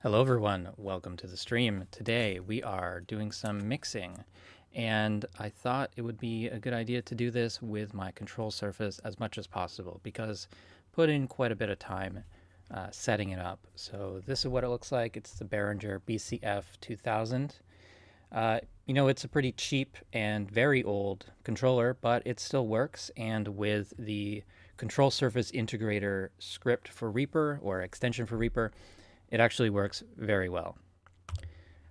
Hello everyone, welcome to the stream. Today we are doing some mixing, and I thought it would be a good idea to do this with my control surface as much as possible because put in quite a bit of time setting it up. So this is what it looks like. It's the Behringer BCF-2000. It's a pretty cheap and very old controller, but it still works, and with the Control Surface Integrator script for Reaper or extension for Reaper, it actually works very well.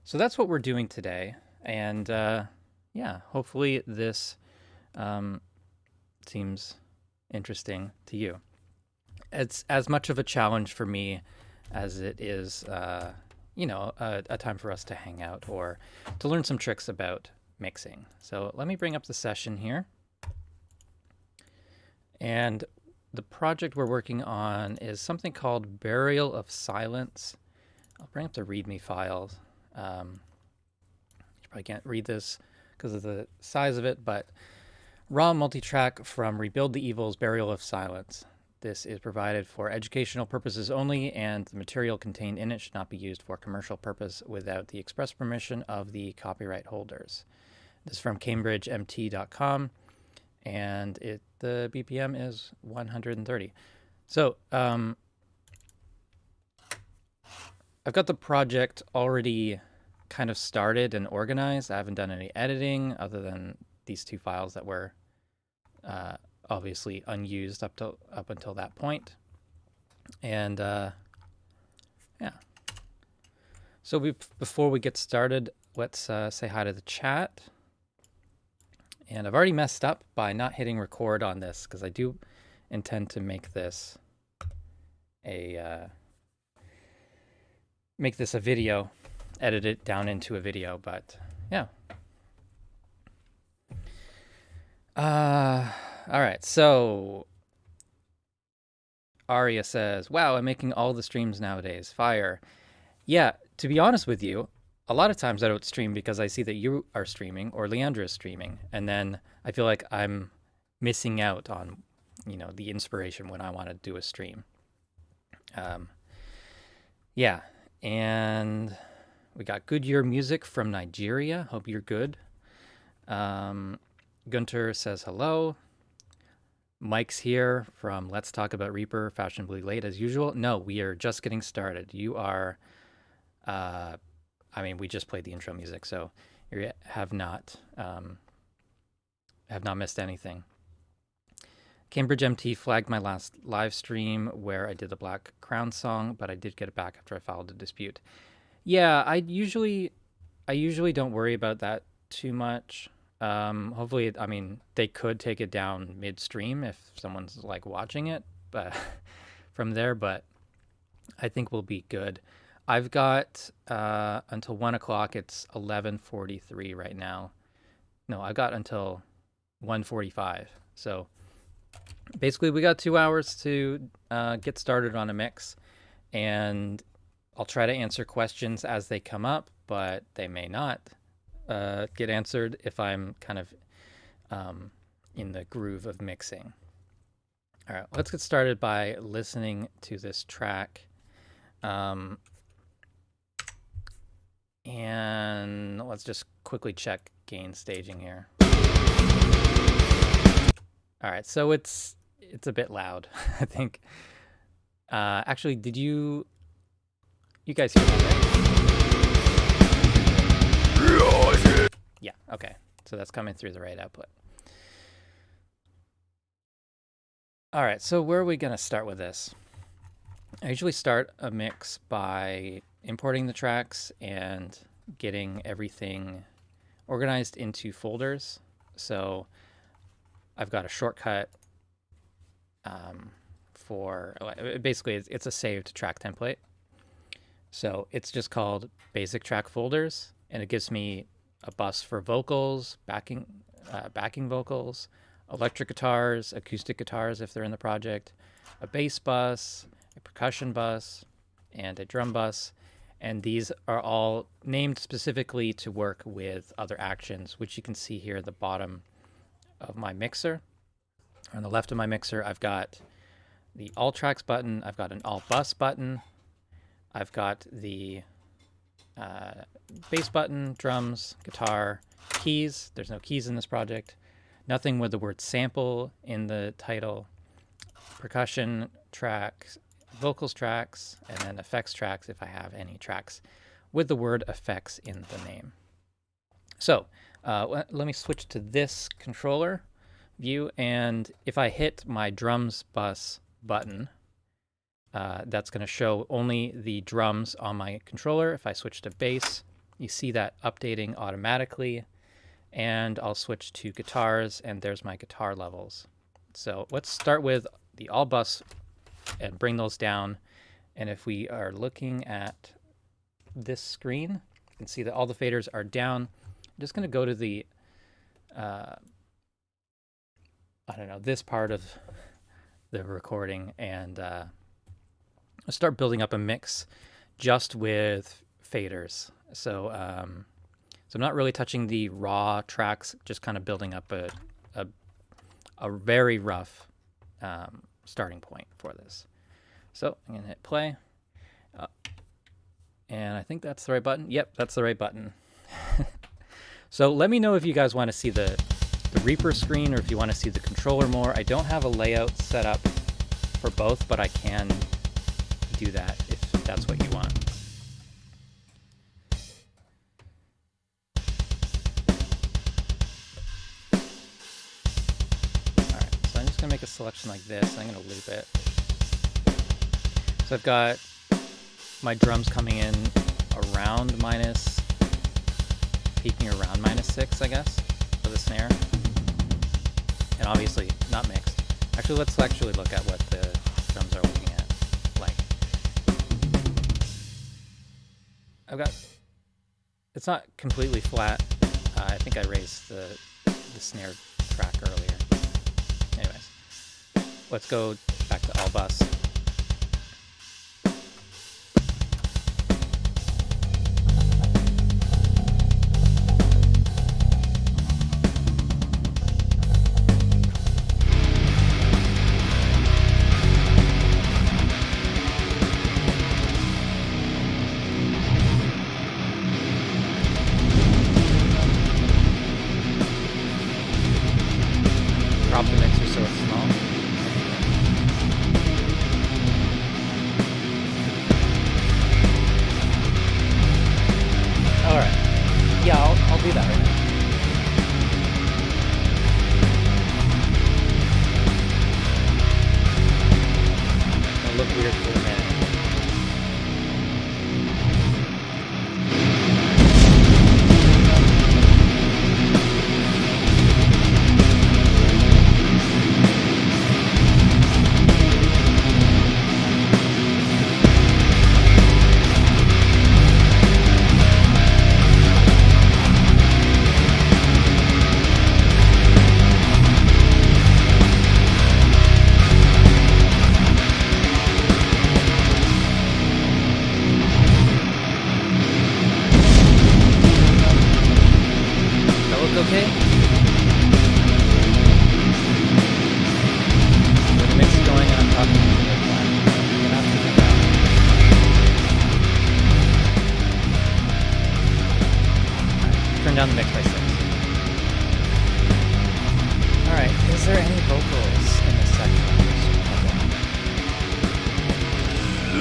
So that's what we're doing today. And yeah, hopefully this seems interesting to you. It's as much of a challenge for me as it is, a time for us to hang out or to learn some tricks about mixing. So let me bring up the session here. And the project we're working on is something called Burial of Silence. I'll bring up the README files. You probably can't read this because of the size of it, but raw multitrack from Rebuild the Evil's Burial of Silence. This is provided for educational purposes only, and the material contained in it should not be used for commercial purpose without the express permission of the copyright holders. This is from CambridgeMT.com. And the BPM is 130. So I've got the project already kind of started and organized. I haven't done any editing other than these two files that were obviously unused up until that point. And yeah. So before we get started, let's say hi to the chat. And I've already messed up by not hitting record on this because I do intend to make this a video, edit it down into a video. But yeah. All right. So Aria says, "Wow, I'm making all the streams nowadays. Fire." Yeah. To be honest with you, a lot of times I don't stream because I see that you are streaming or Leandra is streaming, and then I feel like I'm missing out on, the inspiration when I want to do a stream. Yeah, and we got Goodyear music from Nigeria. Hope you're good. Gunter says hello. Mike's here from Let's Talk About Reaper, fashionably late as usual. No, we are just getting started. You are... we just played the intro music, so you have not missed anything. Cambridge MT flagged my last live stream where I did the Black Crown song, but I did get it back after I filed a dispute. Yeah, I usually don't worry about that too much. Hopefully, they could take it down midstream if someone's like watching it, but from there. But I think we'll be good. I've got until 1 o'clock. It's 11:43 right now. No, I've got until 1:45. So basically, we got 2 hours to get started on a mix, and I'll try to answer questions as they come up, but they may not get answered if I'm kind of in the groove of mixing. All right, let's get started by listening to this track. And let's just quickly check gain staging here. All right, so it's a bit loud, I think. Actually, did you guys hear that, right? Yeah, okay. So that's coming through the right output. All right, so where are we going to start with this? I usually start a mix by importing the tracks and getting everything organized into folders. So I've got a shortcut for basically it's a saved track template. So it's just called basic track folders, and it gives me a bus for vocals, backing vocals, electric guitars, acoustic guitars if they're in the project, a bass bus, a percussion bus, and a drum bus. And these are all named specifically to work with other actions, which you can see here at the bottom of my mixer. On the left of my mixer, I've got the All Tracks button. I've got an All Bus button. I've got the bass button, drums, guitar, keys. There's no keys in this project. Nothing with the word sample in the title. Percussion tracks, vocals tracks, and then effects tracks if I have any tracks with the word effects in the name. So let me switch to this controller view, and if I hit my drums bus button, that's going to show only the drums on my controller. If I switch to bass, you see that updating automatically, and I'll switch to guitars, and there's my guitar levels. So let's start with the all bus and bring those down. And if we are looking at this screen, you can see that all the faders are down. I'm just going to go to the, I don't know, this part of the recording and start building up a mix just with faders. So, so I'm not really touching the raw tracks, just kind of building up a very rough starting point for this. So I'm going to hit play. And I think that's the right button. Yep, that's the right button. So let me know if you guys want to see the Reaper screen or if you want to see the controller more. I don't have a layout set up for both, but I can do that if that's what you want. Alright, so I'm just going to make a selection like this. I'm going to loop it. So I've got my drums coming in around minus, peaking around -6, I guess, for the snare. And obviously not mixed. Actually, let's actually look at what the drums are looking at. Like, I've got, it's not completely flat. I think I raised the snare track earlier. Anyways, let's go back to all bus. Drop the mixer so it's small. Alright. Yeah, I'll do that right now. It'll look weird for a minute. Okay? When the mix is going and I'm talking to the line, you're gonna have to turn down. Right, turn down the mix by 6. Alright, is there any vocals in this section?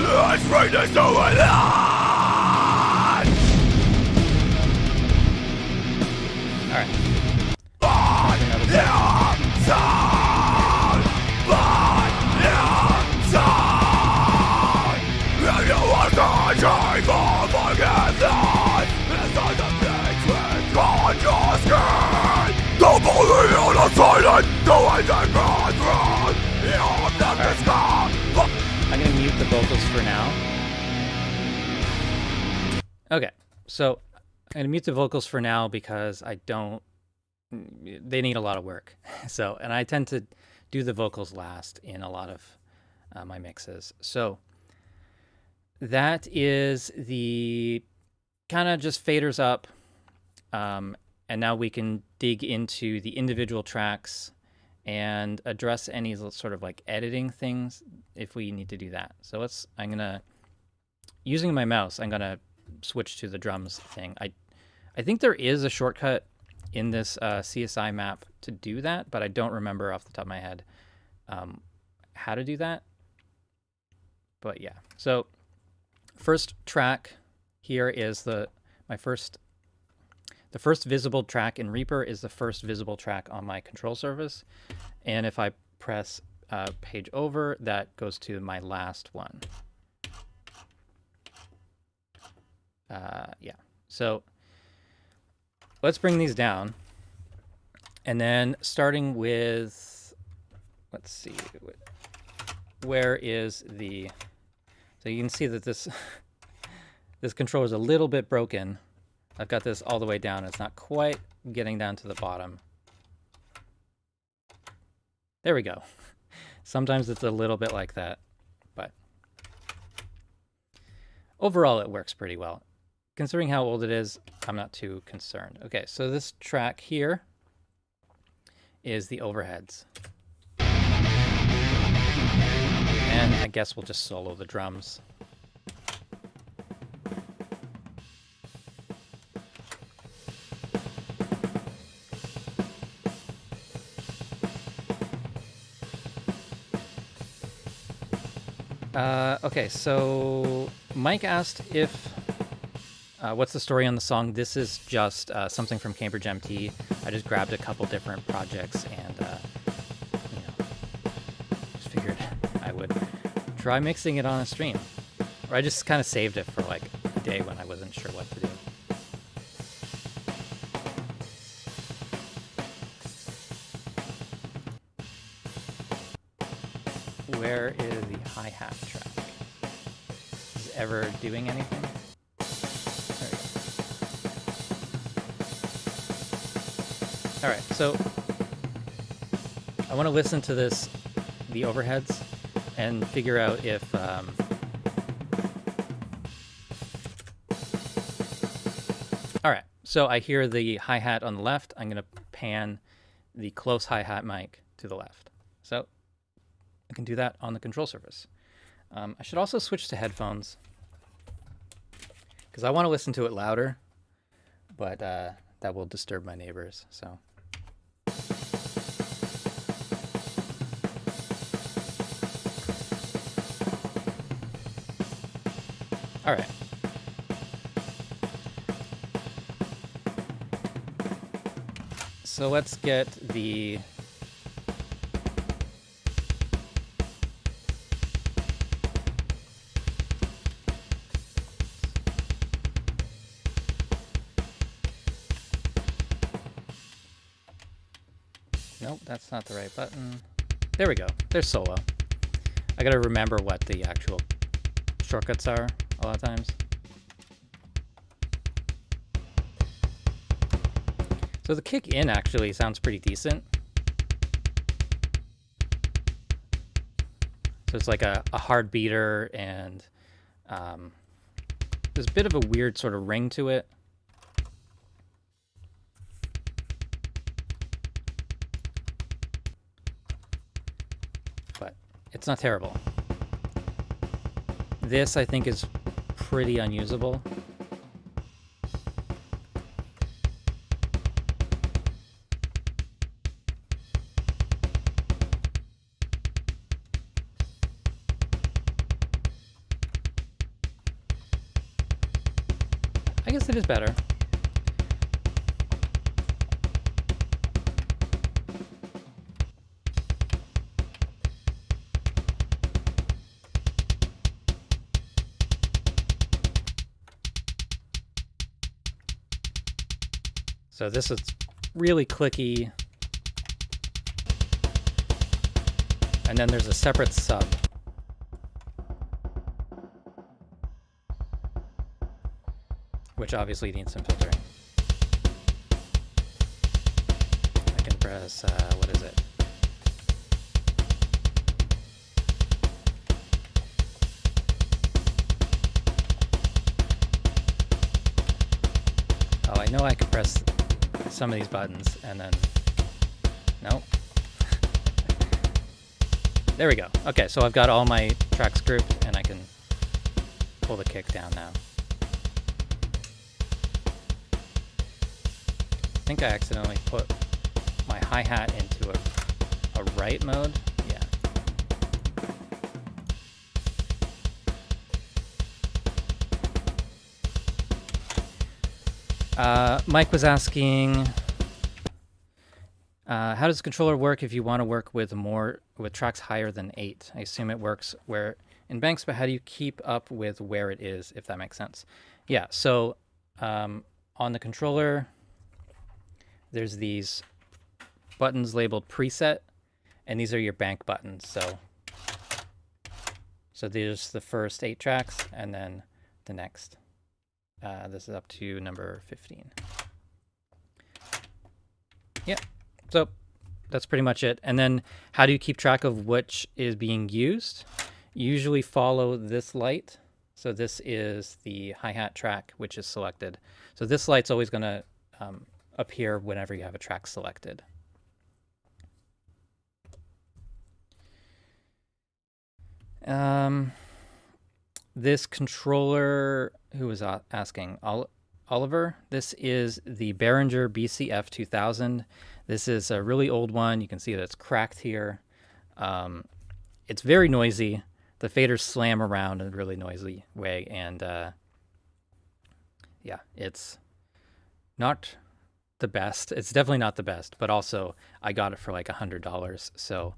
Let's bring this to an end! Alright. I'm going to mute the vocals for now. Okay, so I'm going to mute the vocals for now because they need a lot of work. So, and I tend to do the vocals last in a lot of my mixes. So that is the kind of just faders up. And now we can dig into the individual tracks and address any sort of like editing things if we need to do that. So I'm going to using my mouse, I'm going to switch to the drums thing. I think there is a shortcut in this CSI map to do that, but I don't remember off the top of my head how to do that. But yeah, so first track here is the first visible track in Reaper is the first visible track on my control surface. And if I press page over, that goes to my last one. Yeah, so let's bring these down. And then starting with, let's see, where is the, so you can see that this, this controller is a little bit broken. I've got this all the way down. It's not quite getting down to the bottom. There we go. Sometimes it's a little bit like that, but overall it works pretty well. Considering how old it is, I'm not too concerned. Okay, so this track here is the overheads. And I guess we'll just solo the drums. Okay, so Mike asked if, what's the story on the song? This is just something from Cambridge MT. I just grabbed a couple different projects and, you know, just figured I would try mixing it on a stream. Or I just kind of saved it for like a day when I wasn't sure what to do. Where is the hi-hat track? Is it ever doing anything? There we go. All right, so I want to listen to this, the overheads, and figure out if all right, so I hear the hi-hat on the left. I'm going to pan the close hi-hat mic to the left. So I can do that on the control surface. I should also switch to headphones because I want to listen to it louder, but that will disturb my neighbors. So. All right. So let's get the nope, that's not the right button. There we go. There's solo. I gotta remember what the actual shortcuts are a lot of times. So the kick in actually sounds pretty decent. So it's like a hard beater, and there's a bit of a weird sort of ring to it. But it's not terrible. This, I think, is pretty unusable. I guess it is better. So this is really clicky. And then there's a separate sub. Which obviously needs some filtering. I can press, what is it? Oh, I know I can press some of these buttons and then, nope. There we go. Okay, so I've got all my tracks grouped and I can pull the kick down now. I think I accidentally put my hi-hat into a right mode. Yeah. Mike was asking, how does the controller work if you want to work with tracks higher than 8? I assume it works where in banks, but how do you keep up with where it is, if that makes sense? Yeah, so on the controller, there's these buttons labeled preset, and these are your bank buttons. So there's the first 8 tracks, and then the next. This is up to number 15. Yeah. So that's pretty much it. And then how do you keep track of which is being used? You usually follow this light. So this is the hi-hat track, which is selected. So this light's always going to appear whenever you have a track selected. This controller, who was asking? Oliver, this is the Behringer BCF-2000. This is a really old one. You can see that it's cracked here. It's very noisy. The faders slam around in a really noisy way. And yeah, it's not the best. It's definitely not the best, but also I got it for like $100. So,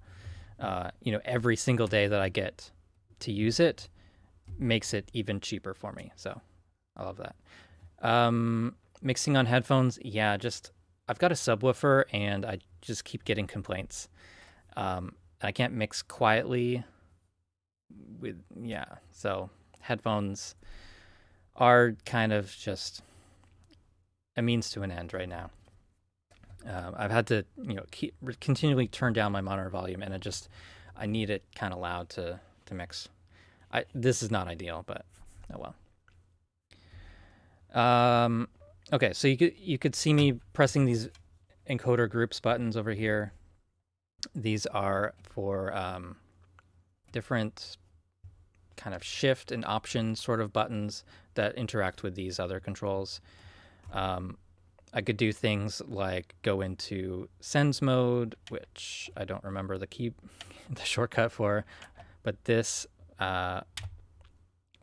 every single day that I get to use it makes it even cheaper for me. So I love that. Mixing on headphones, yeah, I've got a subwoofer and I just keep getting complaints. I can't mix quietly so headphones are kind of just a means to an end right now. I've had to, continually turn down my monitor volume, and I need it kind of loud to mix. This is not ideal, but oh well. Okay, so you could see me pressing these encoder groups buttons over here. These are for different kind of shift and option sort of buttons that interact with these other controls. I could do things like go into sends mode, which I don't remember the shortcut for, but this, what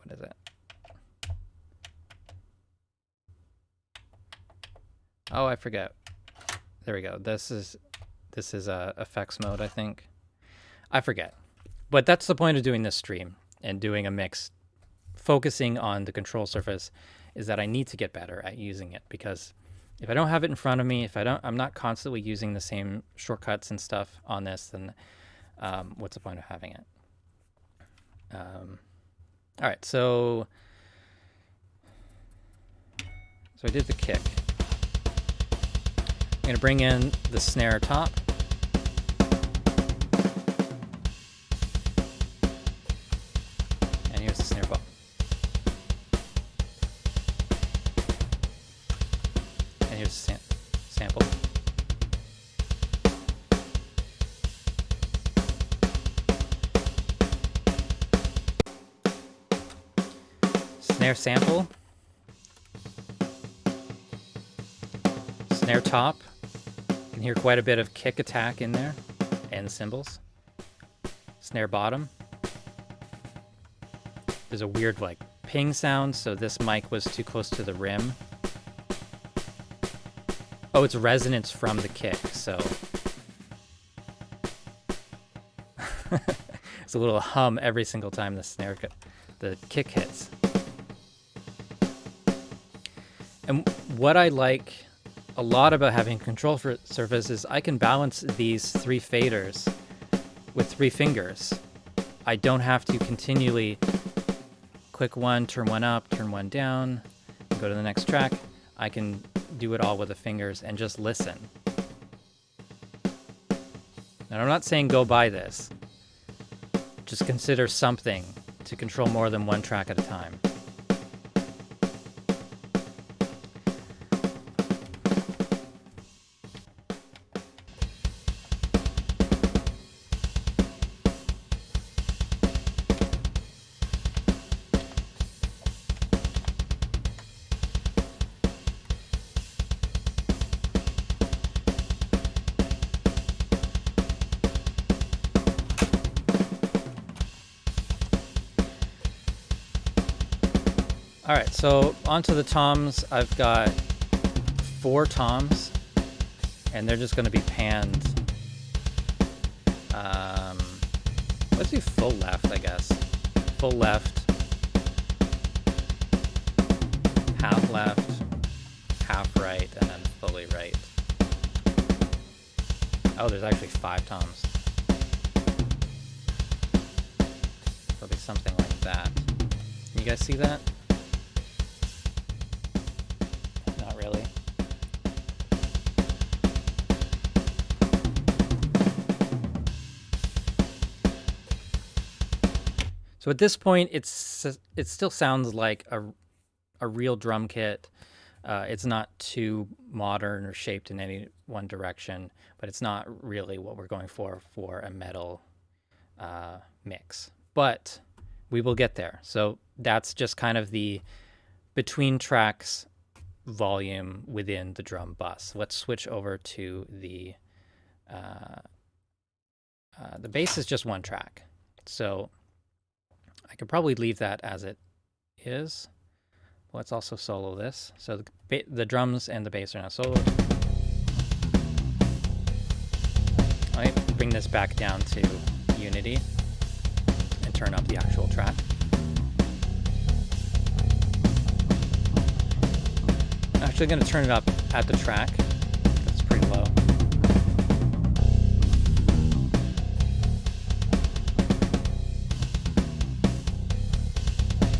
is it? Oh, I forget. There we go. This is effects mode, I think. I forget. But that's the point of doing this stream and doing a mix, focusing on the control surface, is that I need to get better at using it, because if I don't have it in front of me, I'm not constantly using the same shortcuts and stuff on this, then what's the point of having it? All right, so I did the kick. I'm gonna bring in the snare top. And here's the snare ball. And here's the sample. Snare sample. Snare top. You can hear quite a bit of kick attack in there, and cymbals. Snare bottom. There's a weird like ping sound, so this mic was too close to the rim. Oh, it's resonance from the kick, so it's a little hum every single time the kick hits. And what I like a lot about having control surface is I can balance these 3 faders with 3 fingers. I don't have to continually click one, turn one up, turn one down, go to the next track. I can do it all with the fingers and just listen. And I'm not saying go buy this. Just consider something to control more than one track at a time. All right, so onto the toms. I've got 4 toms, and they're just going to be panned. Let's do full left, I guess. Full left, half left, half right, and then fully right. Oh, there's actually 5 toms. It'll be something like that. Can you guys see that? Not really. So at this point, it still sounds like a real drum kit. It's not too modern or shaped in any one direction, but it's not really what we're going for a metal mix. But we will get there. So that's just kind of the between tracks volume within the drum bus. Let's switch over to the bass is just 1 track. So I could probably leave that as it is. Let's also solo this. So the drums and the bass are now soloed. All right, bring this back down to unity and turn up the actual track. I'm actually going to turn it up at the track. It's pretty low.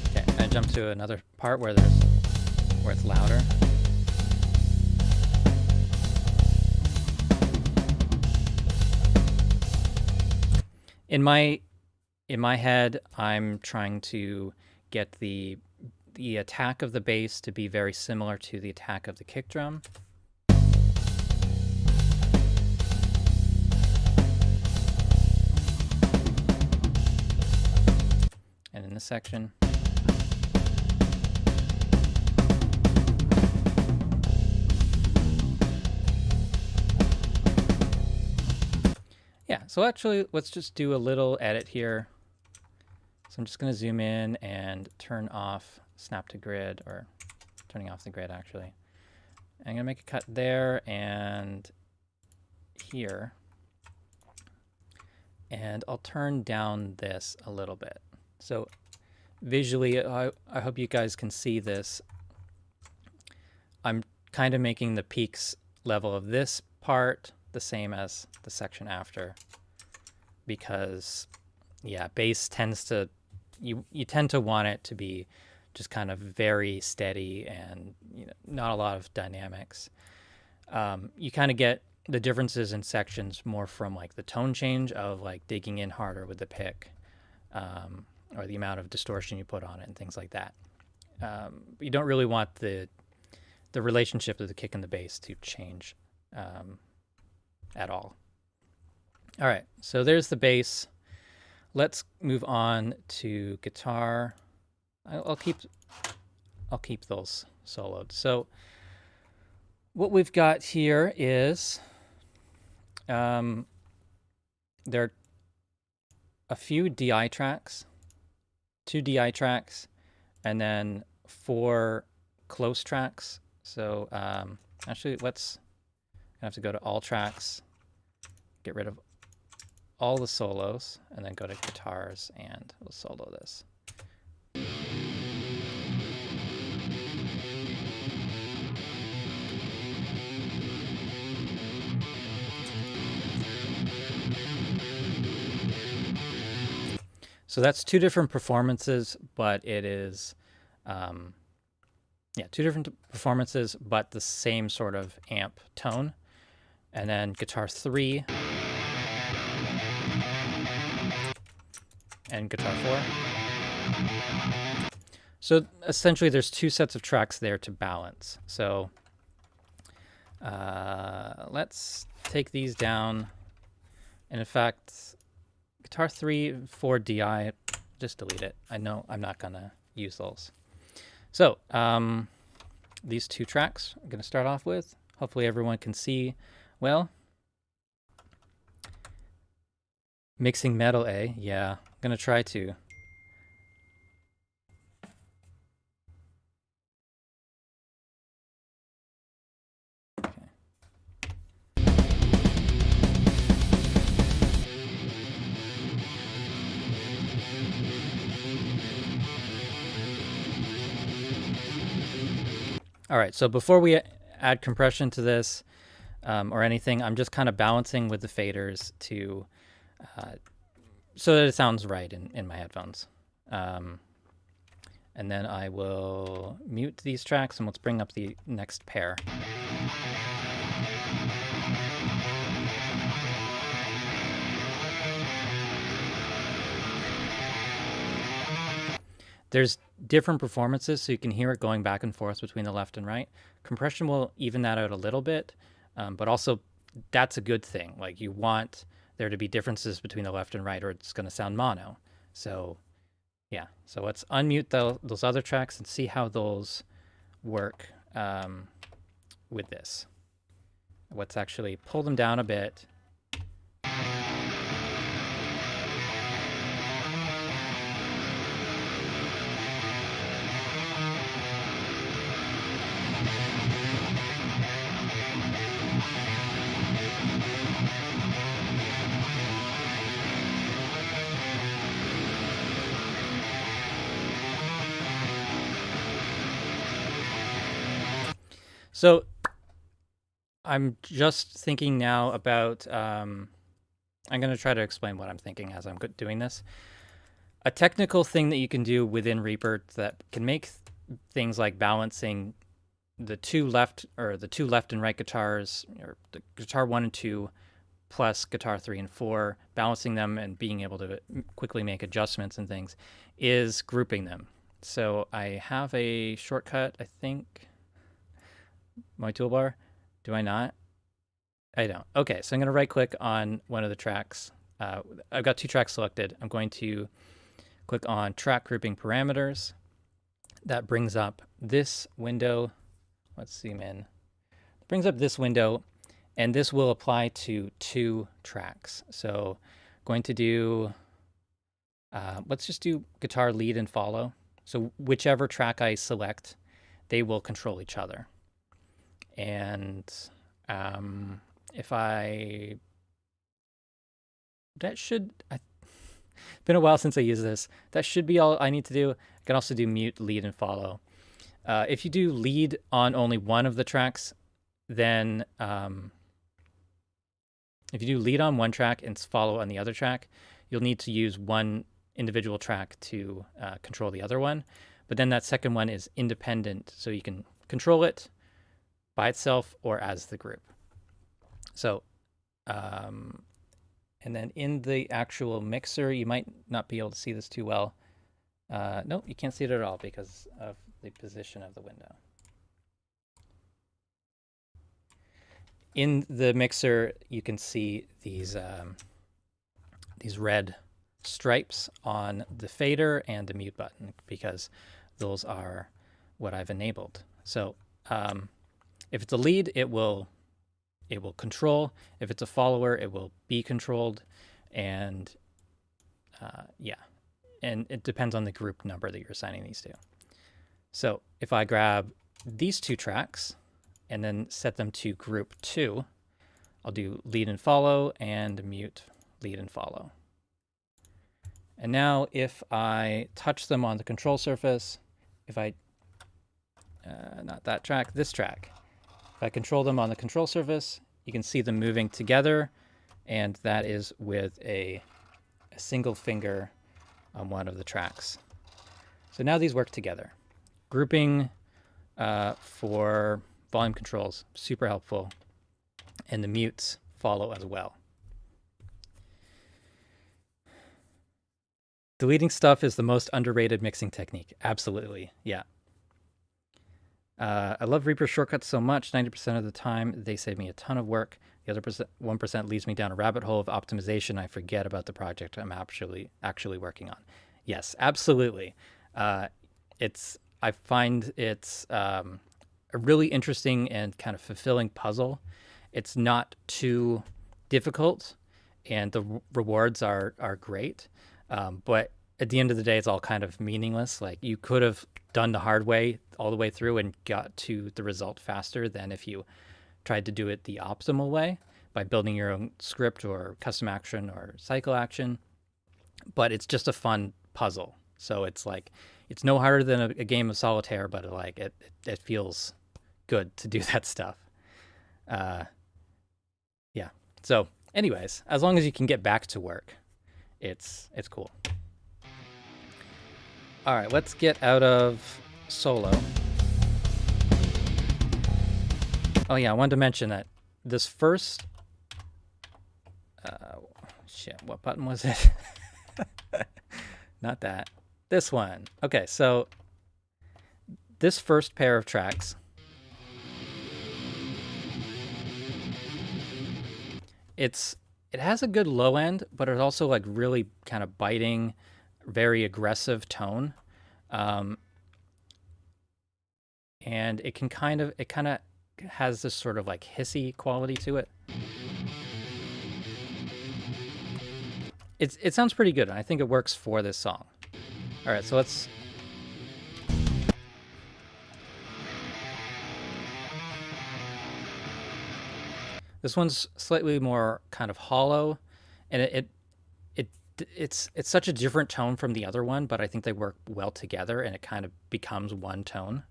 Okay, I jump to another part where it's louder. In my head, I'm trying to get the attack of the bass to be very similar to the attack of the kick drum. And in this section, yeah, so actually let's just do a little edit here. So I'm just going to zoom in and turn off snap to grid, or turning off the grid actually. I'm going to make a cut there and here. And I'll turn down this a little bit. So visually, I hope you guys can see this. I'm kind of making the peaks level of this part the same as the section after, because yeah, bass tends to, you tend to want it to be just kind of very steady and not a lot of dynamics. You kind of get the differences in sections more from like the tone change of like digging in harder with the pick, or the amount of distortion you put on it and things like that. You don't really want the relationship of the kick and the bass to change at all. All right, so there's the bass. Let's move on to guitar. I'll keep those soloed. So what we've got here is there are a few DI tracks, 2 DI tracks, and then 4 close tracks. So actually, I have to go to all tracks, get rid of all the solos, and then go to guitars, and we'll solo this. So that's 2 different performances, but it is, yeah, 2 different performances, but the same sort of amp tone. And then guitar 3 and guitar 4. So essentially there's 2 sets of tracks there to balance. So let's take these down. And in fact, guitar 3, 4 DI, just delete it. I know I'm not gonna use those. So these 2 tracks I'm gonna start off with. Hopefully everyone can see well. Mixing metal, yeah, I'm gonna try to. All right, so before we add compression to this or anything, I'm just kind of balancing with the faders to so that it sounds right in my headphones. And then I will mute these tracks, and let's bring up the next pair. There's different performances, so you can hear it going back and forth between the left and right. Compression will even that out a little bit, but also that's a good thing. Like, you want there to be differences between the left and right, or it's going to sound mono. So yeah, so let's unmute those other tracks and see how those work with this. Let's actually pull them down a bit. So I'm just thinking now about, I'm going to try to explain what I'm thinking as I'm doing this. A technical thing that you can do within Reaper that can make things like balancing the two left and right guitars, or the guitar 1 and 2 plus guitar 3 and 4, balancing them and being able to quickly make adjustments and things, is grouping them. So I have a shortcut, I think, my toolbar. Do I not? I don't. Okay, so I'm going to right click on one of the tracks. I've got 2 tracks selected. I'm going to click on track grouping parameters. That brings up this window. Let's zoom in. It brings up this window, and this will apply to 2 tracks. So I'm going to do, let's just do guitar lead and follow. So whichever track I select, they will control each other. And if it's been a while since I used this. That should be all I need to do. I can also do mute, lead, and follow. If you do lead on only one of the tracks, then if you do lead on one track and follow on the other track, you'll need to use one individual track to control the other one. But then that second one is independent, so you can control it by itself or as the group. So, and then in the actual mixer, you might not be able to see this too well. No, you can't see it at all because of the position of the window. In the mixer, you can see these red stripes on the fader and the mute button, because those are what I've enabled. So if it's a lead, it will control. If it's a follower, it will be controlled. And yeah, and it depends on the group number that you're assigning these to. So if I grab these 2 tracks and then set them to group 2, I'll do lead and follow and mute, lead and follow. And now if I touch them on the control surface, if I, not that track, this track, if I control them on the control surface, you can see them moving together, and that is with a single finger on one of the tracks. So now these work together. Grouping for volume controls, super helpful, and the mutes follow as well. Deleting stuff is the most underrated mixing technique. Absolutely, yeah. I love Reaper shortcuts so much. 90% of the time, they save me a ton of work. The other 1% leads me down a rabbit hole of optimization. I forget about the project I'm actually working on. Yes, absolutely. I find it's a really interesting and kind of fulfilling puzzle. It's not too difficult, and the rewards are great. But at the end of the day, it's all kind of meaningless. Like, you could have done the hard way all the way through and got to the result faster than if you tried to do it the optimal way by building your own script or custom action or cycle action. But it's just a fun puzzle. So it's like, it's no harder than a game of solitaire, but it feels good to do that stuff. Yeah. So anyways, as long as you can get back to work, it's cool. All right, let's get out of solo. Oh yeah, I wanted to mention that this first, shit, what button was it? Not that, this one. Okay, so this first pair of tracks, it has a good low end, but it's also like really kind of biting, very aggressive tone. And it kind of has this sort of like hissy quality to it. It sounds pretty good, and I think it works for this song. All right, so let's. This one's slightly more kind of hollow, and it's such a different tone from the other one, but I think they work well together, and it kind of becomes one tone.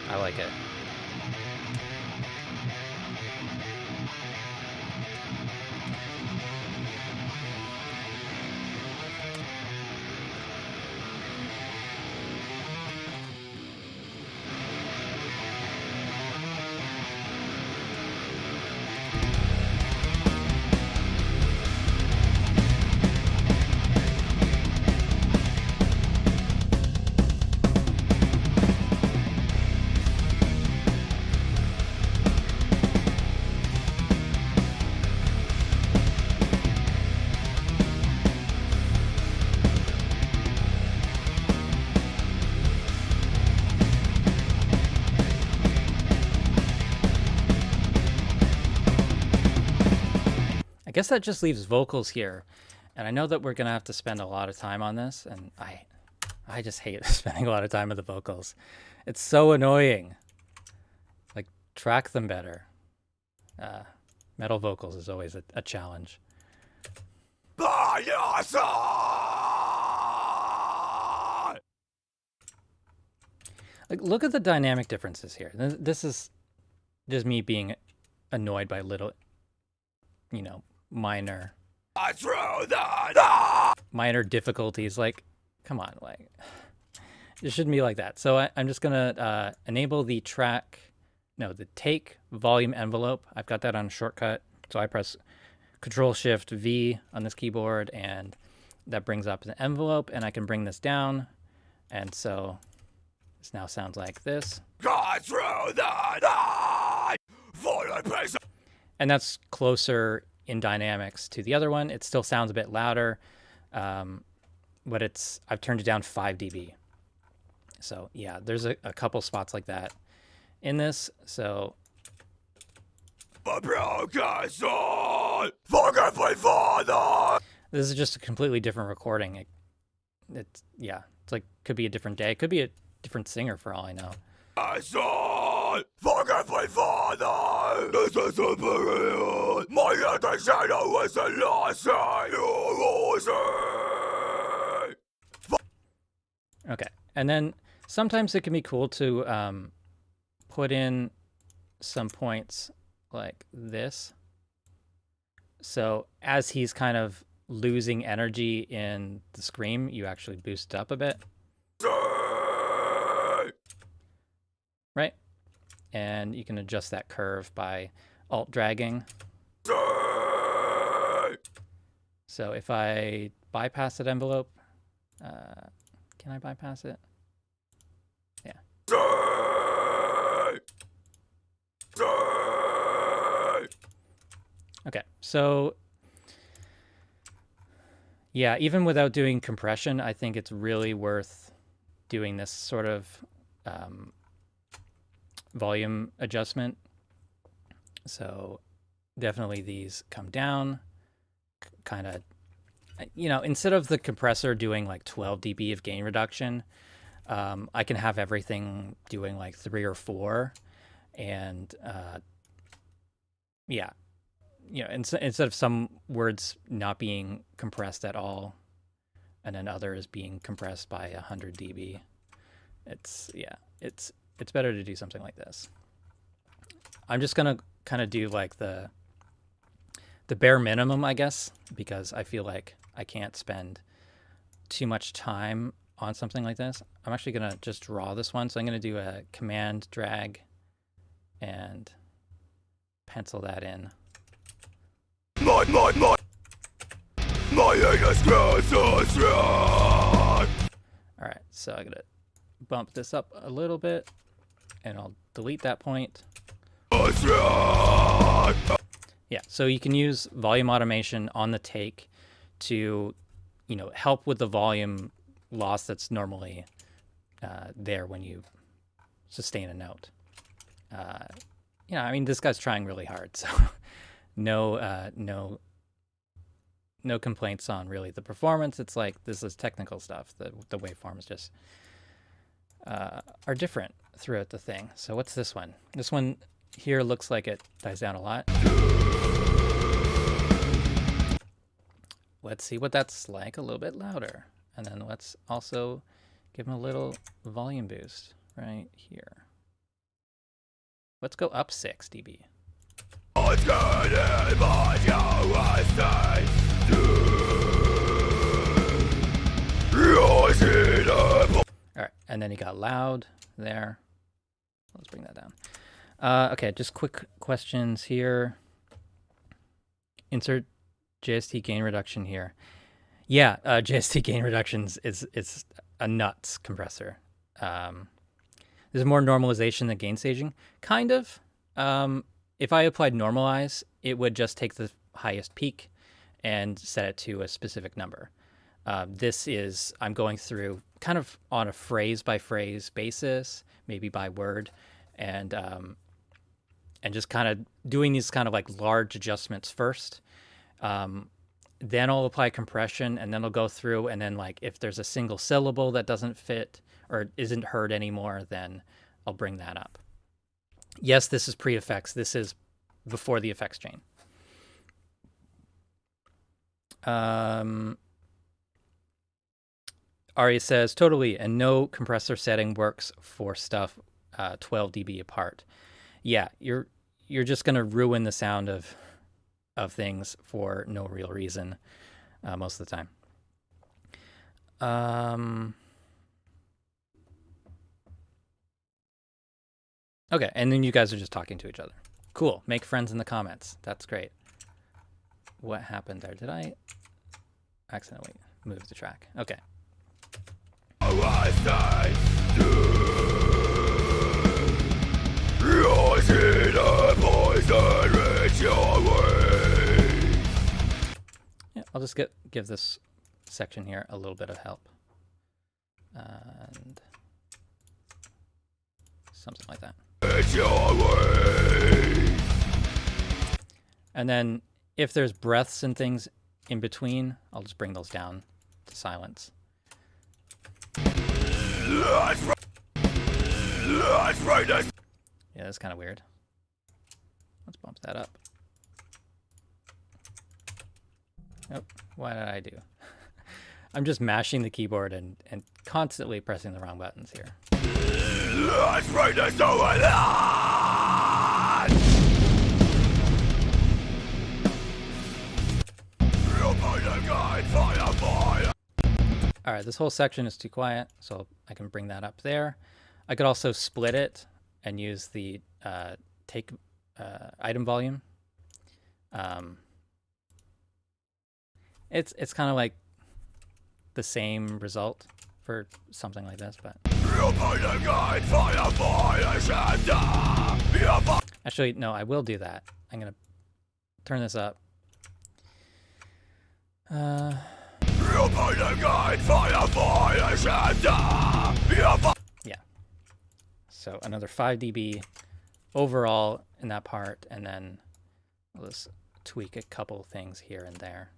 I like it. I guess that just leaves vocals here. And I know that we're going to have to spend a lot of time on this, and I just hate spending a lot of time on the vocals. It's so annoying. Like, track them better. Metal vocals is always a challenge. By your side! Like, look at the dynamic differences here. This is just me being annoyed by little, minor difficulties. Like, come on, like, it shouldn't be like that. So I'm just gonna enable the take volume envelope. I've got that on shortcut, so I press Control-Shift-V on this keyboard, and that brings up the envelope, and I can bring this down, and so this now sounds like this. God through the night for the peace. And that's closer in dynamics to the other one. It still sounds a bit louder, but I've turned it down 5 dB. So yeah, there's a couple spots like that in this. So A broken soul, forgive me, Father. this is just a completely different recording. It's like could be a different day, could be a different singer for all I know. My soul, forgive me, Father. This is a period. My anti-shadow was a loss. Okay, and then sometimes it can be cool to put in some points like this. So as he's kind of losing energy in the scream, you actually boost it up a bit. Right? And you can adjust that curve by alt dragging. So if I bypass that envelope, can I bypass it? Yeah. Okay, so yeah, even without doing compression, I think it's really worth doing this sort of volume adjustment. So definitely these come down, kind of, instead of the compressor doing like 12 dB of gain reduction, I can have everything doing like 3 or 4, and instead of some words not being compressed at all, and then other is being compressed by 100 dB. It's better to do something like this. I'm just gonna kind of do like the bare minimum, I guess, because I feel like I can't spend too much time on something like this. I'm actually gonna just draw this one, so I'm gonna do a command drag and pencil that in. My All right, so I'm gonna bump this up a little bit, and I'll delete that point. Yeah, so you can use volume automation on the take to, help with the volume loss that's normally there when you sustain a note. I mean, this guy's trying really hard, so no complaints on really the performance. It's like this is technical stuff. The waveforms just are different throughout the thing. So what's this one? This one here looks like it dies down a lot. Let's see what that's like a little bit louder. And then let's also give him a little volume boost right here. Let's go up 6 dB. All right, and then he got loud there. Let's bring that down. Okay, just quick questions here. Insert JST gain reduction here. Yeah, JST gain reductions is a nuts compressor. There's more normalization than gain staging. Kind of. If I applied normalize, it would just take the highest peak and set it to a specific number. This is, I'm going through kind of on a phrase by phrase basis, maybe by word, and just kind of doing these kind of like large adjustments first. Then I'll apply compression, and then I'll go through, and then like if there's a single syllable that doesn't fit or isn't heard anymore, then I'll bring that up. Yes, this is pre-effects. This is before the effects chain. Ari says, totally, and no compressor setting works for stuff 12 dB apart. Yeah, you're just going to ruin the sound of things for no real reason most of the time. Okay, and then you guys are just talking to each other. Cool, make friends in the comments. That's great. What happened there? Did I accidentally move the track? Okay. Yeah, I'll just give this section here a little bit of help. And something like that. And then if there's breaths and things in between, I'll just bring those down to silence. Yeah, that's kind of weird. Let's bump that up. Oh, what did I do? I'm just mashing the keyboard and constantly pressing the wrong buttons here. All right, this whole section is too quiet, so I can bring that up there. I could also split it and use the take item volume. It's kind of like the same result for something like this, but actually, no, I will do that. I'm gonna turn this up. Yeah. So another 5 dB overall in that part, and then I'll just tweak a couple things here and there.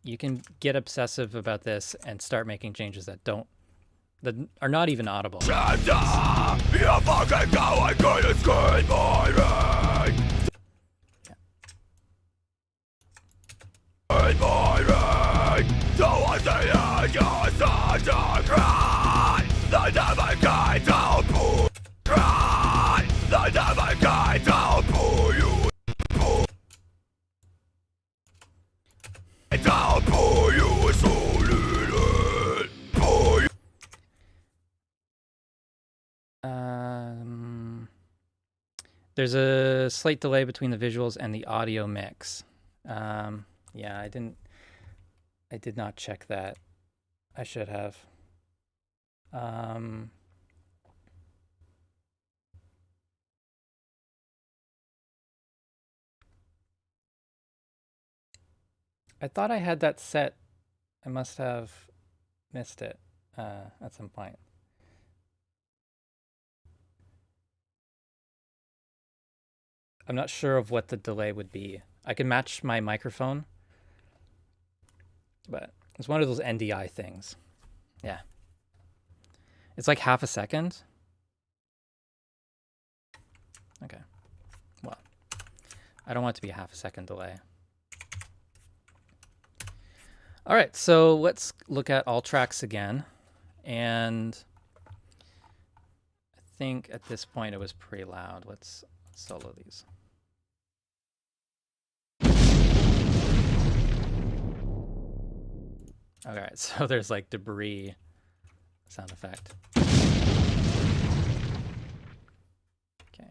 You can get obsessive about this and start making changes that are not even audible. Yeah. you're such a cry. The never guide to pull. Cry. The never guide to pull you. Pull. To pull you so little. Pull you. There's a slight delay between the visuals and the audio mix. Yeah, I did not check that. I should have. I thought I had that set. I must have missed it at some point. I'm not sure of what the delay would be. I can match my microphone, but it's one of those NDI things. Yeah. It's like half a second. Okay. Well, I don't want it to be a half a second delay. All right, so let's look at all tracks again. And I think at this point it was pretty loud. Let's solo these. All right, so there's like debris sound effect. Okay.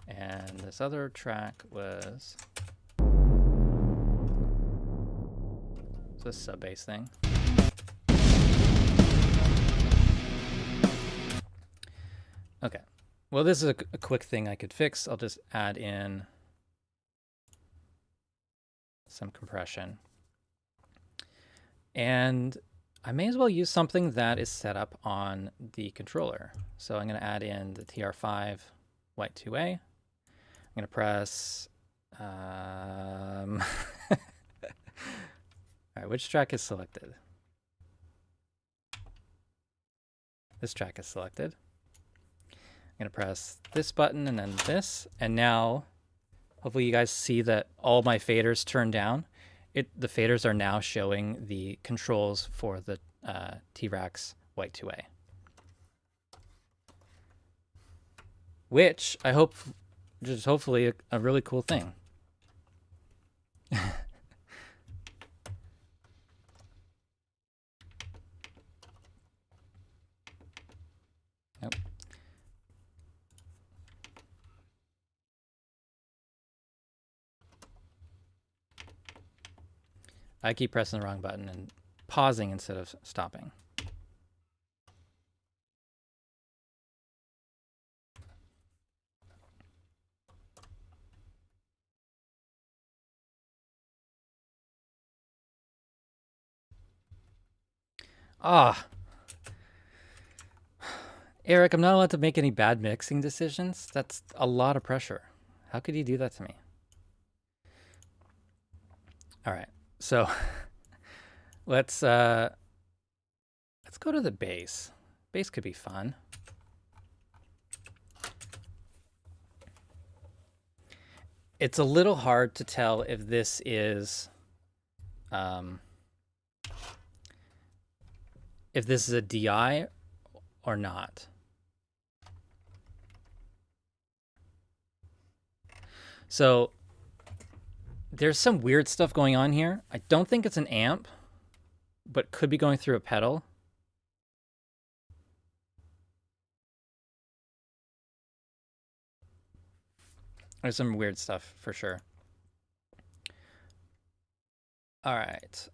And this other track was this sub bass thing. Okay. Well, this is a quick thing I could fix. I'll just add in some compression. And I may as well use something that is set up on the controller. So I'm going to add in the TR5 white 2A. I'm going to press... All right, which track is selected? This track is selected. I'm going to press this button and then this. And now, hopefully you guys see that all my faders turn down. The faders are now showing the controls for the T-Rax white 2A. Which I hope, just hopefully a really cool thing. Nope. I keep pressing the wrong button and pausing instead of stopping. Ah. Eric, I'm not allowed to make any bad mixing decisions. That's a lot of pressure. How could you do that to me? All right. So let's go to the bass. Bass could be fun. It's a little hard to tell if this is a DI or not. So there's some weird stuff going on here. I don't think it's an amp, but could be going through a pedal. There's some weird stuff for sure. All right.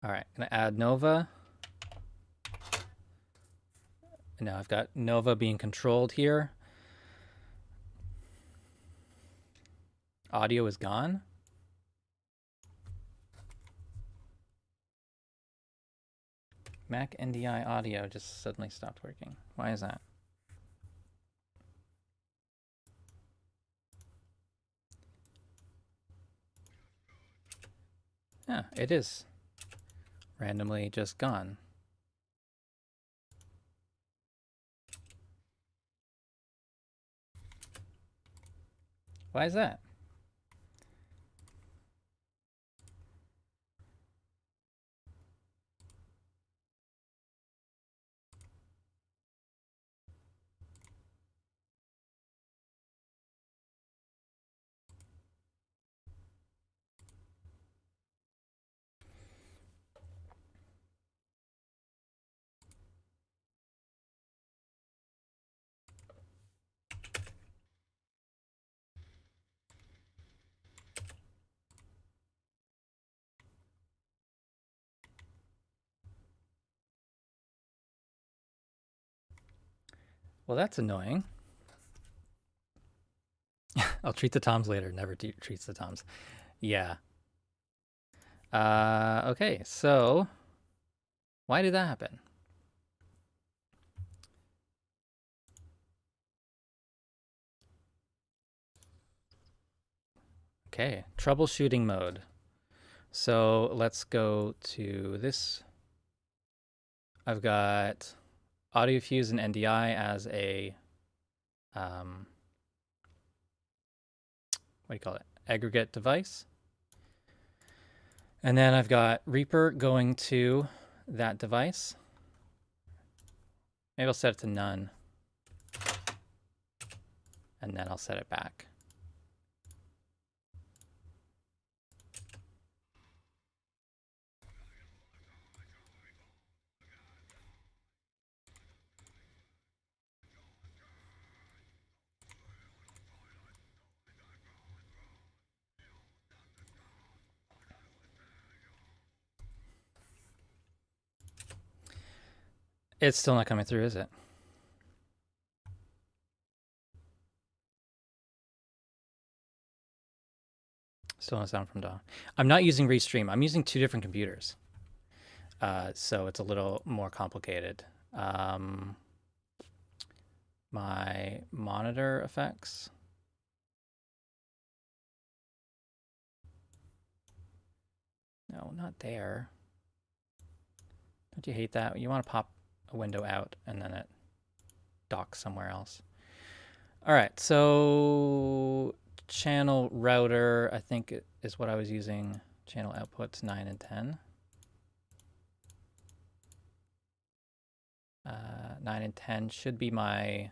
All right, I'm gonna add Nova. And now I've got Nova being controlled here. Audio is gone. Mac NDI audio just suddenly stopped working. Why is that? Yeah, it is randomly just gone. Why is that? Well, that's annoying. I'll treat the toms later. Never treats the toms. Yeah. Okay, so why did that happen? Okay, troubleshooting mode. So let's go to this. I've got AudioFuse and NDI as a, what do you call it? Aggregate device. And then I've got Reaper going to that device. Maybe I'll set it to none. And then I'll set it back. It's still not coming through, is it? Still no sound from DAW. I'm not using Restream. I'm using two different computers. So it's a little more complicated. My monitor effects. No, not there. Don't you hate that? You want to pop a window out and then it docks somewhere else. All right, so channel router, I think is what I was using. Channel outputs 9 and 10. 9 and 10 should be my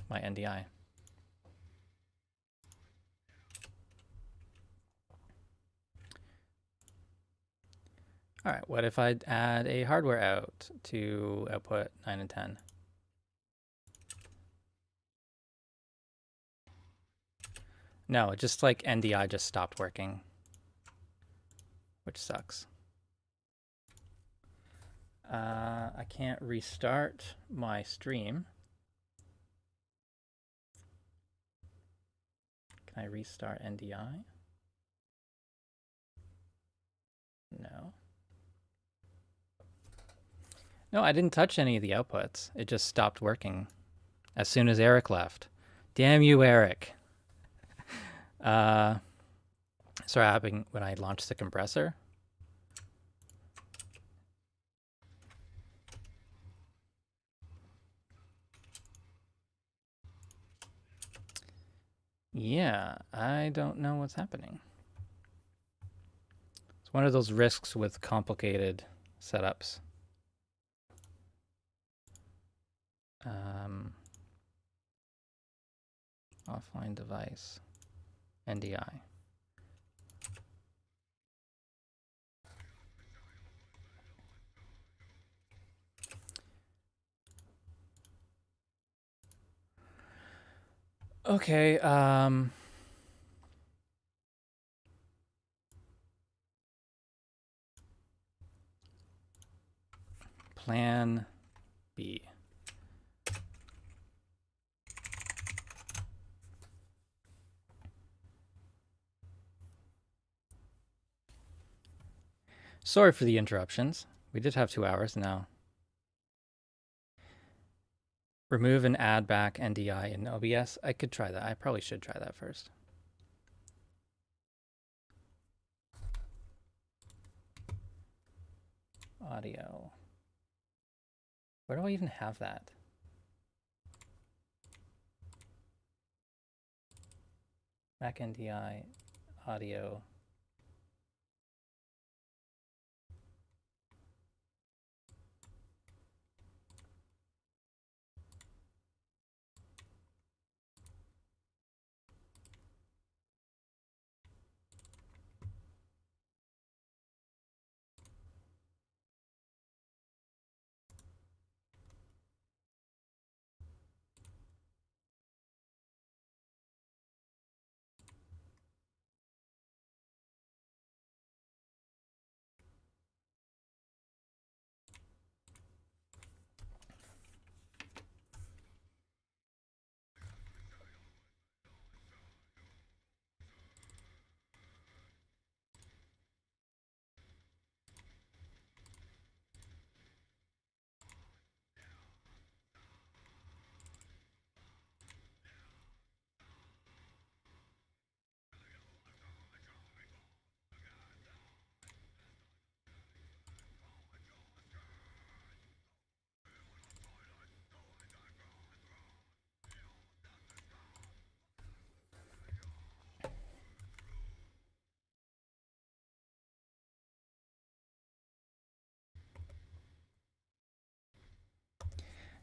my NDI. All right, what if I add a hardware out to output 9 and 10? No, just like NDI just stopped working, which sucks. I can't restart my stream. Can I restart NDI? No. No, I didn't touch any of the outputs. It just stopped working as soon as Eric left. Damn you, Eric. Started happening when I launched the compressor. Yeah, I don't know what's happening. It's one of those risks with complicated setups. Offline device, NDI. Okay, plan B. Sorry for the interruptions. We did have 2 hours now. Remove and add back NDI in OBS. I could try that. I probably should try that first. Audio. Where do I even have that? Mac NDI audio.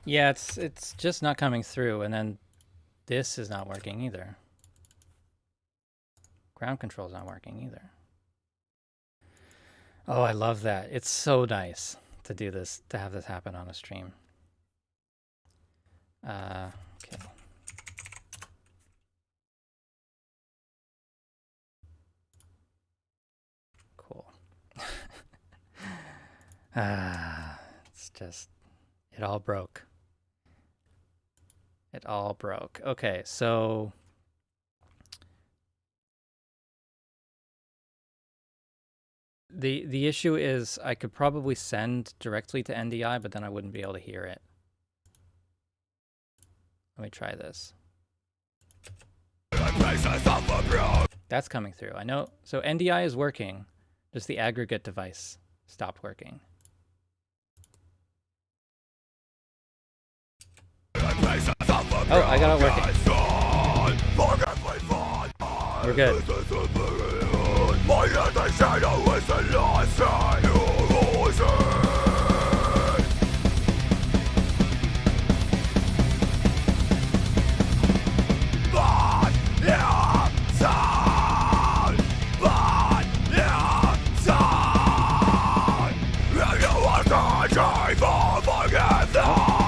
Yeah, it's just not coming through, and then this is not working either. Ground control is not working either. Oh, I love that. It's so nice to do this, to have this happen on a stream. Okay. Cool. It's just, it all broke. It all broke. Okay, so the issue is I could probably send directly to NDI, but then I wouldn't be able to hear it. Let me try this. That's coming through. I know. So NDI is working. Just the aggregate device stopped working. Oh, I got it working. We're good.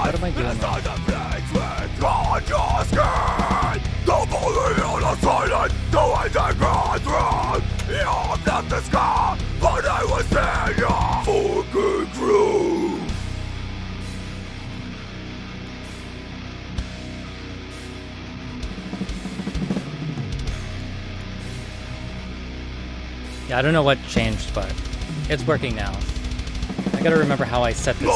What am I doing wrong? Yeah, I don't know what changed, but it's working now. I gotta remember how I set this.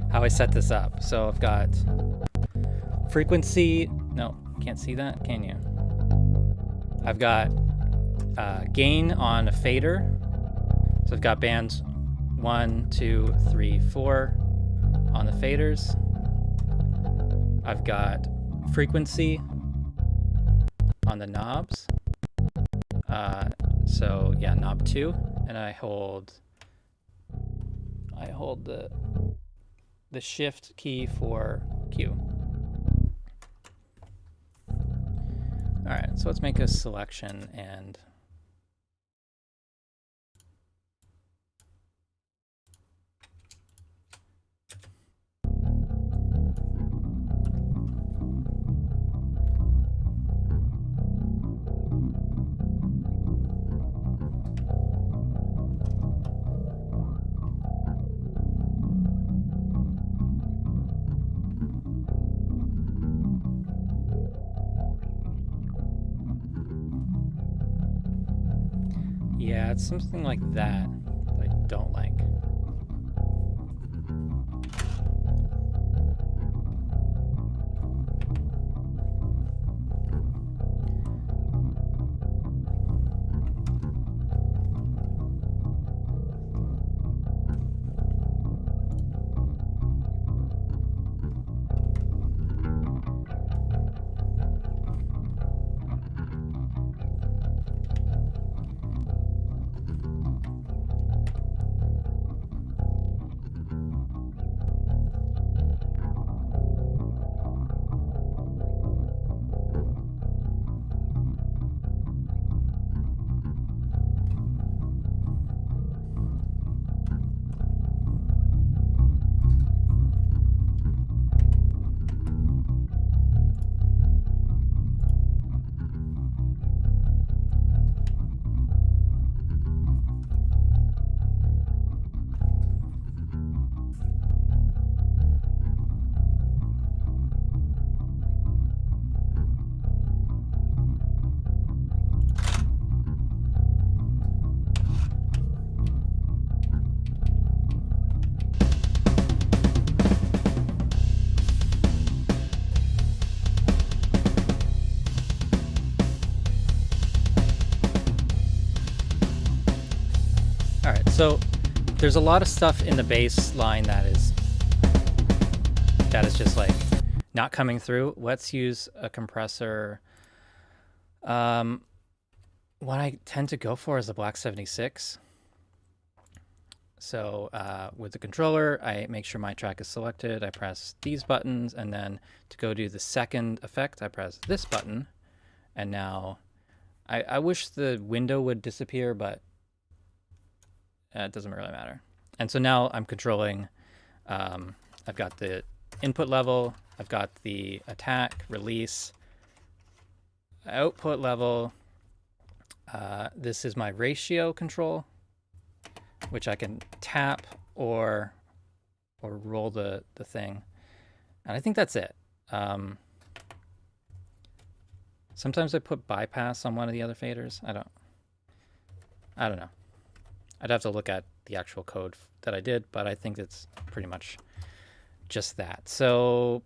How I set this up. So I've got frequency. No, can't see that, can you? I've got gain on a fader. So I've got bands 1, 2, 3, 4 on the faders. I've got frequency on the knobs. So yeah, knob 2, and I hold the shift key for Q. All right, so let's make a selection and yeah, it's something like that I don't like. All right, so there's a lot of stuff in the bass line that is just like not coming through. Let's use a compressor. What I tend to go for is the Black 76. So with the controller, I make sure my track is selected. I press these buttons, and then to go do the second effect, I press this button. And now I wish the window would disappear, but it doesn't really matter. And so now I'm controlling, I've got the input level, I've got the attack, release, output level. This is my ratio control, which I can tap or roll the thing. And I think that's it. Sometimes I put bypass on one of the other faders. I don't know. I'd have to look at the actual code that I did, but I think it's pretty much just that. So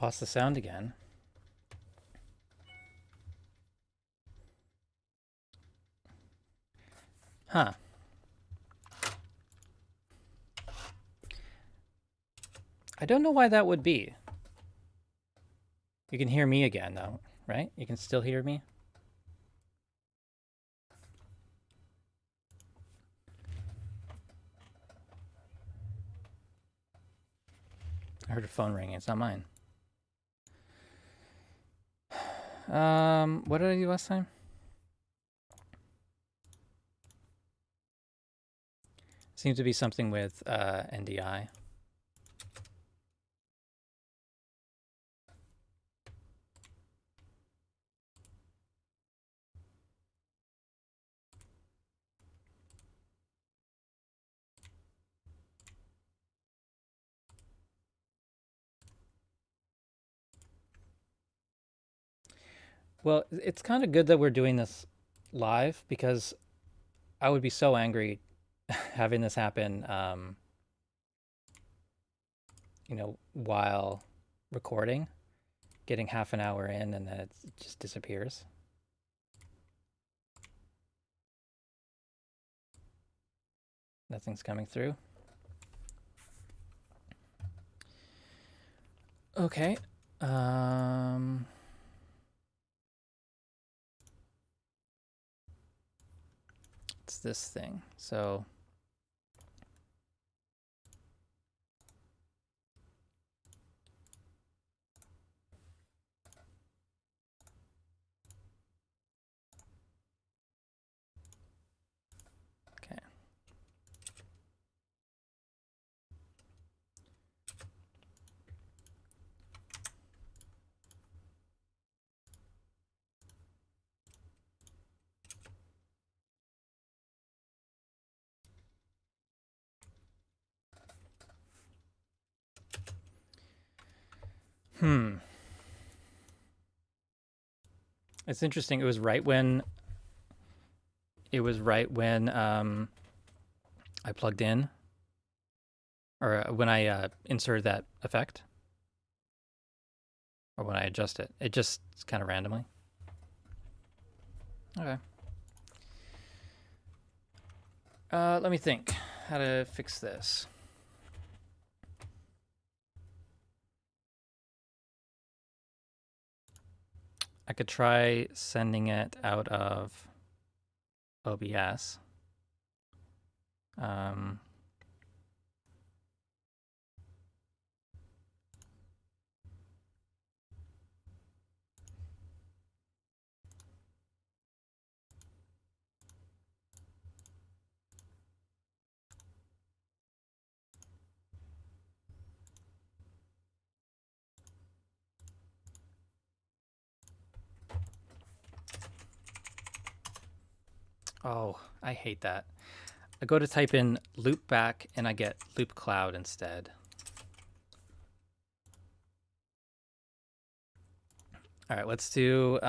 lost the sound again. Huh. I don't know why that would be. You can hear me again, though, right? You can still hear me? I heard a phone ringing. It's not mine. What did I do last time? Seems to be something with NDI. Well, it's kind of good that we're doing this live because I would be so angry having this happen, while recording, getting half an hour in and then it just disappears. Nothing's coming through. Okay. It's this thing. So okay. It's interesting. It was right when I plugged in, or when I inserted that effect, or when I adjust it. It just kind of randomly. Okay. Let me think how to fix this. I could try sending it out of OBS. Um, oh, I hate that. I go to type in loop back and I get loop cloud instead. All right, let's do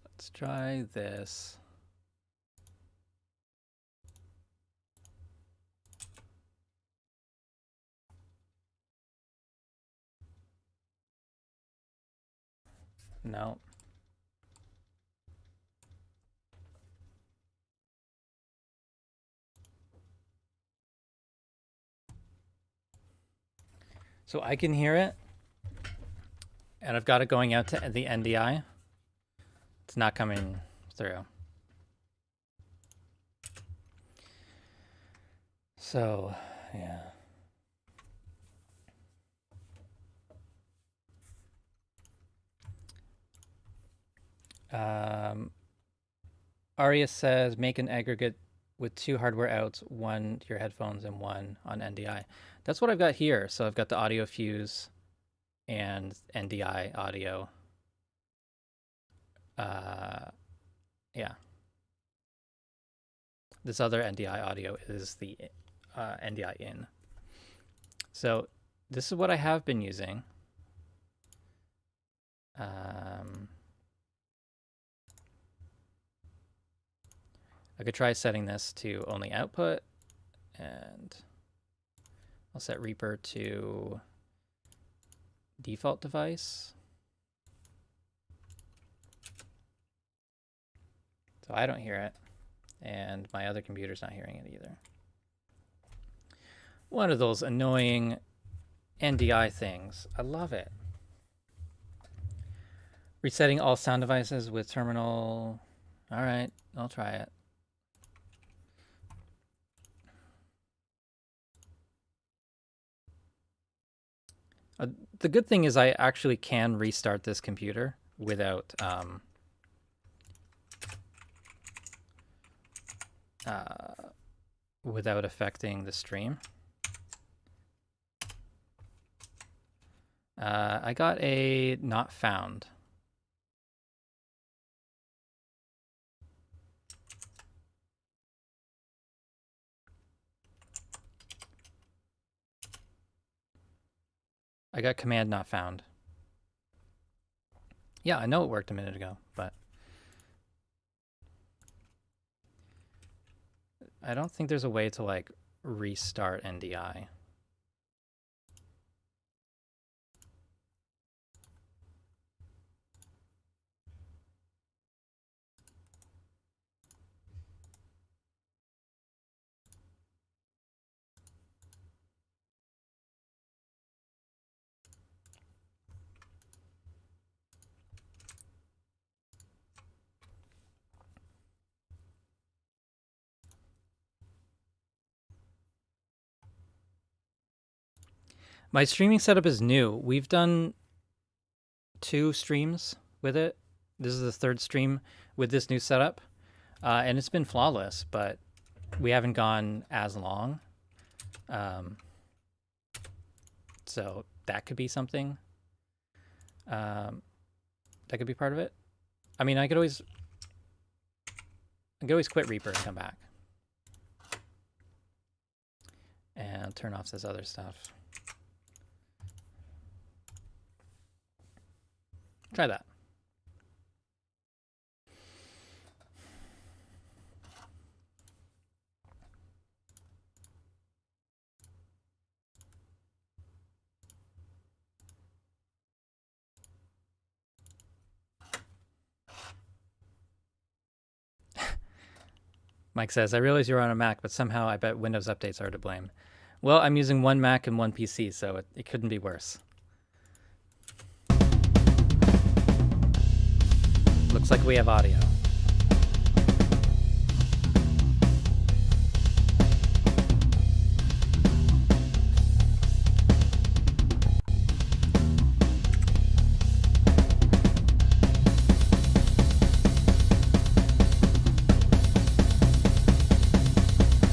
let's try this. No. So I can hear it, and I've got it going out to the NDI. It's not coming through. So, yeah. Aria says, make an aggregate with 2 hardware outs, 1 to your headphones and 1 on NDI. That's what I've got here. So I've got the audio fuse and NDI audio. Yeah. This other NDI audio is the NDI in. So this is what I have been using. I could try setting this to only output, and I'll set Reaper to default device. So I don't hear it, and my other computer's not hearing it either. One of those annoying NDI things. I love it. Resetting all sound devices with terminal. All right, I'll try it. The good thing is I actually can restart this computer without without affecting the stream. I got a not found. I got command not found. Yeah, I know it worked a minute ago, but I don't think there's a way to like restart NDI. My streaming setup is new. We've done 2 streams with it. This is the 3rd stream with this new setup, and it's been flawless, but we haven't gone as long. So that could be something. That could be part of it. I mean, I could always quit Reaper and come back. And turn off this other stuff. Try that. Mike says, I realize you're on a Mac, but somehow I bet Windows updates are to blame. Well, I'm using one Mac and one PC, so it couldn't be worse. Looks like we have audio.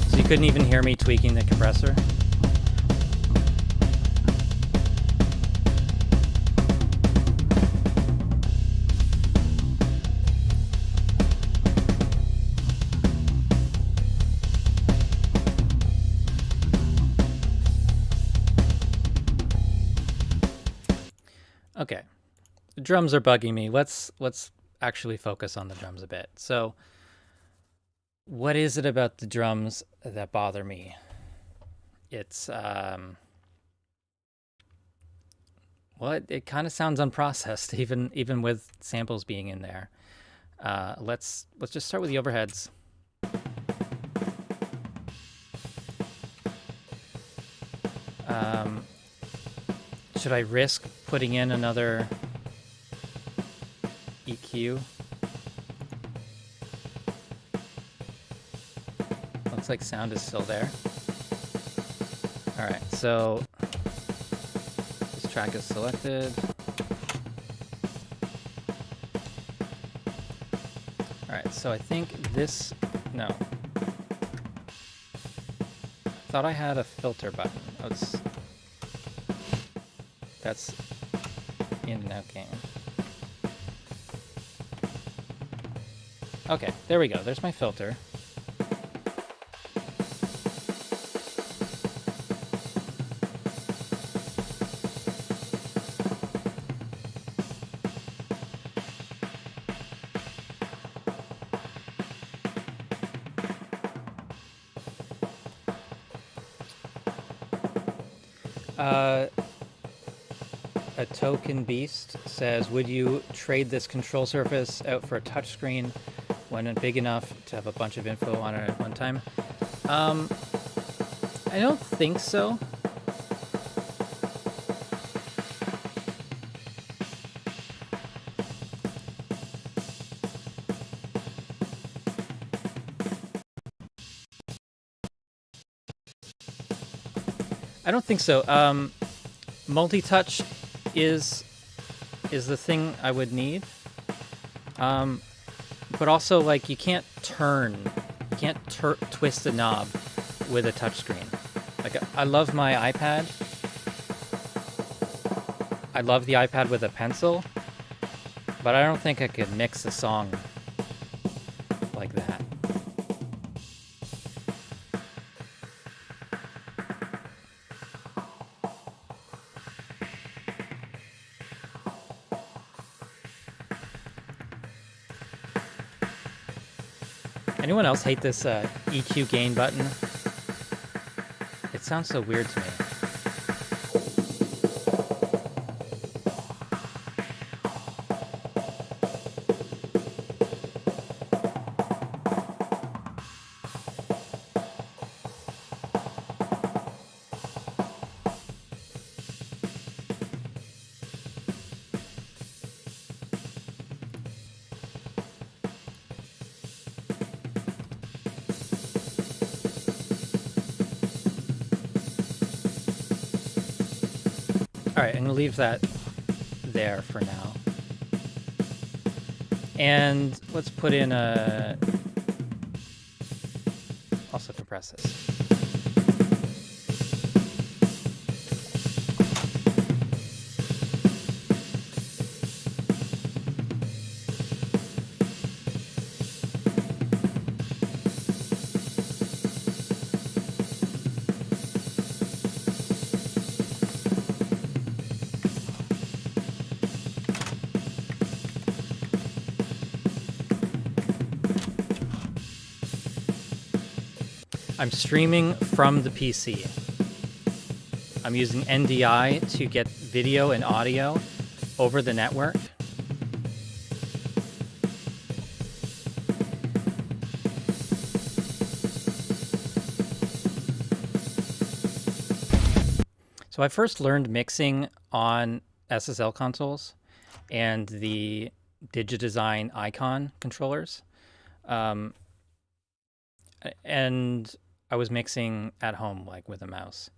So you couldn't even hear me tweaking the compressor? Okay, the drums are bugging me. Let's actually focus on the drums a bit. So, what is it about the drums that bother me? It's well, it kind of sounds unprocessed, even with samples being in there. Let's just start with the overheads. Should I risk putting in another EQ? Looks like sound is still there. All right, so this track is selected. All right, so I think this, no. I thought I had a filter button. Oh, that's in and out gain. Okay, there we go. There's my filter. A token beast says, would you trade this control surface out for a touchscreen when big enough to have a bunch of info on it at one time? I don't think so. I don't think so. Multi-touch is the thing I would need. But also, like, you can't twist the knob with a touchscreen. Like, I love my iPad. I love the iPad with a pencil, but I don't think I could mix a song like that. Anyone else hate this EQ gain button? It sounds so weird to me. Alright, I'm going to leave that there for now. And let's put in a... also compress this. I'm streaming from the PC. I'm using NDI to get video and audio over the network. So I first learned mixing on SSL consoles and the Digidesign Icon controllers. And I was mixing at home, like with a mouse.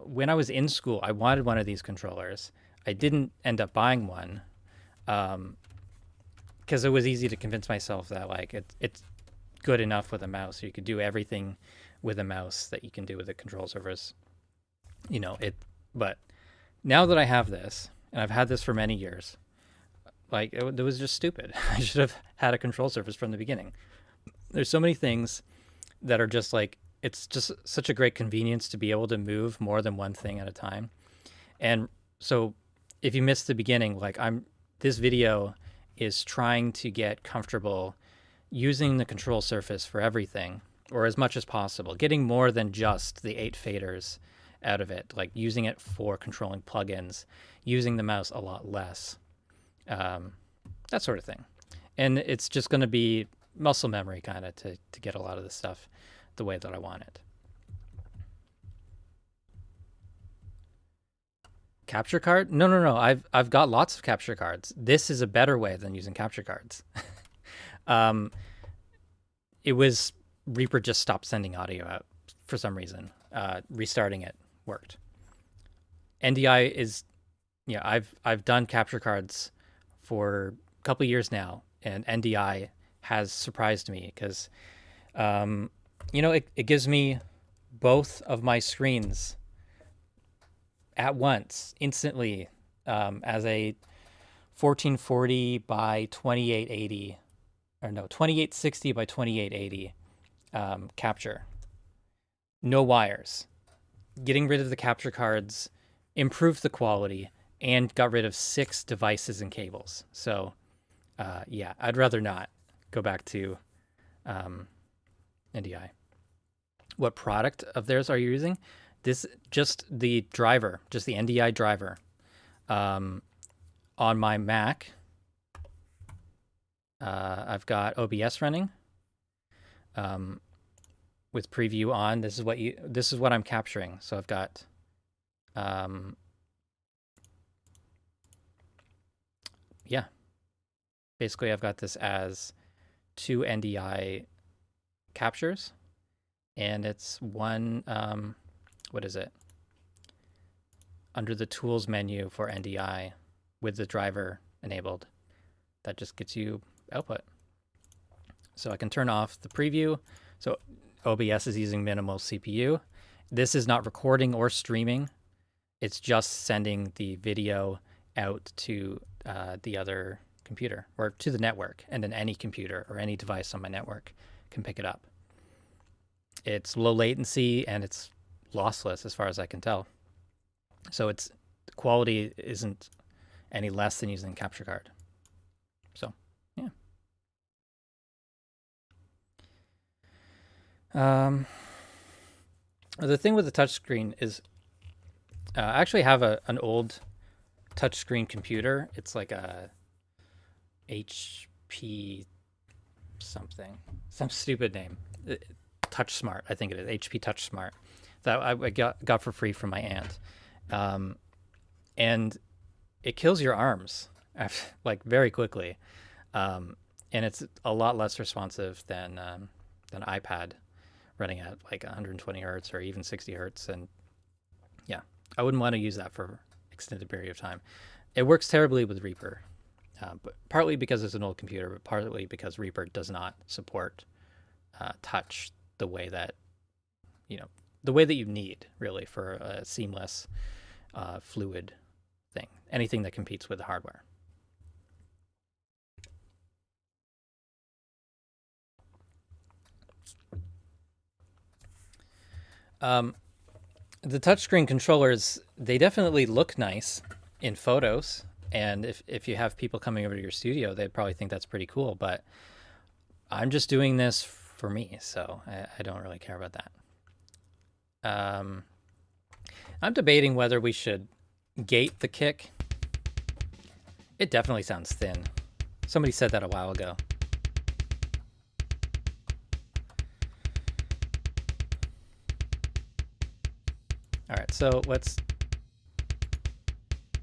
When I was in school, I wanted one of these controllers. I didn't end up buying one because it was easy to convince myself that like it's good enough with a mouse. So you could do everything with a mouse that you can do with a control surface. But now that I have this, and I've had this for many years, like it was just stupid. I should have had a control surface from the beginning. There's so many things that are just like, it's just such a great convenience to be able to move more than one thing at a time. And so if you missed the beginning, like this video is trying to get comfortable using the control surface for everything, or as much as possible, getting more than just the 8 faders out of it, like using it for controlling plugins, using the mouse a lot less, that sort of thing. And it's just going to be muscle memory kind of to get a lot of this stuff the way that I want it. Capture card? No. I've got lots of capture cards. This is a better way than using capture cards. It was Reaper just stopped sending audio out for some reason. Restarting it worked. NDI is, I've done capture cards for a couple of years now, and NDI has surprised me because, it gives me both of my screens at once, instantly, as a 1440 by 2880, or no, 2860 by 2880 capture. No wires. Getting rid of the capture cards improved the quality and got rid of 6 devices and cables. So, I'd rather not go back to NDI. What product of theirs are you using? This just the driver, just the NDI driver. On my Mac, I've got OBS running. With preview on, this is what I'm capturing. So I've got basically I've got this as 2 NDI captures, and it's one what is it? Under the tools menu for NDI with the driver enabled. That just gets you output. So I can turn off the preview. So OBS is using minimal CPU. This is not recording or streaming. It's just sending the video out to the other computer or to the network, and then any computer or any device on my network can pick it up. It's low latency and it's lossless as far as I can tell. So the quality isn't any less than using a capture card. So, yeah. The thing with the touchscreen is I actually have an old touchscreen computer. It's like a HP something, some stupid name. Touch Smart, I think it is. HP Touch Smart. That I got for free from my aunt. And it kills your arms like very quickly. And it's a lot less responsive than an iPad running at like 120 hertz or even 60 hertz. And yeah, I wouldn't want to use that for extended period of time. It works terribly with Reaper, but partly because it's an old computer, but partly because Reaper does not support touch the way that you need really for a seamless, fluid thing. Anything that competes with the hardware. The touchscreen controllers, they definitely look nice in photos. And if you have people coming over to your studio, they'd probably think that's pretty cool. But I'm just doing this for me, so I don't really care about that. I'm debating whether we should gate the kick. It definitely sounds thin. Somebody said that a while ago. All right, so let's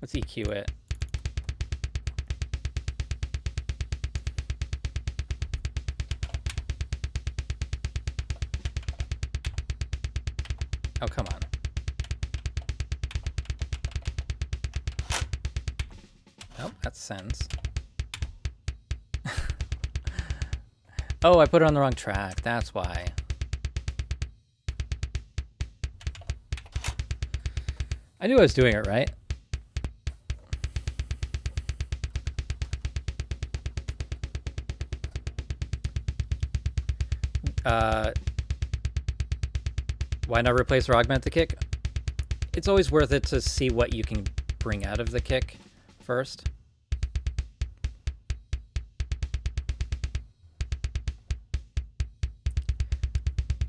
EQ it. Oh, come on. Oh, that sends. Oh, I put it on the wrong track. That's why. I knew I was doing it right. Why not replace or augment the kick? It's always worth it to see what you can bring out of the kick first.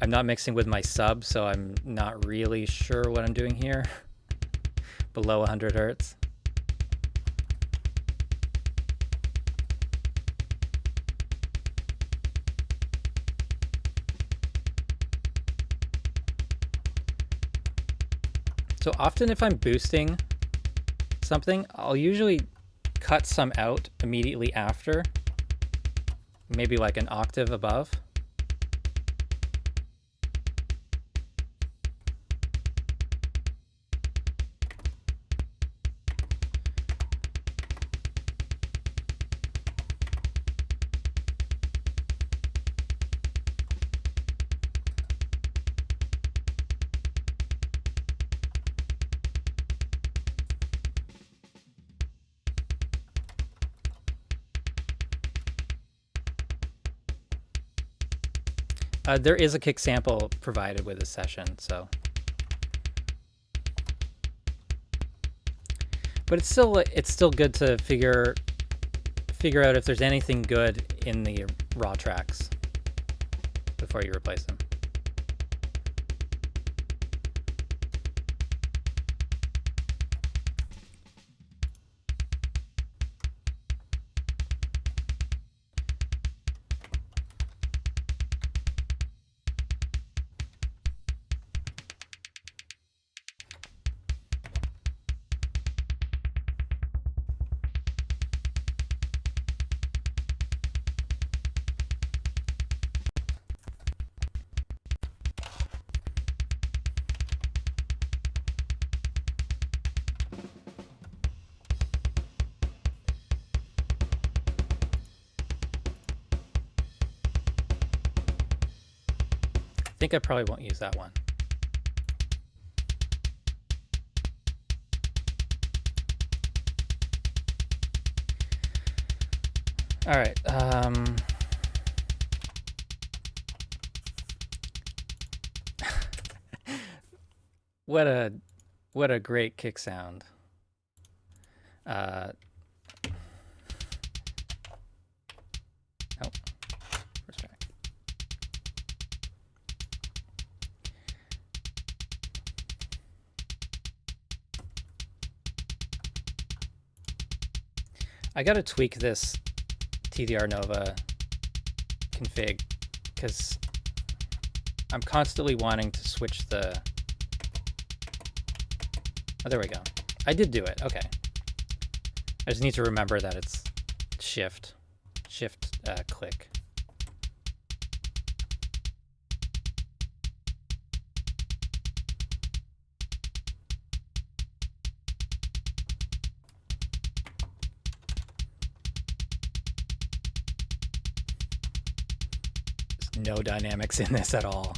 I'm not mixing with my sub, so I'm not really sure what I'm doing here. Below 100 Hertz. So often if I'm boosting something, I'll usually cut some out immediately after, maybe like an octave above. There is a kick sample provided with this session, so. But it's still good to figure out if there's anything good in the raw tracks before you replace them. I think I probably won't use that one. All right. What a great kick sound. Oh, first track. I gotta tweak this TDR Nova config because I'm constantly wanting to switch the. Oh, there we go. I did do it. Okay. I just need to remember that it's shift click. There's no dynamics in this at all.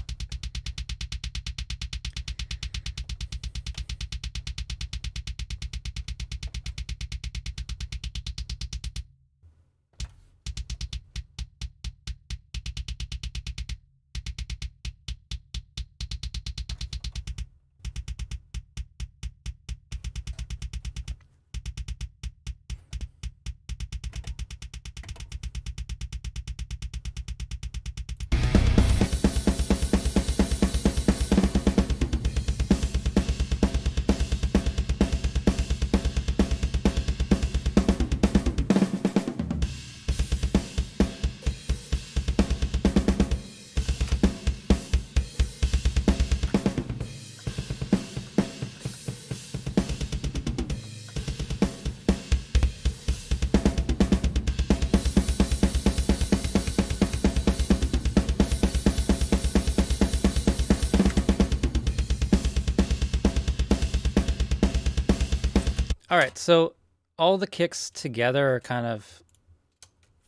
All right, so all the kicks together are kind of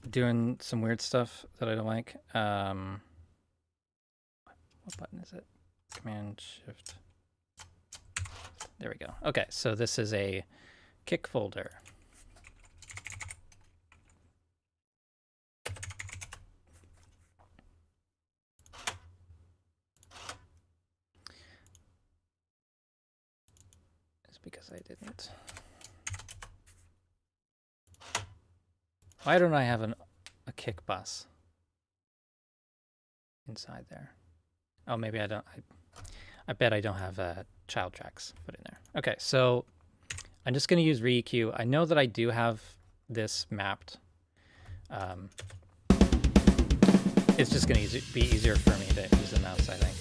doing some weird stuff that I don't like. What button is it? Command Shift. There we go. Okay, so this is a kick folder. It's because I didn't. Why don't I have a kick bus inside there? Oh, maybe I don't. I bet I don't have child tracks put in there. Okay, so I'm just going to use ReEQ. I know that I do have this mapped. It's just going to be easier for me to use the mouse, I think.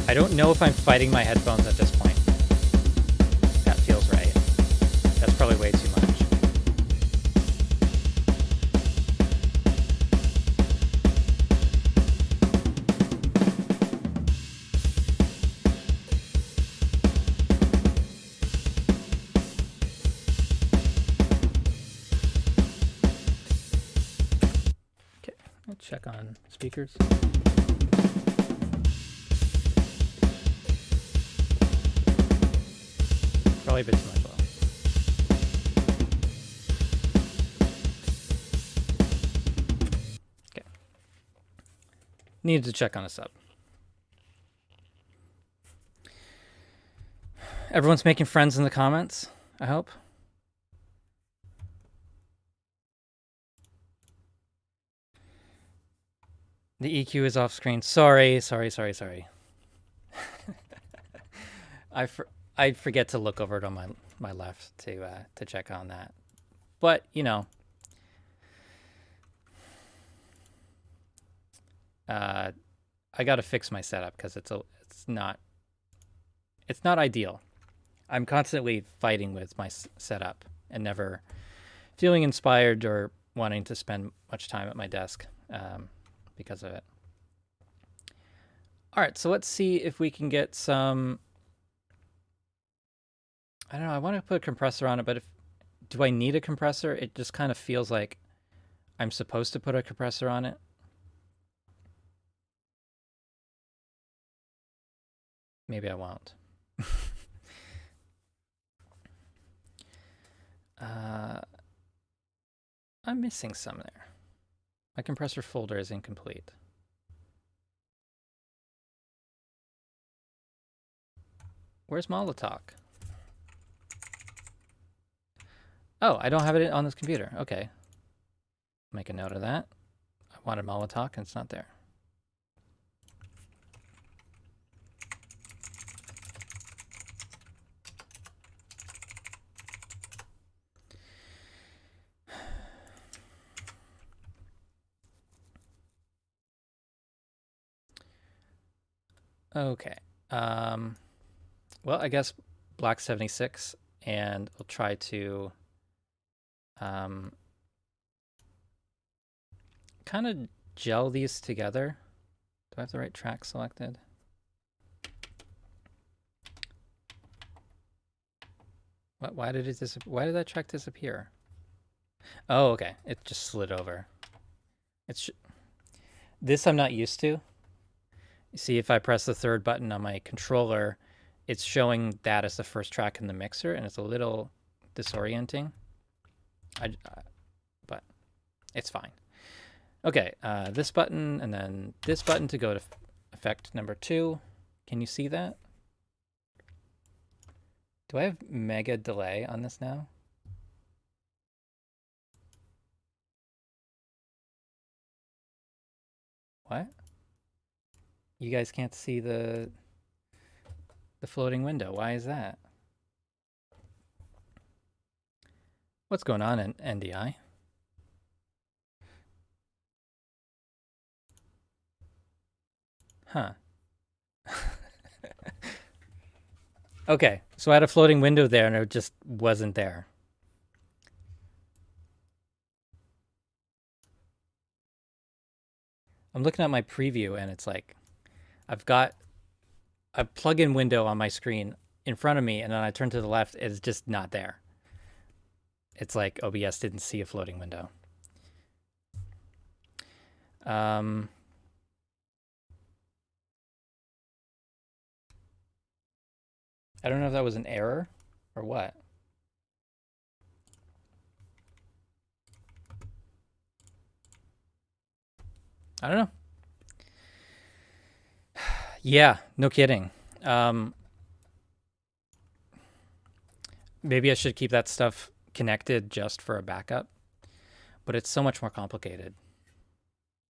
I don't know if I'm fighting my headphones at this point. That feels right. That's probably way too much. Okay, let's check on speakers. Probably a bit too much low. Okay. Needed to check on a sub. Everyone's making friends in the comments, I hope. The EQ is off screen. Sorry. I forget to look over it on my left to check on that. But, you know, I got to fix my setup because it's not ideal. I'm constantly fighting with my setup and never feeling inspired or wanting to spend much time at my desk because of it. All right, so let's see if we can get some. I don't know. I want to put a compressor on it, but do I need a compressor? It just kind of feels like I'm supposed to put a compressor on it. Maybe I won't. I'm missing some there. My compressor folder is incomplete. Where's Molotov? Oh, I don't have it on this computer. Okay. Make a note of that. I wanted Molotov and it's not there. Okay. Well, I guess Black 76, and we'll try to kind of gel these together. Do I have the right track selected? Why did that track disappear? Oh, okay. It just slid over. This I'm not used to. You see, if I press the third button on my controller, it's showing that as the first track in the mixer, and it's a little disorienting. But it's fine. Okay, this button, and then this button to go to effect number 2. Can you see that? Do I have mega delay on this now? What? You guys can't see the floating window. Why is that? What's going on in NDI? Huh. Okay, so I had a floating window there and it just wasn't there. I'm looking at my preview and it's like I've got a plug-in window on my screen in front of me, and then I turn to the left, it's just not there. It's like OBS didn't see a floating window. I don't know if that was an error or what. I don't know. Yeah, no kidding. Maybe I should keep that stuff connected just for a backup, but it's so much more complicated.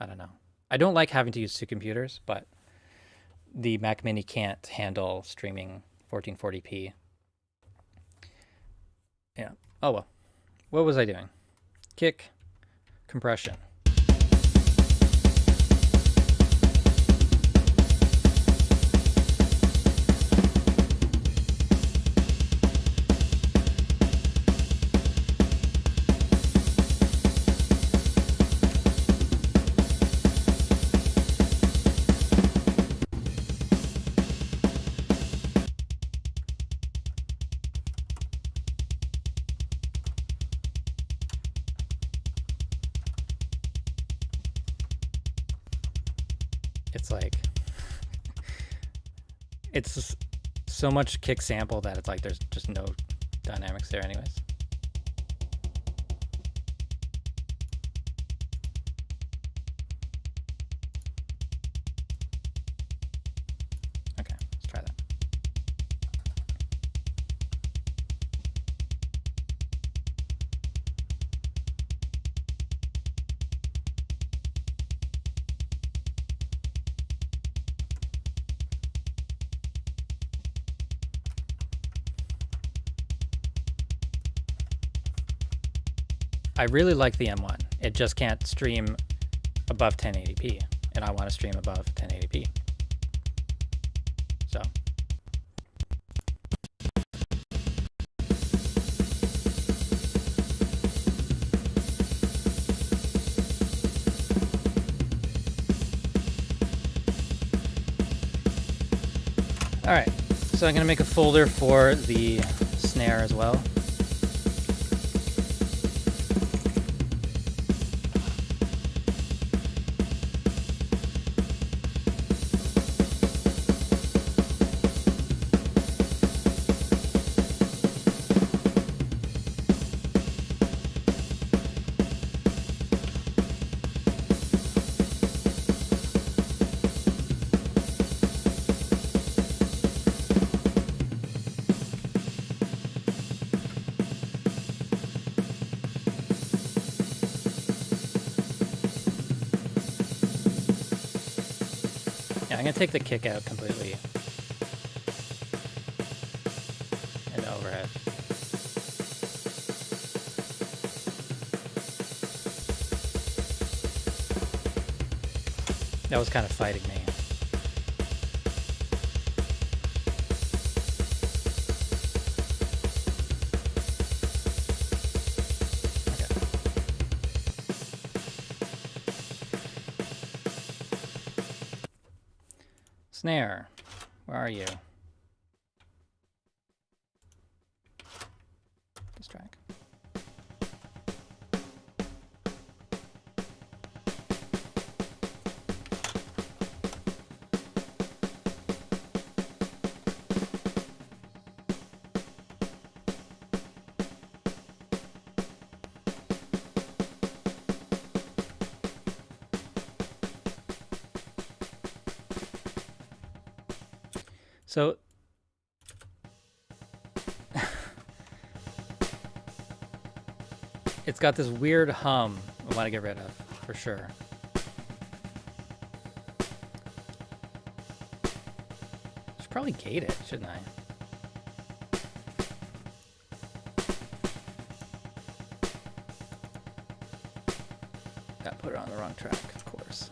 I don't know. I don't like having to use two computers, but the Mac Mini can't handle streaming 1440p. Yeah. Oh well. What was I doing? Kick, compression. It's like, it's so much kick sample that it's like there's just no dynamics there anyways. Okay, let's try that. I really like the M1. It just can't stream above 1080p, and I want to stream above 1080p. So. All right, so I'm gonna make a folder for the snare as well. I'm gonna take the kick out completely. And the overhead. That was kind of fighting me. Snare, where are you? This track. So it's got this weird hum I want to get rid of, for sure. I should probably gate it, shouldn't I? Got put it on the wrong track, of course.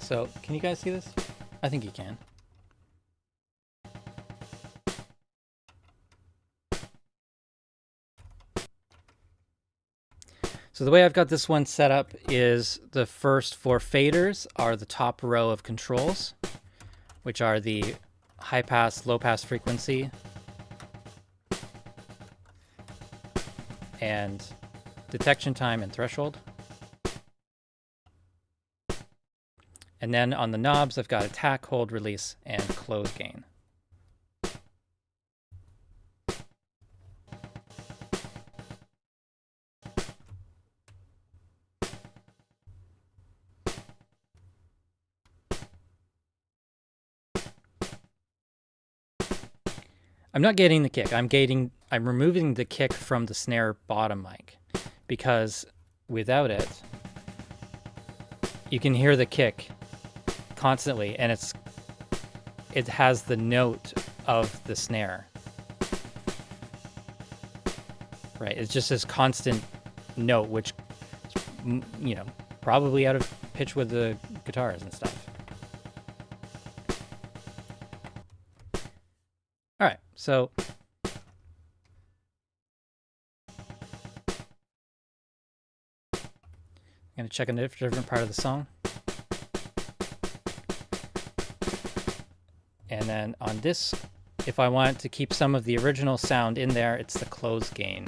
So, can you guys see this? I think you can. So the way I've got this one set up is the first 4 faders are the top row of controls, which are the high pass, low pass frequency, and detection time and threshold. And then on the knobs, I've got attack, hold, release, and close gain. I'm not gating the kick. I'm removing the kick from the snare bottom mic, because without it, you can hear the kick constantly, and it has the note of the snare. Right, it's just this constant note, which, you know, probably out of pitch with the guitars and stuff. All right, so I'm gonna check a different part of the song. And then on this, if I want to keep some of the original sound in there, it's the close gain.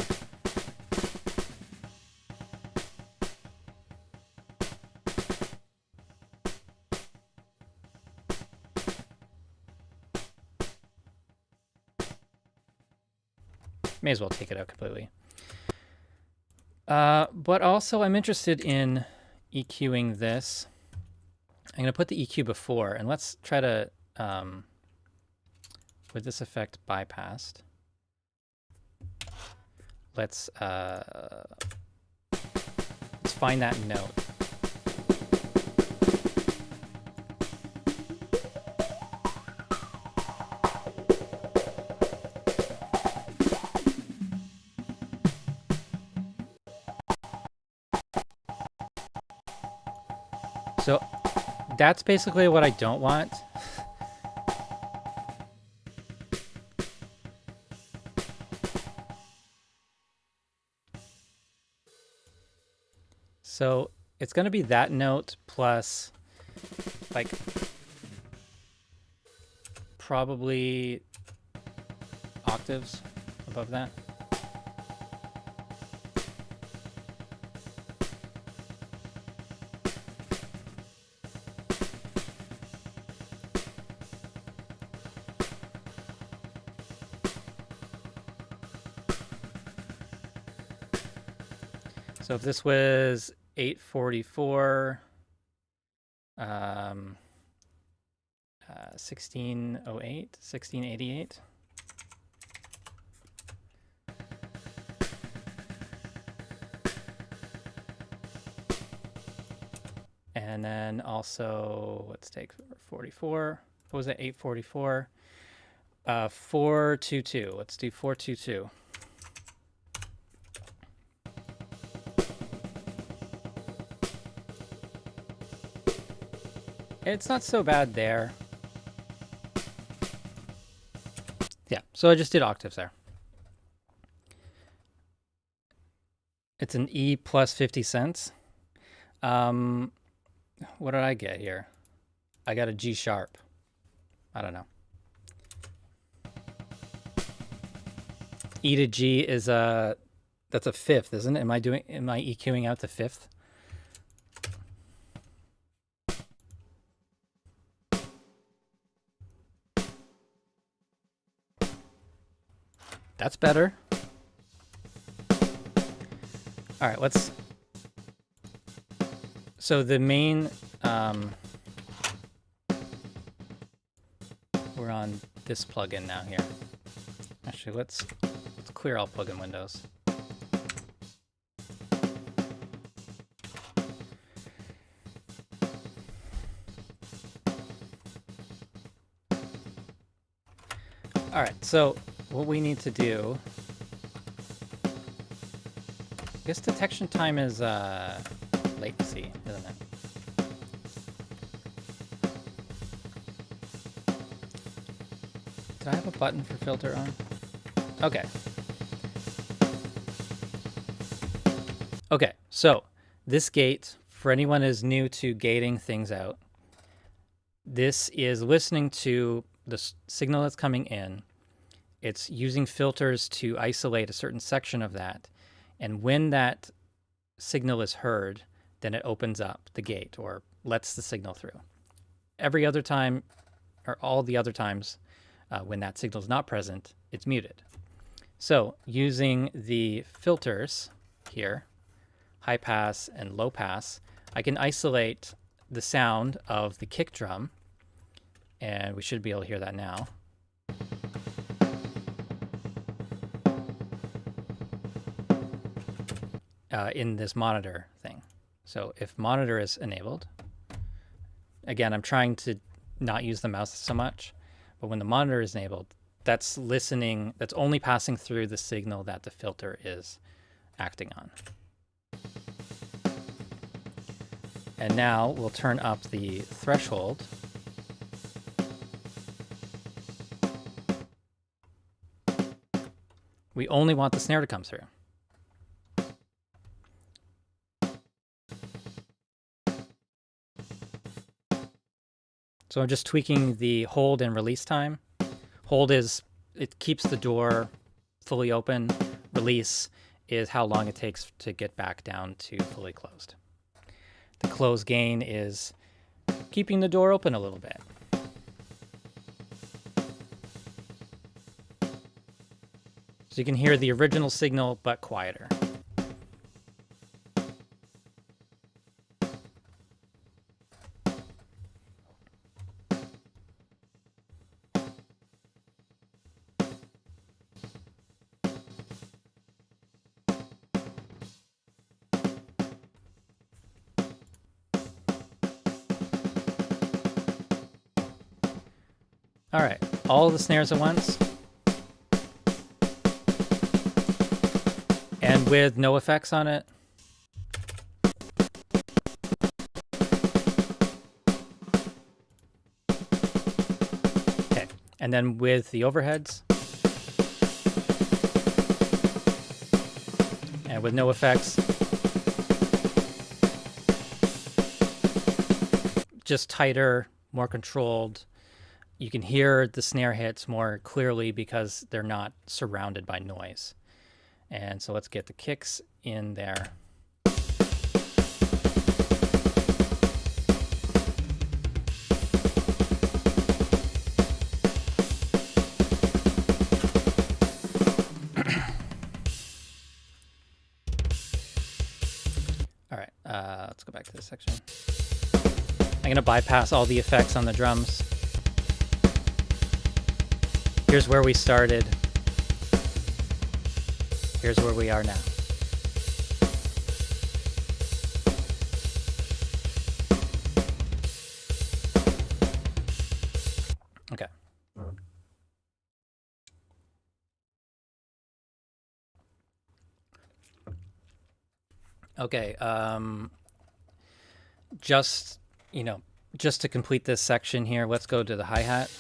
May as well take it out completely. But also I'm interested in EQing this. I'm going to put the EQ before, and let's try to, with this effect bypassed, let's find that note. So that's basically what I don't want. So it's going to be that note plus, like, probably octaves above that. So if this was 844, 1608, 1688. And then also, let's take 44. What was it? 844. 422. Let's do 422. It's not so bad there. Yeah, so I just did octaves there. It's an E plus 50 cents. What did I get here? I got a G sharp. I don't know. E to G is that's a fifth, isn't it? Am I EQing out the fifth? That's better. All right, let's. So the main, we're on this plugin now here. Actually, let's clear all plugin windows. All right, so what we need to do, I guess detection time is latency, isn't it? Did I have a button for filter on? Okay. Okay, So this gate, for anyone who is new to gating things out, this is listening to the signal that's coming in. It's using filters to isolate a certain section of that. And when that signal is heard, then it opens up the gate or lets the signal through. Every other time, or all the other times, when that signal is not present, it's muted. So using the filters here, high pass and low pass, I can isolate the sound of the kick drum, and we should be able to hear that now. In this monitor thing. So if monitor is enabled, again, I'm trying to not use the mouse so much, but when the monitor is enabled, that's listening, that's only passing through the signal that the filter is acting on. And now we'll turn up the threshold. We only want the snare to come through. So I'm just tweaking the hold and release time. Hold is, it keeps the door fully open. Release is how long it takes to get back down to fully closed. The close gain is keeping the door open a little bit. So you can hear the original signal, but quieter. All right, all the snares at once. And with no effects on it. Okay, and then with the overheads. And with no effects. Just tighter, more controlled. You can hear the snare hits more clearly because they're not surrounded by noise. And so let's get the kicks in there. All right, let's go back to this section. I'm going to bypass all the effects on the drums. Here's where we started. Here's where we are now. Okay. Okay, just to complete this section here, let's go to the hi-hat.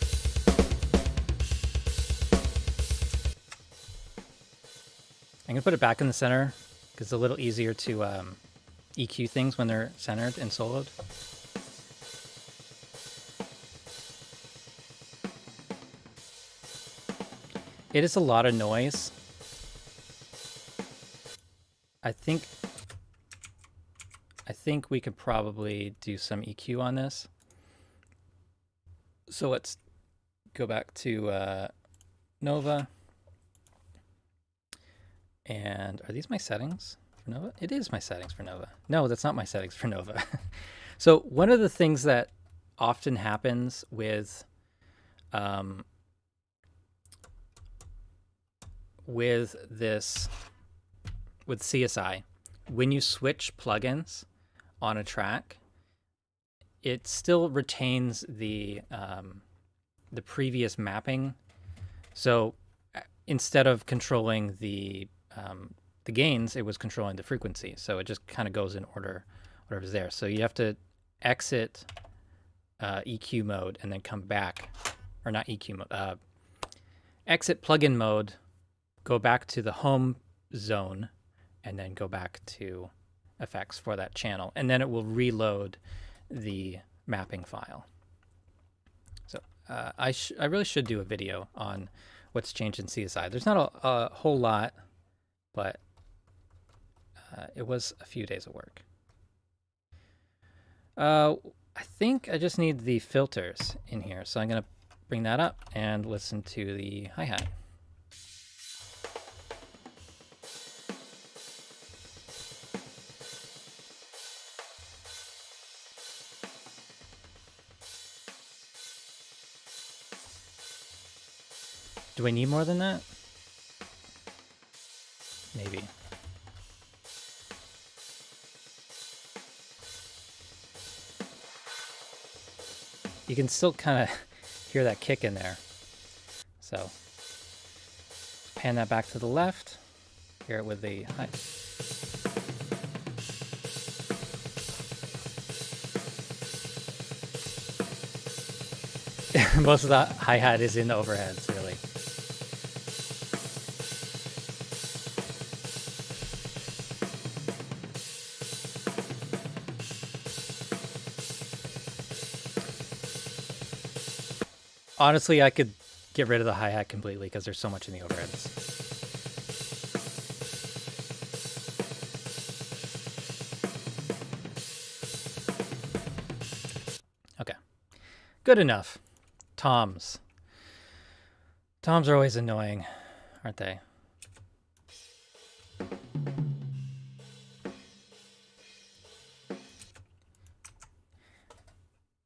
I'm gonna put it back in the center because it's a little easier to EQ things when they're centered and soloed. It is a lot of noise. I think we could probably do some EQ on this. So let's go back to Nova. And are these my settings for Nova? It is my settings for Nova. No, that's not my settings for Nova. So one of the things that often happens with CSI, when you switch plugins on a track, it still retains the previous mapping. So instead of controlling the gains, it was controlling the frequency. So it just kind of goes in order, whatever's there. So you have to exit EQ mode and then come back, or not EQ mode, exit plugin mode, go back to the home zone, and then go back to effects for that channel, and then it will reload the mapping file. So I really should do a video on what's changed in CSI. There's not a whole lot, but it was a few days of work. I think I just need the filters in here, so I'm going to bring that up and listen to the hi-hat. Do I need more than that? Maybe. You can still kind of hear that kick in there. So pan that back to the left. Hear it with the hi. Most of the hi-hat is in the overheads, really. Honestly, I could get rid of the hi-hat completely because there's so much in the overheads. Okay, good enough. Toms. Toms are always annoying, aren't they?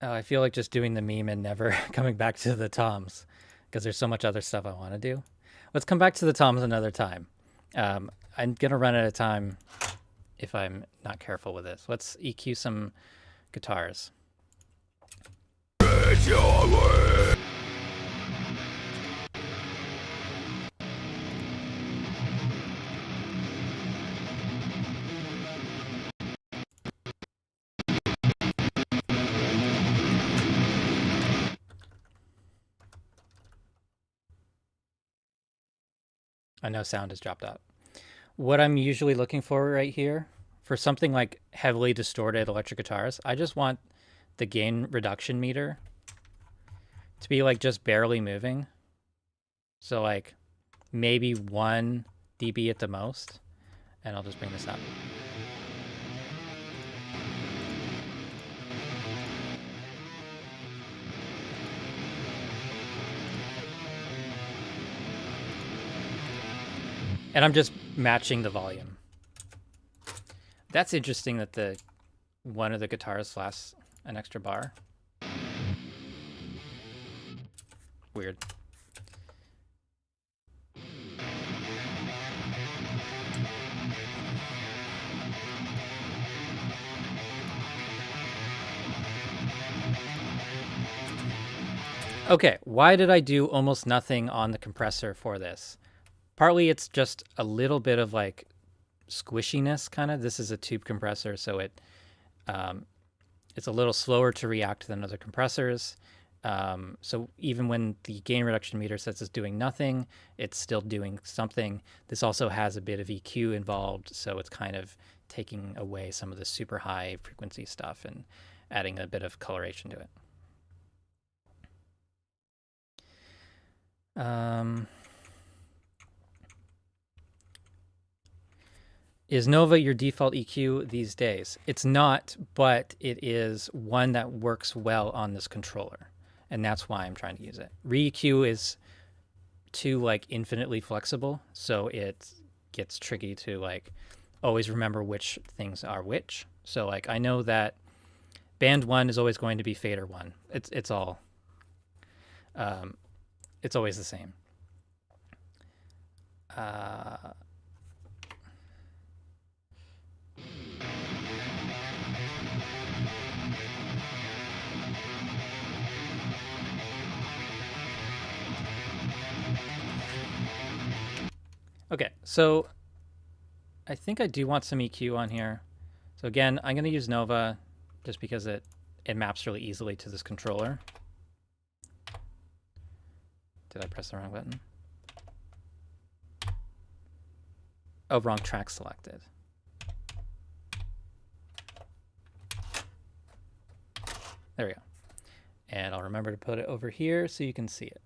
Oh, I feel like just doing the meme and never coming back to the toms because there's so much other stuff I want to do. Let's come back to the toms another time. I'm going to run out of time if I'm not careful with this. Let's EQ some guitars. I know sound has dropped out. What I'm usually looking for right here, for something like heavily distorted electric guitars, I just want the gain reduction meter to be like just barely moving. So like maybe 1 dB at the most. And I'll just bring this up. And I'm just matching the volume. That's interesting that one of the guitars lasts an extra bar. Weird. Okay, why did I do almost nothing on the compressor for this? Partly it's just a little bit of like squishiness kind of. This is a tube compressor, so it's a little slower to react than other compressors. So even when the gain reduction meter says it's doing nothing, it's still doing something. This also has a bit of EQ involved, so it's kind of taking away some of the super high frequency stuff and adding a bit of coloration to it. Is Nova your default EQ these days? It's not, but it is one that works well on this controller, and that's why I'm trying to use it. Re-EQ is too like infinitely flexible, so it gets tricky to like always remember which things are which. So like I know that band 1 is always going to be fader 1. It's all it's always the same. Okay, so I think I do want some EQ on here. So again, I'm going to use Nova just because it maps really easily to this controller. Did I press the wrong button? Oh, wrong track selected. There we go. And I'll remember to put it over here so you can see it.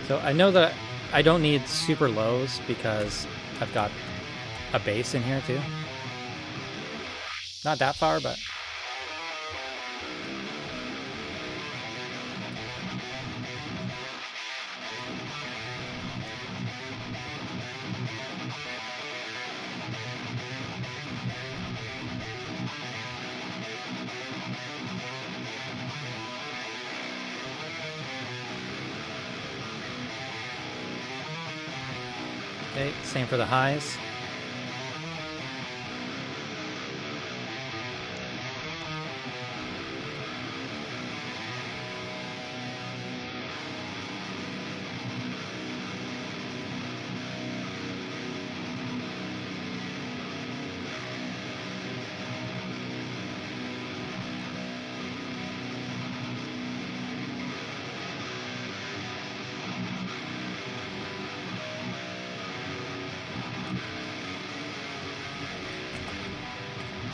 So I know that I don't need super lows because I've got a bass in here too. Not that far, but... Okay, same for the highs.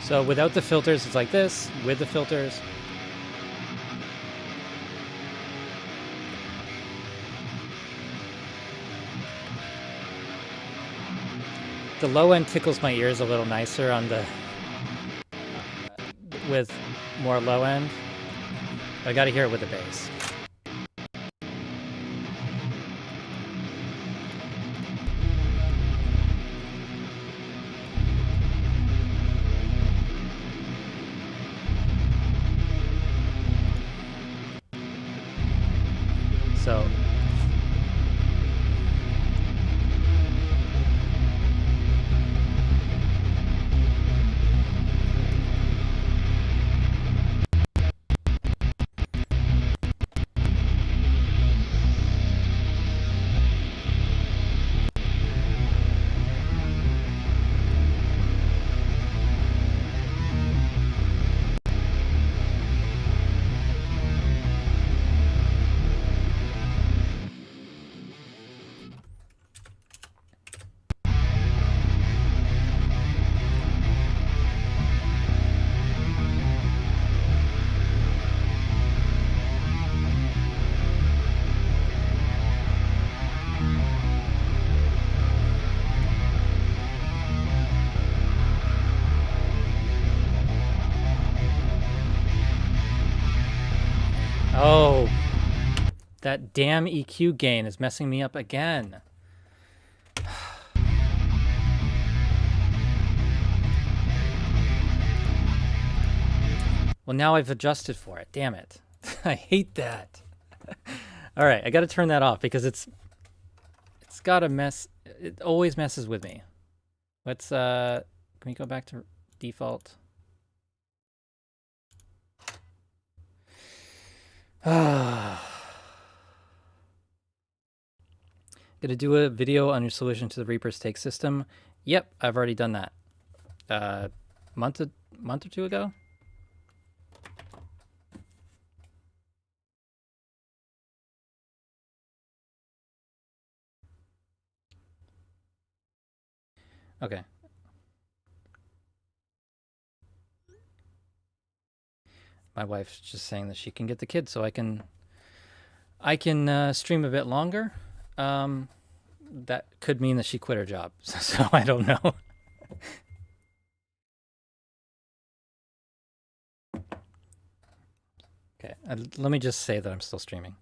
So without the filters, it's like this. With the filters, the low end tickles my ears a little nicer on the with more low end. I got to hear it with the bass. So oh, that damn EQ gain is messing me up again. Well, now I've adjusted for it. Damn it. I hate that. All right, I got to turn that off because it's got a mess. It always messes with me. Let's can we go back to default? Gonna do a video on your solution to the Reaper's take system. Yep, I've already done that. Month or two ago. Okay. My wife's just saying that she can get the kids, so I can stream a bit longer. That could mean that she quit her job, so I don't know. Okay, let me just say that I'm still streaming.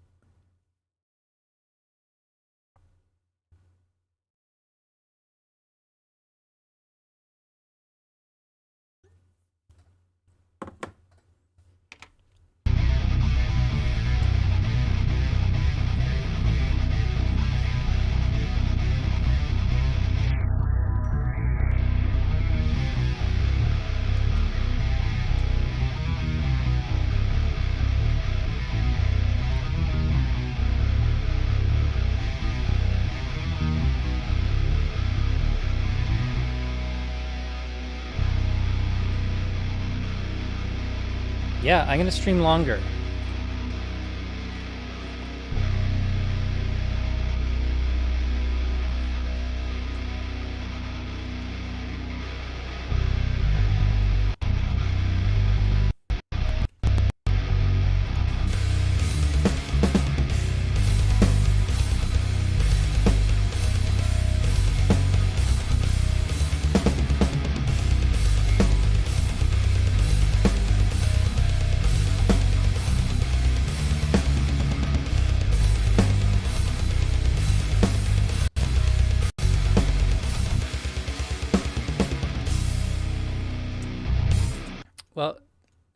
Yeah, I'm gonna stream longer.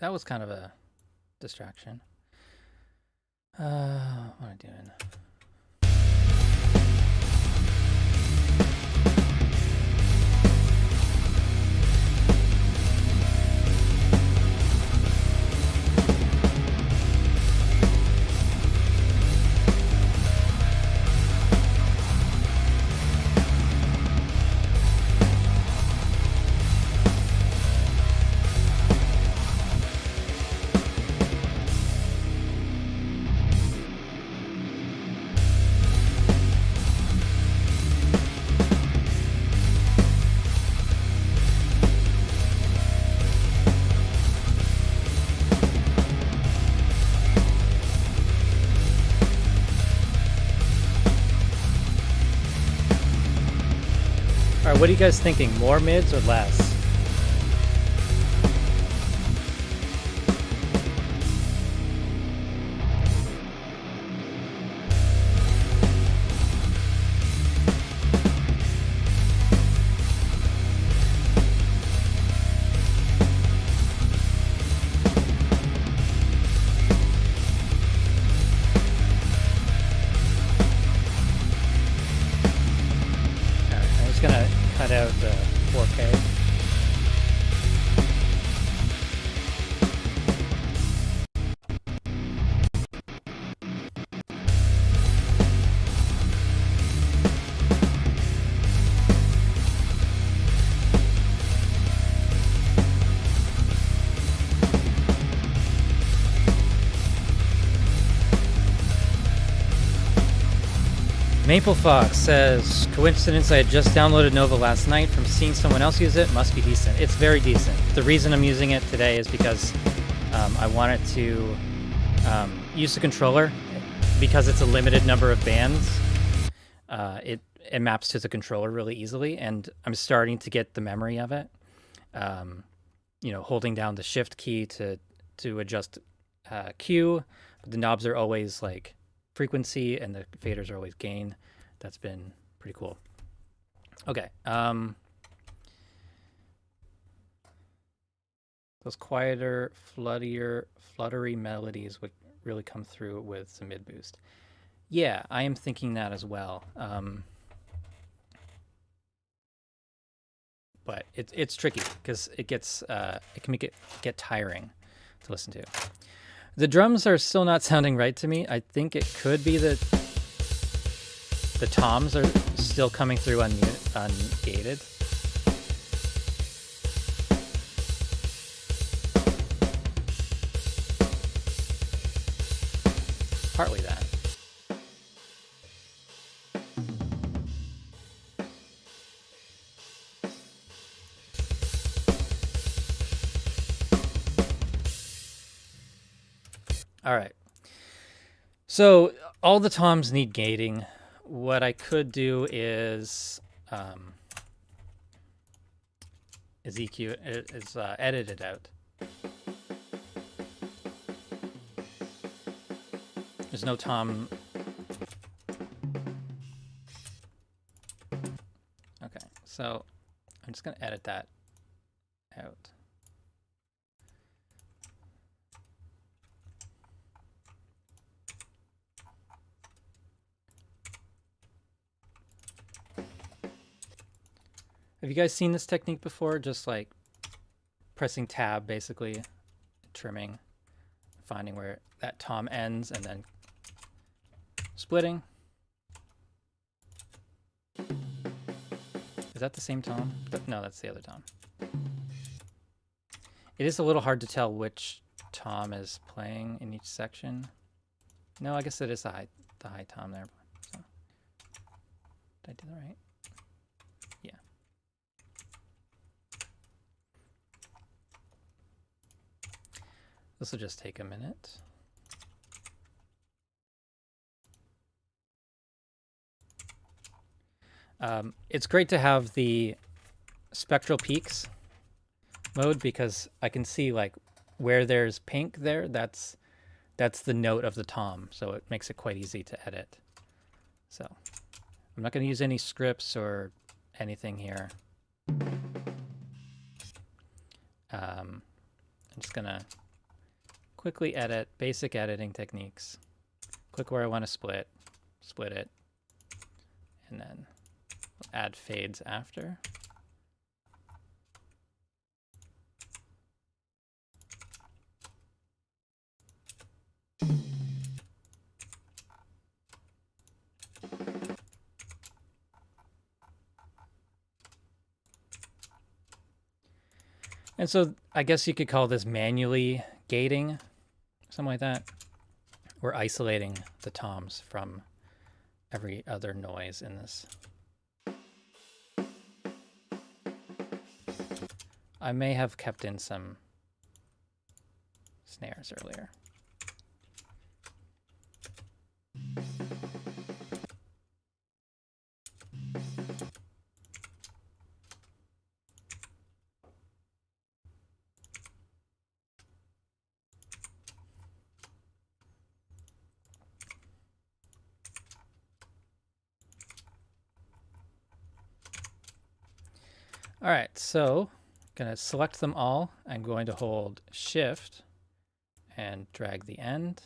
that was kind of a distraction. What am I doing? What are you guys thinking? More mids or less? Out the 4K. Maple Fox says, coincidence, I had just downloaded Nova last night from seeing someone else use it. Must be decent. It's very decent. The reason I'm using it today is because I wanted to use the controller. Because it's a limited number of bands, it maps to the controller really easily, and I'm starting to get the memory of it. You know, holding down the shift key to adjust Q, but the knobs are always like frequency and the faders are always gain. That's been pretty cool. Okay. Those quieter, fluttery melodies would really come through with some mid boost. Yeah, I am thinking that as well. But it's tricky because it can make it get tiring to listen to. The drums are still not sounding right to me. I think it could be that the toms are still coming through ungated. Partly that. All right. So all the toms need gating. What I could do is edit it out. There's no tom. Okay, so I'm just going to edit that out. Have you guys seen this technique before? Just like pressing tab, basically, trimming, finding where that tom ends, and then splitting. Is that the same tom? No, that's the other tom. It is a little hard to tell which tom is playing in each section. No, I guess it is the high tom there. So, did I do that right? Yeah. This will just take a minute. It's great to have the spectral peaks mode because I can see like where there's pink there, that's the note of the tom, so it makes it quite easy to edit. So I'm not going to use any scripts or anything here. I'm just going to quickly edit, basic editing techniques. Click where I want to split it, and then add fades after. And so I guess you could call this manually gating, something like that. We're isolating the toms from every other noise in this. I may have kept in some snares earlier. All right, so I'm going to select them all. I'm going to hold Shift and drag the end.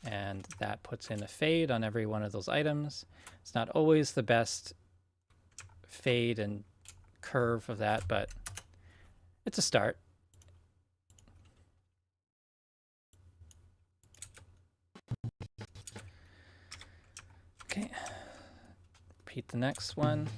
And that puts in a fade on every one of those items. It's not always the best fade and curve of that, but it's a start. Okay, repeat the next one.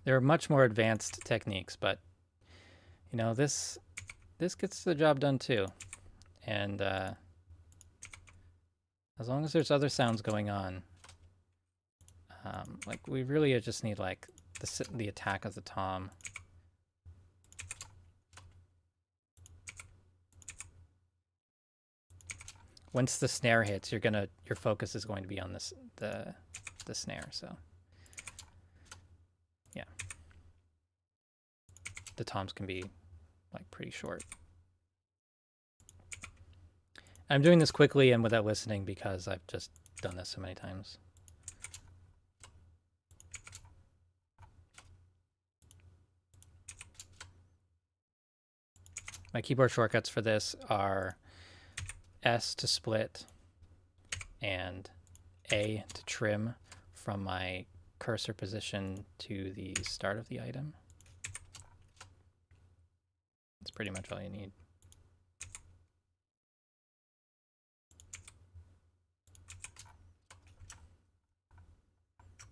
There are much more advanced techniques, but you know, this gets the job done too. And as long as there's other sounds going on, like we really just need like the attack of the tom. Once the snare hits, your focus is going to be on this the snare. So yeah, the toms can be like pretty short. I'm doing this quickly and without listening because I've just done this so many times. My keyboard shortcuts for this are S to split and A to trim from my cursor position to the start of the item. That's pretty much all you need.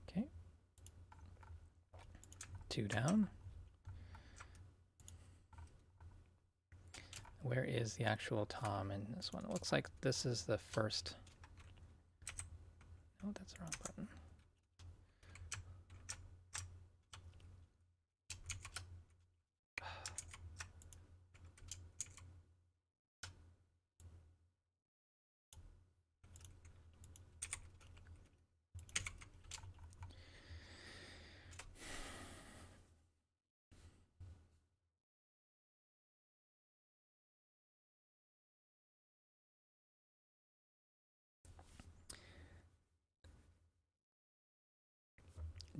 Okay. 2 down. Where is the actual tom in this one? It looks like this is the first. Oh, that's the wrong button.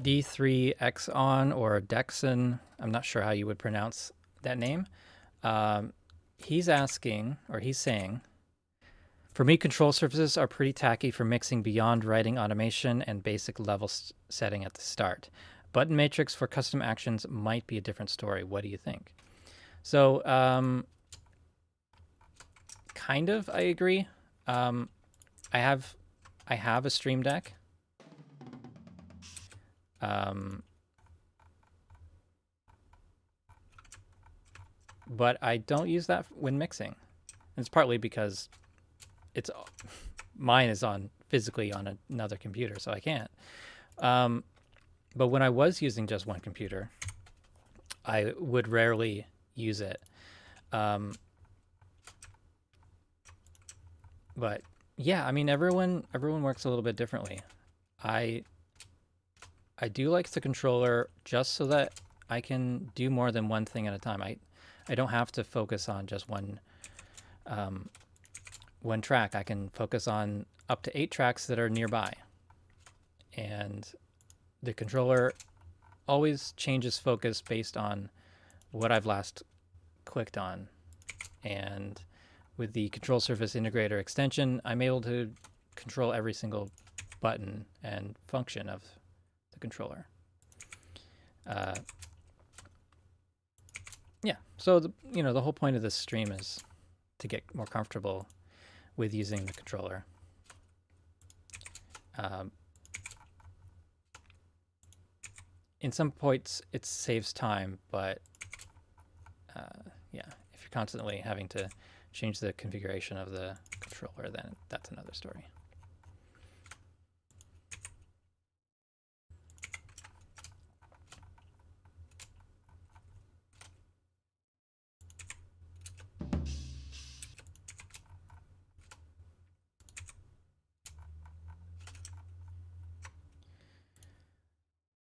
D3Xon or Dexon, I'm not sure how you would pronounce that name. He's asking, or he's saying, for me, control surfaces are pretty tacky for mixing beyond writing automation and basic level setting at the start. Button matrix for custom actions might be a different story. What do you think? So, kind of, I agree. I have a Stream Deck. But I don't use that when mixing. And it's partly because mine is physically on another computer, so I can't. But when I was using just one computer, I would rarely use it. But yeah, I mean, everyone works a little bit differently. I do like the controller just so that I can do more than one thing at a time. I don't have to focus on just one one track, I can focus on up to 8 tracks that are nearby. And the controller always changes focus based on what I've last clicked on. And with the Control Surface Integrator extension, I'm able to control every single button and function of the controller. Yeah, so the whole point of this stream is to get more comfortable with using the controller. In some points, it saves time, but yeah, if you're constantly having to change the configuration of the controller, then that's another story.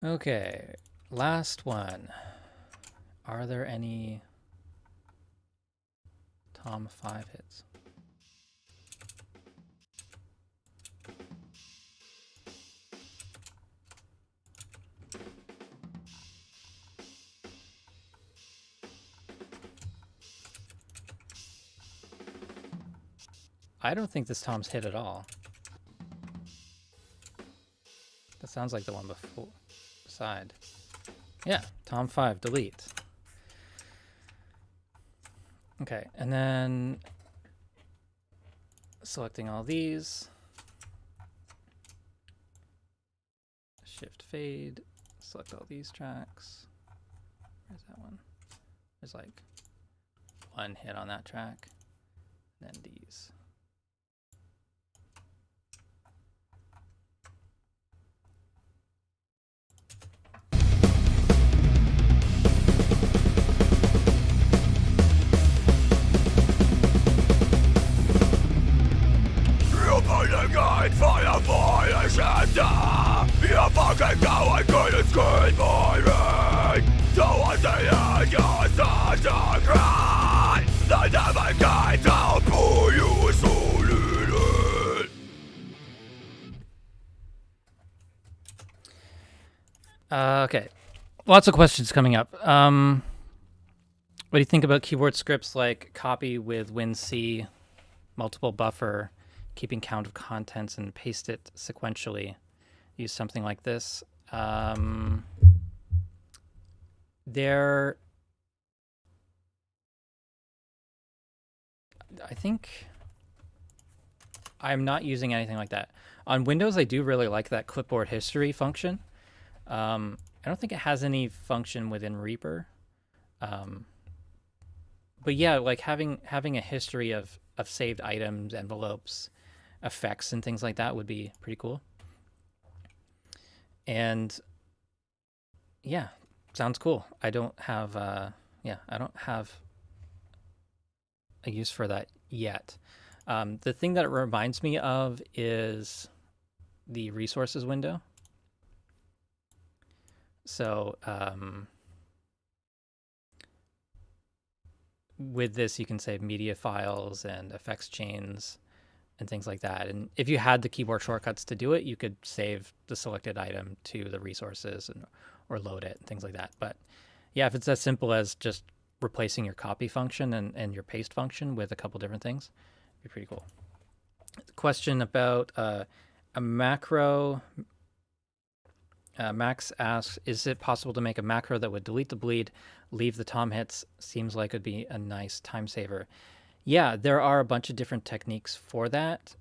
Okay, last one. Are there any Tom 5 hits? I don't think this Tom's hit at all. That sounds like the one before. Side. Yeah, Tom 5, delete. Okay, and then selecting all these. Shift fade, select all these tracks. Where's that one? There's like one hit on that track, and then these. Ein Feuerfeuer stand da. Wir fucking go, I couldn't scream my ring. So I say I just start to cry. The never get out, pull you so little. Okay, lots of questions coming up. What do you think about keyboard scripts like copy with WinC, multiple buffer, keeping count of contents and paste it sequentially? Use something like this. I think I'm not using anything like that. On Windows, I do really like that clipboard history function. I don't think it has any function within Reaper. But yeah, like having a history of saved items, envelopes, effects, and things like that would be pretty cool. And yeah, sounds cool. I don't have I don't have a use for that yet. The thing that it reminds me of is the resources window. So with this, you can save media files and effects chains and things like that. And if you had the keyboard shortcuts to do it, you could save the selected item to the resources or load it and things like that. But yeah, if it's as simple as just replacing your copy function and your paste function with a couple different things, it'd be pretty cool. Question about a macro. Max asks, is it possible to make a macro that would delete the bleed, leave the tom hits? Seems like it'd be a nice time saver. Yeah, there are a bunch of different techniques for that.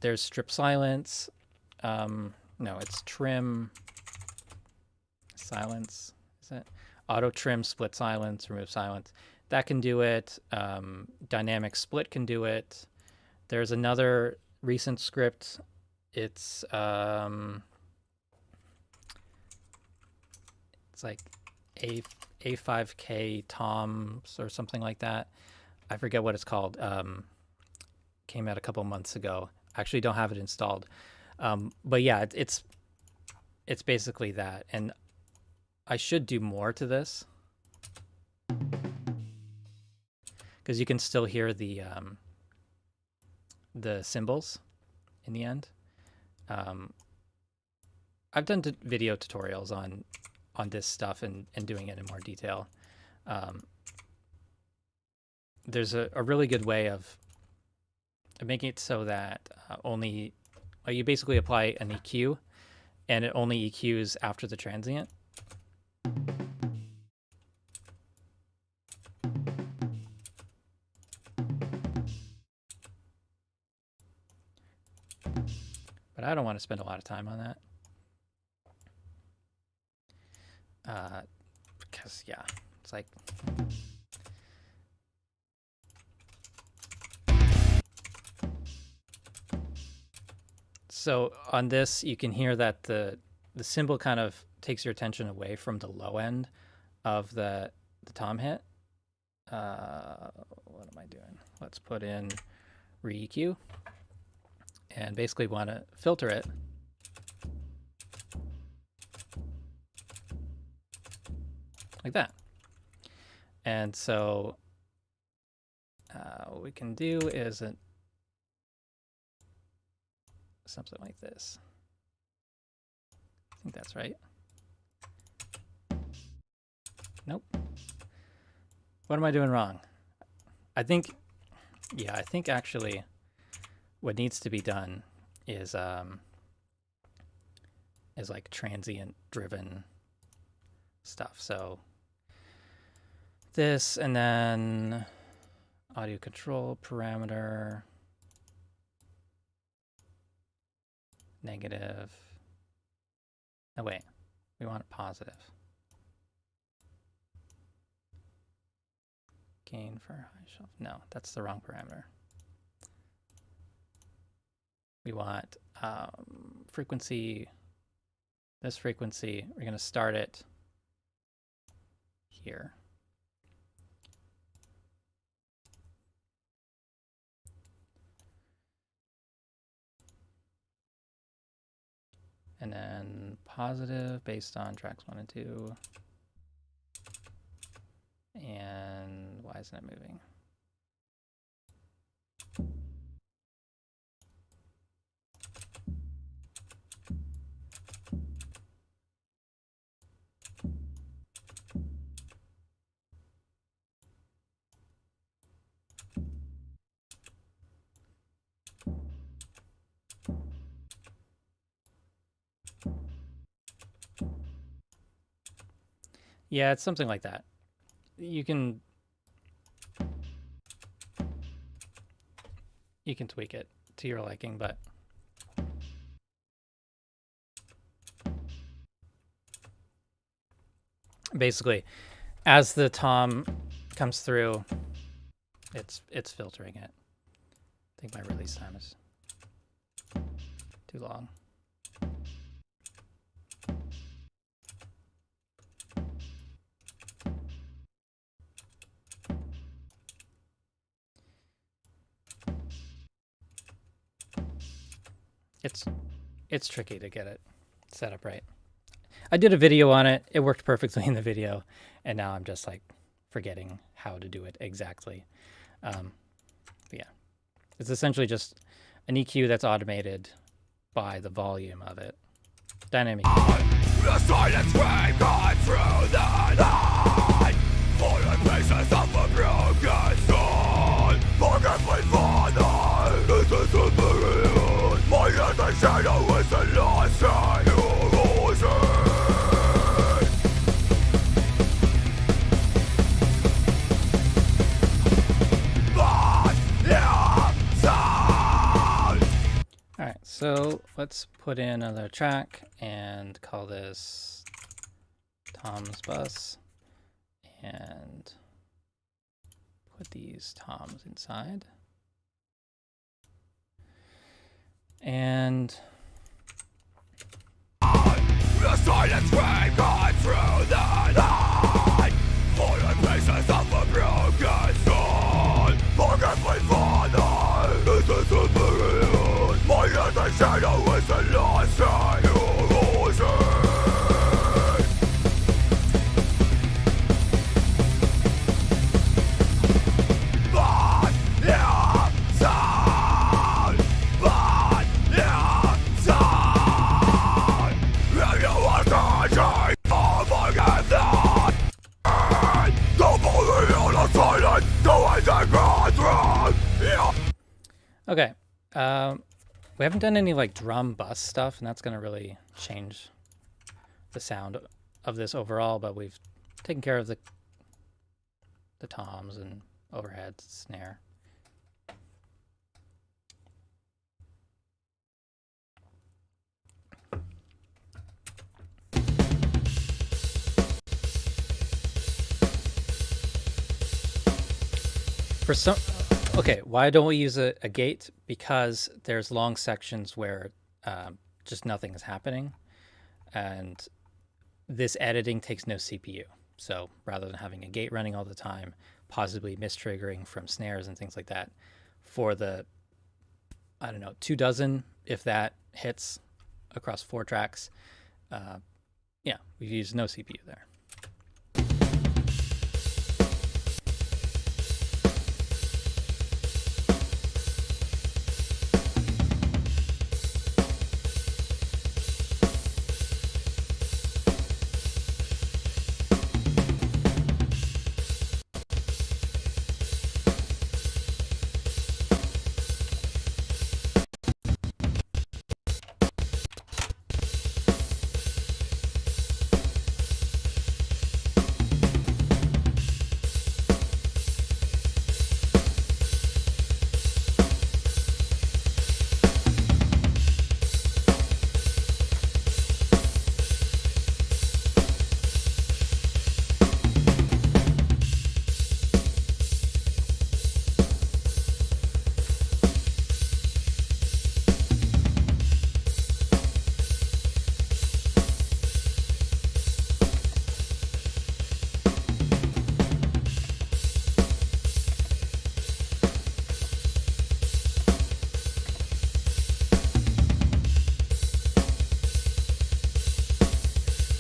There's strip silence. No, it's trim silence. Is it? Auto trim, split silence, remove silence. That can do it. Dynamic split can do it. There's another recent script. It's like A5K toms or something like that. I forget what it's called. Came out a couple months ago. Actually don't have it installed. But yeah, it's basically that. And I should do more to this, because you can still hear the the cymbals in the end. I've done video tutorials on this stuff and doing it in more detail. There's a really good way of making it so that only you basically apply an EQ, and it only EQs after the transient. But I don't want to spend a lot of time on that. Because, yeah, it's like... So on this, you can hear that the cymbal kind of takes your attention away from the low end of the tom hit. What am I doing? Let's put in Re-EQ. And basically want to filter it. Like that. And so what we can do is something like this. I think that's right. Nope. What am I doing wrong? I think actually what needs to be done is like transient driven stuff. So this, and then audio control parameter, negative. No, wait, we want it positive. Gain for high shelf. No, that's the wrong parameter. We want frequency, this frequency, we're going to start it here. And then positive based on tracks 1 and 2. And why isn't it moving? Yeah, it's something like that. You can tweak it to your liking, but basically, as the tom comes through, it's filtering it. I think my release time is too long. It's tricky to get it set up right. I did a video on it. It worked perfectly in the video, and now I'm just like forgetting how to do it exactly. But yeah, it's essentially just an EQ that's automated by the volume of it. Dynamic. The silent scream going through the night, for the pieces of a broken soul. Forget my father, this is the period. My other shadow is the last sign of ocean. Alright, so let's put in another track and call this Tom's Bus and put these toms inside. And the silent scream going through the night, for the pieces of a broken soul. Forget my father, this is the period. My other shadow is the last sign of ocean. But yeah, sound. Okay. We haven't done any like drum bus stuff, and that's going to really change the sound of this overall, but we've taken care of the toms and overheads, snare. For some, okay, why don't we use a gate? Because there's long sections where just nothing is happening, and this editing takes no CPU. So rather than having a gate running all the time, possibly mistriggering from snares and things like that, for the, I don't know, 24, if that hits across 4 tracks, yeah, we've used no CPU there.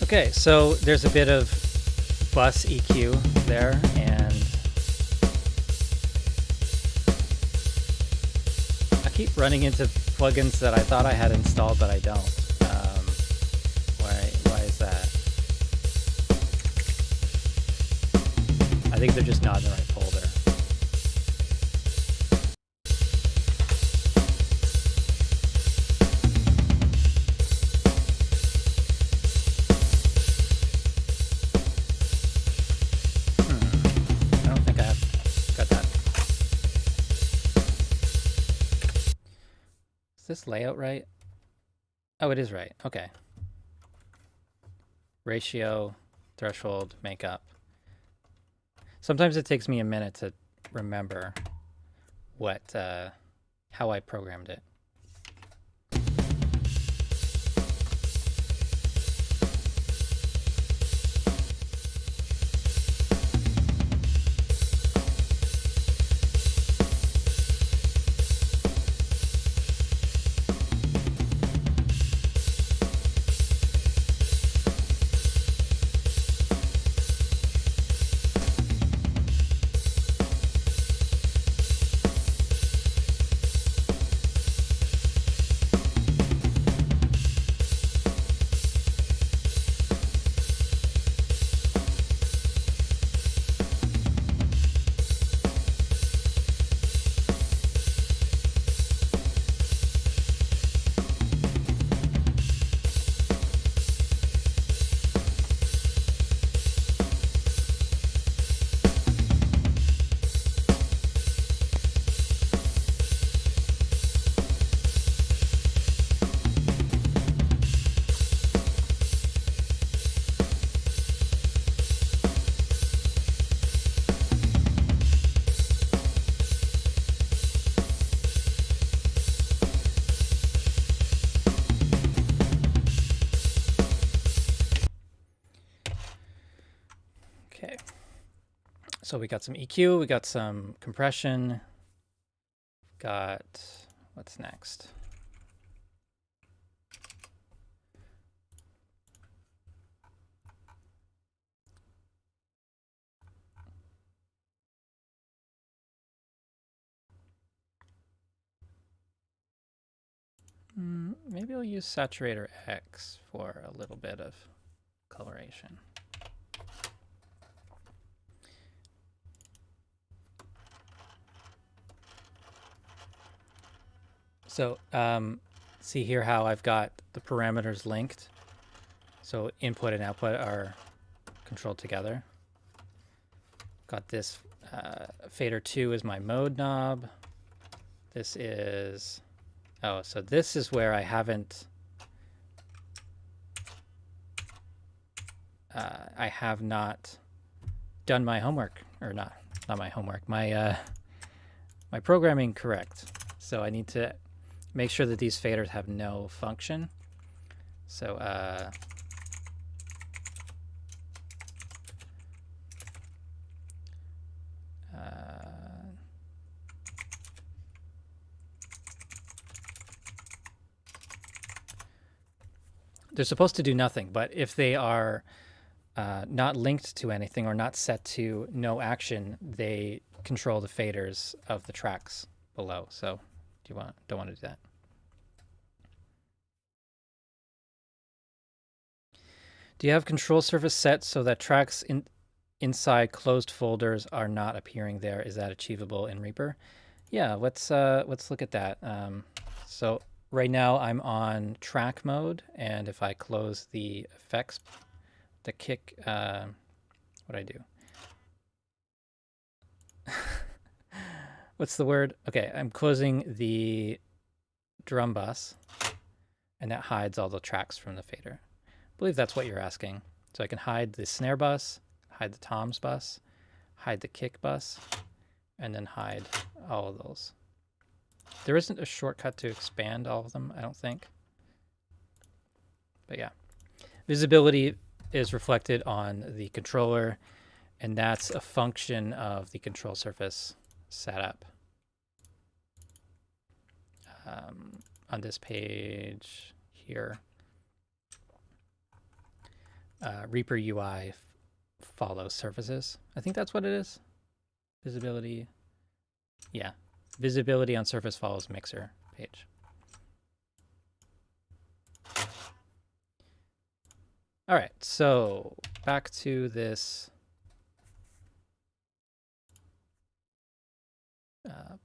Okay, so there's a bit of bus EQ there, and I keep running into plugins that I thought I had installed, but I don't. Why is that? I think they're just not in the right folder. Is this layout right? Oh, it is right. Okay. Ratio, threshold, makeup. Sometimes it takes me a minute to remember how I programmed it. So we got some EQ, we got some compression, got, what's next? Maybe I'll use Saturator X for a little bit of coloration. So see here how I've got the parameters linked. So input and output are controlled together. Got this fader 2 is my mode knob. This is, oh, so this is where I haven't, I have not done my homework, or not my homework, my my programming correct. So I need to make sure that these faders have no function. So they're supposed to do nothing, but if they are not linked to anything or not set to no action, they control the faders of the tracks below. So don't want to do that. Do you have control surface set so that tracks inside closed folders are not appearing there? Is that achievable in Reaper? Yeah, let's look at that. So right now I'm on track mode, and if I close the effects, the kick, what do I do? What's the word? Okay, I'm closing the drum bus, and that hides all the tracks from the fader. I believe that's what you're asking. So I can hide the snare bus, hide the toms bus, hide the kick bus, and then hide all of those. There isn't a shortcut to expand all of them, I don't think. But yeah, visibility is reflected on the controller, and that's a function of the control surface setup. On this page here, Reaper UI follows surfaces. I think that's what it is. Visibility. Yeah. Visibility on surface follows mixer page. All right, so back to this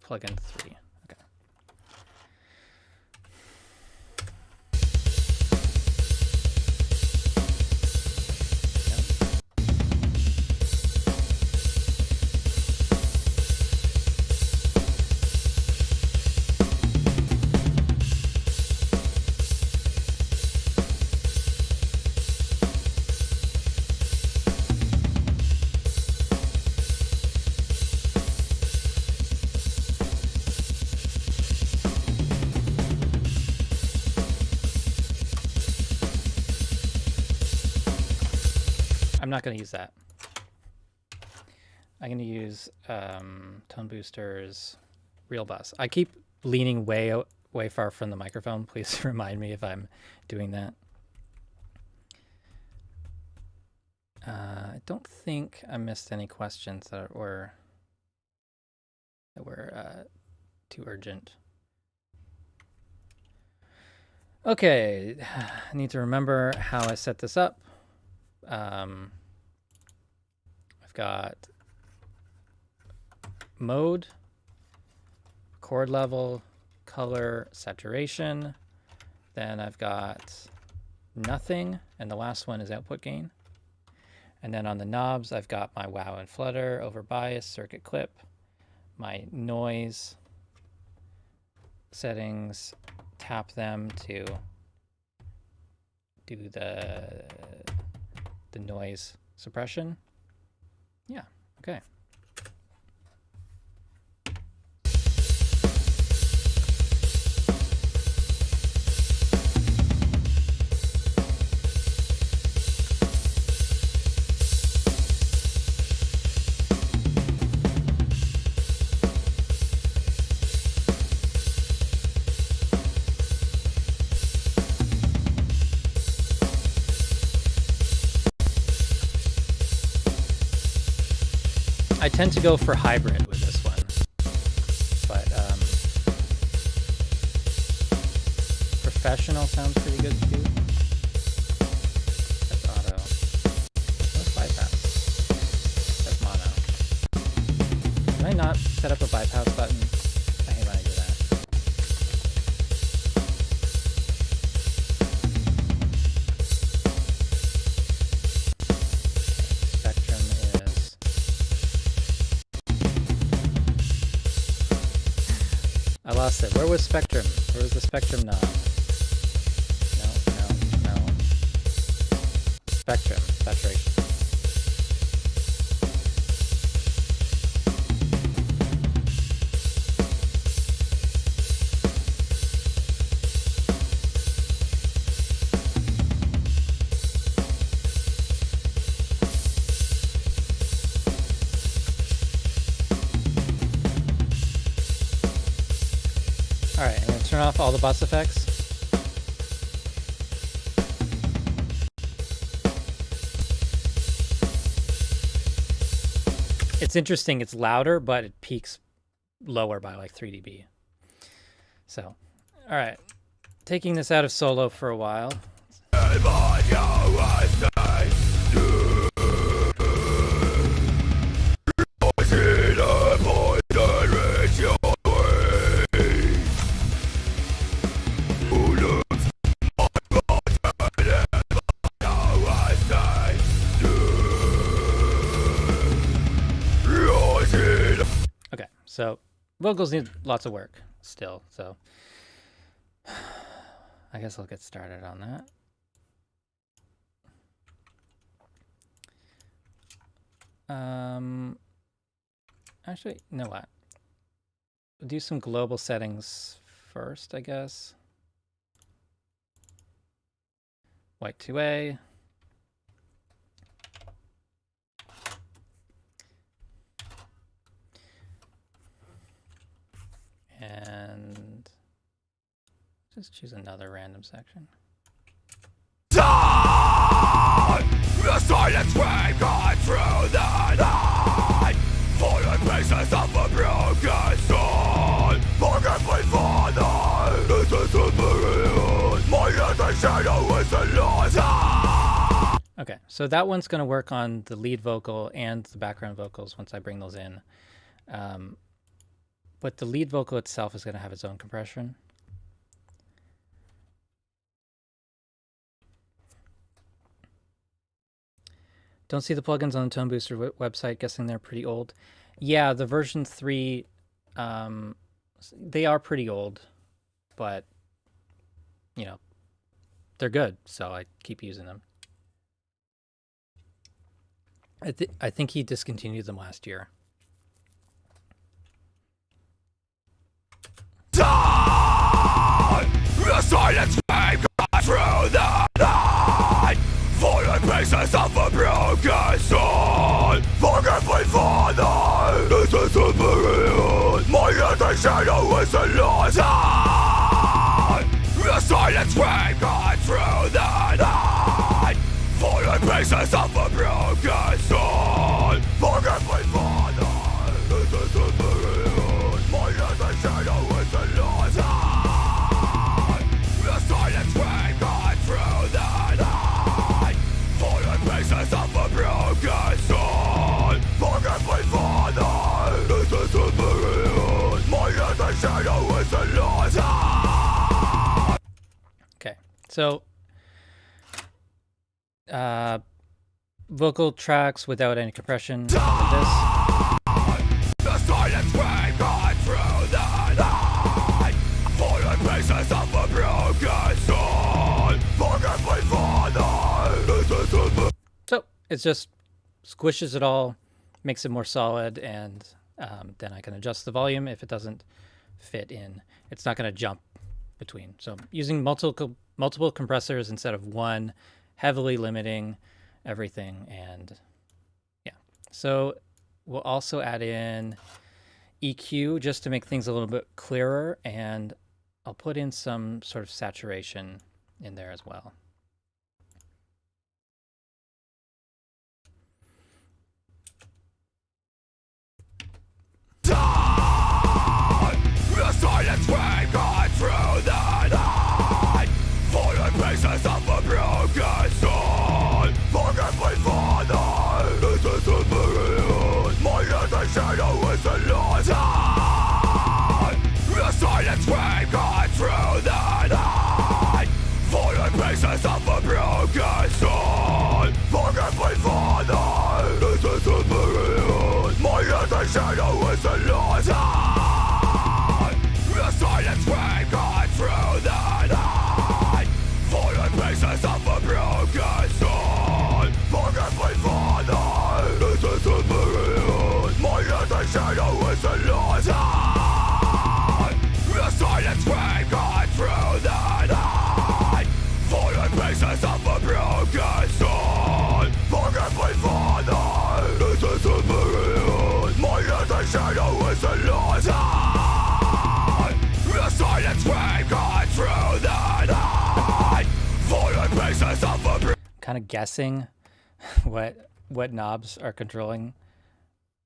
plugin 3. Okay. I'm not going to use that. I'm going to use Tone Booster's Real Bus. I keep leaning way far from the microphone. Please remind me if I'm doing that. I don't think I missed any questions that were too urgent. Okay, I need to remember how I set this up. I've got mode, record level, color, saturation. Then I've got nothing, and the last one is output gain. And then on the knobs, I've got my wow and flutter, over bias, circuit clip, my noise settings, tap them to do the noise suppression. Yeah, okay. I tend to go for hybrid with this one, but professional sounds pretty good too. That's auto. What's bypass? That's mono. Can I not set up a bypass button? I hate when I do that. I lost it. Where was Spectrum? Where was the Spectrum knob? No. Spectrum. Saturation. Alright, I'm going to turn off all the bus effects. It's interesting, it's louder, but it peaks lower by like 3 dB. So, alright. Taking this out of solo for a while. So vocals need lots of work still, so I guess I'll get started on that. Actually, you know what? We'll do some global settings first, I guess. White 2A. And just choose another random section. Die! The silence wave gone through the night. For the pieces of a broken soul. Forget my father. This is a period. My other shadow is a loss. Okay, so that one's going to work on the lead vocal and the background vocals once I bring those in. But the lead vocal itself is going to have its own compression. Don't see the plugins on the Tone Booster website. Guessing they're pretty old. Yeah, the version 3, they are pretty old, but, you know, they're good, so I keep using them. I think he discontinued them last year. Die! The silence wave gone through the night. For the pieces of a broken soul. Forget my father. This is a period. My other shadow is a lost. The silence wave gone through the night. For the pieces of a broken soul. Forget my father. This is a period. My other shadow is a lost. The silence wave gone through the night. For the pieces of a broken soul. Forget my father. This is a period. My other shadow is a lost. Okay, so vocal tracks without any compression. Like this. The silence wave gone through the night. For the pieces of a broken soul. Forget my father. This is a... So it just squishes it all, makes it more solid, and then I can adjust the volume if it doesn't fit in. It's not going to jump between. So using multiple compressors instead of one, heavily limiting everything, and yeah. So we'll also add in EQ just to make things a little bit clearer, and I'll put in some sort of saturation in there as well. Die! The silence wave gone through the night. For the pieces of a broken soul. Forget my father. This is a period. My other shadow is a lost. The silence wave gone through the night. For the pieces of a broken soul. Forget my father. This is a period. My other shadow is a lost. The silent scream gone through the night. Fallen pieces of a broken soul. Forget my father, this is a period. My little shadow is a lost eye. The silent scream gone through the night. Fallen pieces of a broken soul. Forget my father, this is a period. My little shadow is a lost eye. The silent scream gone through the night. Fallen pieces of a broken. Kind of guessing what knobs are controlling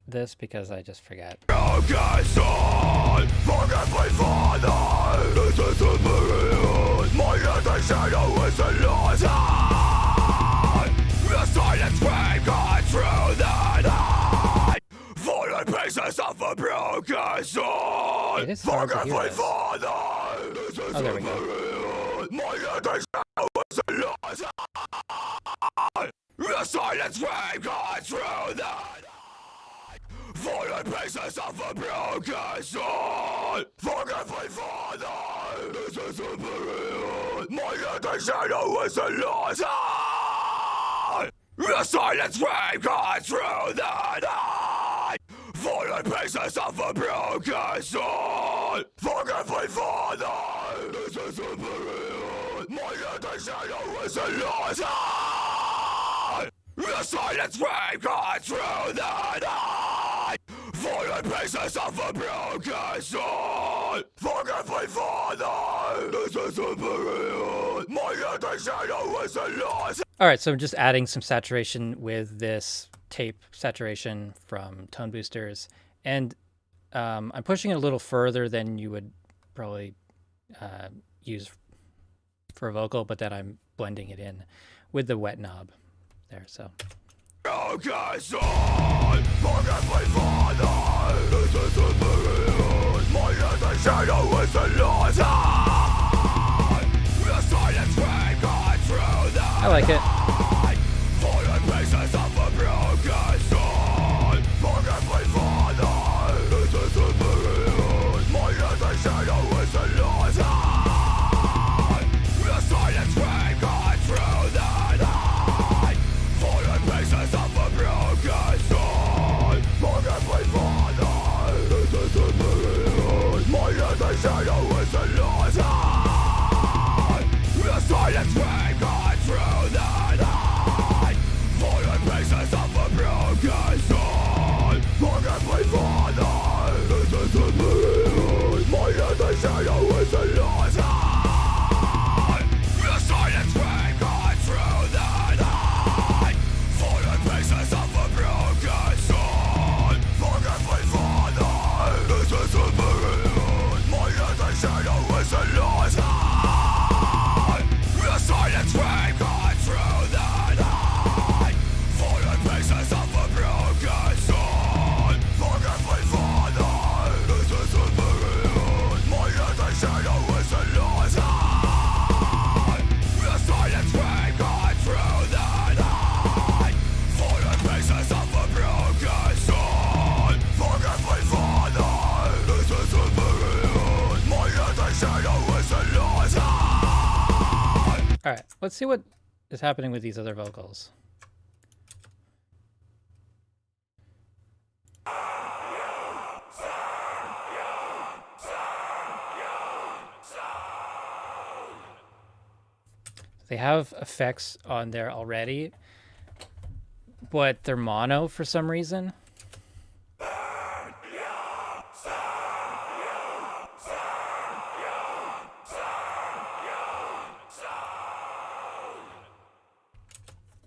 this because I just forget. Broken soul, forget my father, this is a period. My little shadow is a lost eye. The silent scream gone through the night. Fallen pieces of a broken soul. It is hard to Forget hear my this. father, this is there a we go. period. My little shadow is a lost eye. The silent scream gone through the night. Fallen pieces of a broken soul. Forget my father, this is a period. My little shadow is a lost eye. The silent scream gone through the night. Fallen pieces of a broken soul. Forget my father, this is a period. My little shadow is a lost eye. The silent scream gone through the night. Fallen pieces of a broken soul. Forget my father, this is a period. My little shadow is a lost. All right, so I'm just adding some saturation with this tape saturation from Tone Boosters, and I'm pushing it a little further than you would probably use for a vocal, but then I'm blending it in with the wet knob there. So. Broken soul, forget my father, this is a period. My little shadow is a lost eye. The silent scream gone through the I like it. night. Fallen pieces of a broken soul. Forget my father, this is a period. My little shadow is a lost eye. The silent scream gone through the night. Fallen pieces of a broken soul. Forget my father, this is a period. My little shadow is a lost eye. The silent scream gone through the night. Fallen pieces of a broken soul. Forget my father, this is a period. My little shadow is a lost eye. The silent scream gone through the night. Fallen pieces of a broken soul. Forget my father, this is a period. My little shadow is a lost eye. The silent scream gone through the night. Fallen pieces of a broken soul. Forget my father, this is a period. My little shadow is a lost eye. The silent scream gone through the night. Fallen pieces of a broken soul. Forget my father, this is a period. My little shadow is a lost eye. All right, let's see what is happening with these other vocals. They have effects on there already, but they're mono for some reason.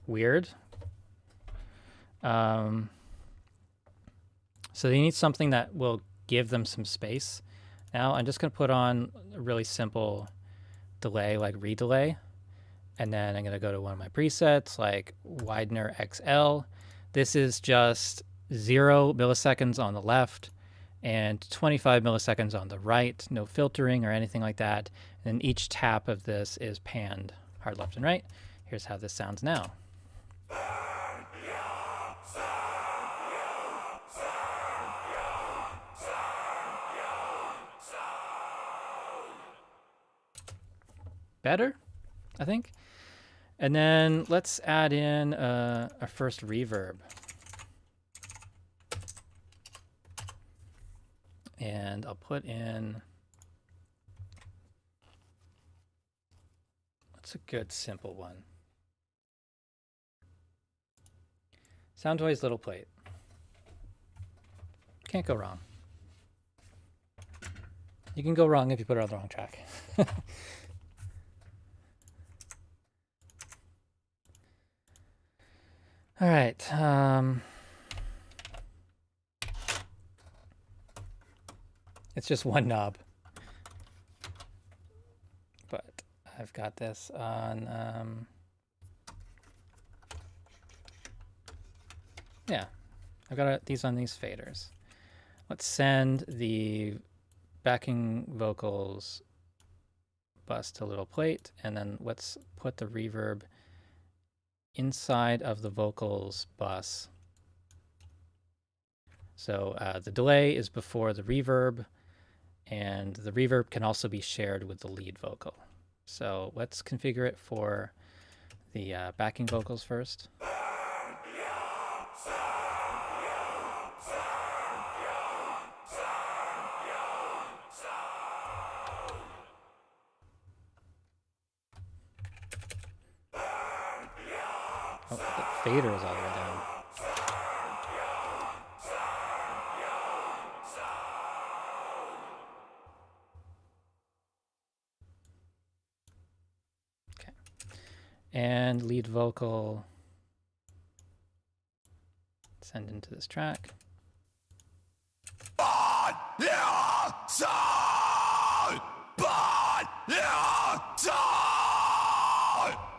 Weird. So they need something that will give them some space. Now I'm just going to put on a really simple delay, like redelay. And then I'm going to go to one of my presets like Widener XL. This is just 0 milliseconds on the left and 25 milliseconds on the right. No filtering or anything like that. And each tap of this is panned hard left and right. Here's how this sounds now. better, I think. And then let's add in our first reverb. And I'll put in, what's a good simple one? Soundtoys little plate. Can't go wrong. You can go wrong if you put it on the wrong track. All right. It's just one knob. But I've got this on... yeah, I've got these on these faders. Let's send the backing vocals bus to little plate, and then let's put the reverb inside of the vocals bus. So the delay is before the reverb, and the reverb can also be shared with the lead vocal. So let's configure it for the backing vocals first. Oh, the fader is all the way down. Okay. And lead vocal, send into this track.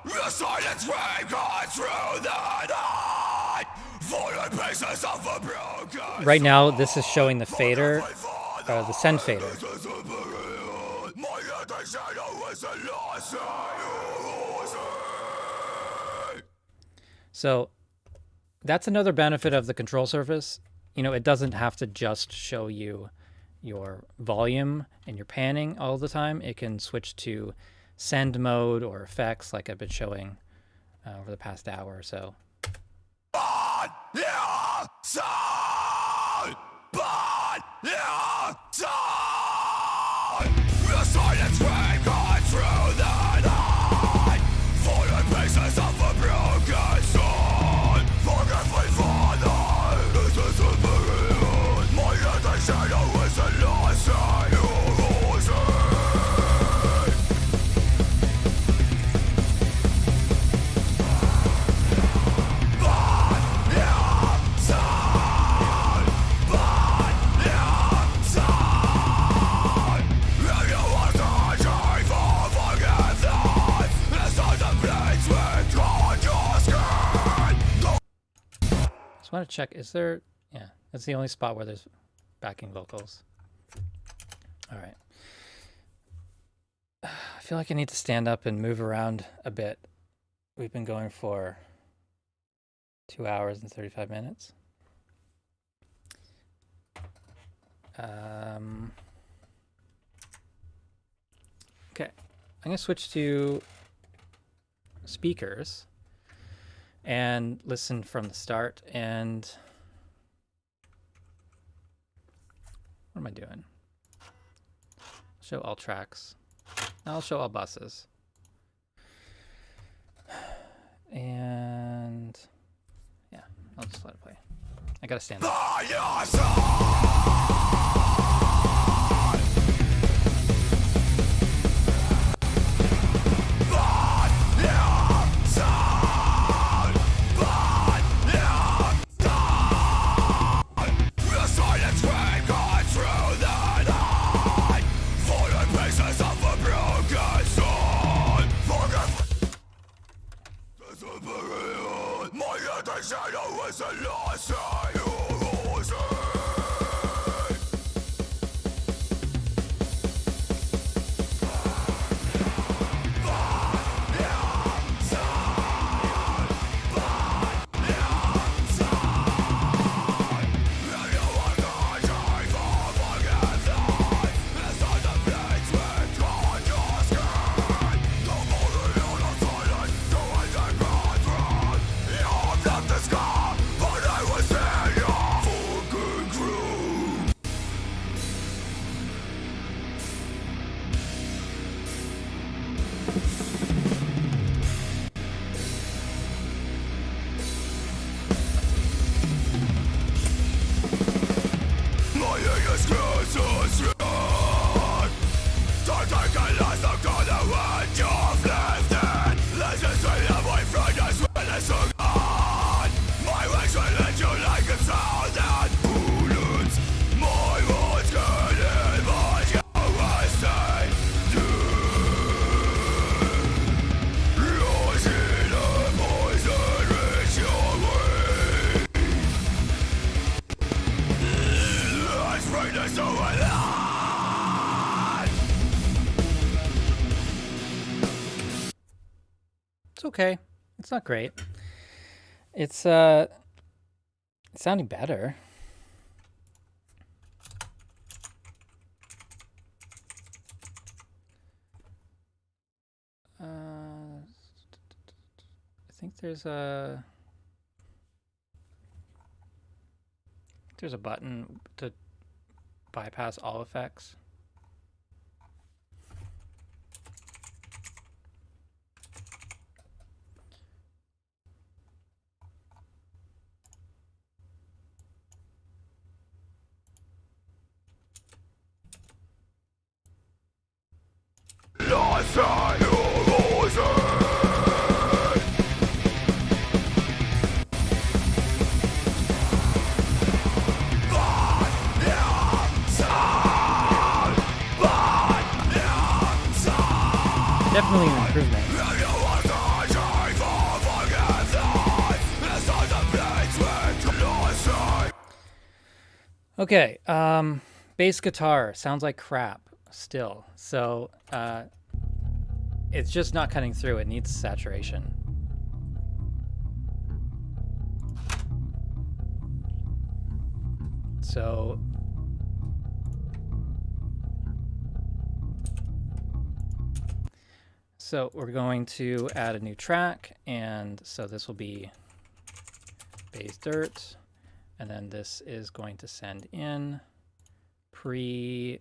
The silence ring goes through the night, falling pieces of a broken. Right now, this is showing the fader, the send fader. So that's another benefit of the control surface. You know, it doesn't have to just show you your volume and your panning all the time. It can switch to send mode or effects like I've been showing over the past hour or so. I want to check, is there, yeah, that's the only spot where there's backing vocals. All right. I feel like I need to stand up and move around a bit. We've been going for 2 hours and 35 minutes. Okay, I'm going to switch to speakers and listen from the start. And what am I doing? Show all tracks. I'll show all buses. And yeah, I'll just let it play. I gotta stand up. It's okay. It's not great. It's sounding better. I think there's a button to bypass all effects. Definitely an improvement. Okay, bass guitar sounds like crap still. So it's just not cutting through. It needs saturation. So we're going to add a new track, and so this will be bass dirt, and then this is going to send in may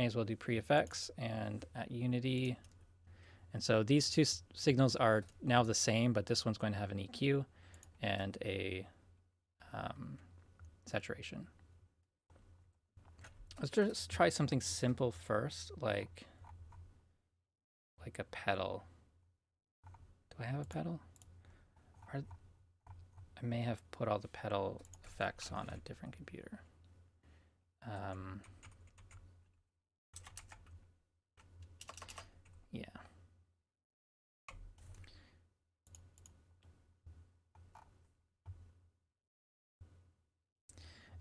as well do pre-effects and at Unity. And so these two signals are now the same, but this one's going to have an EQ and a saturation. Let's just try something simple first, like a pedal. Do I have a pedal? I may have put all the pedal effects on a different computer. Yeah.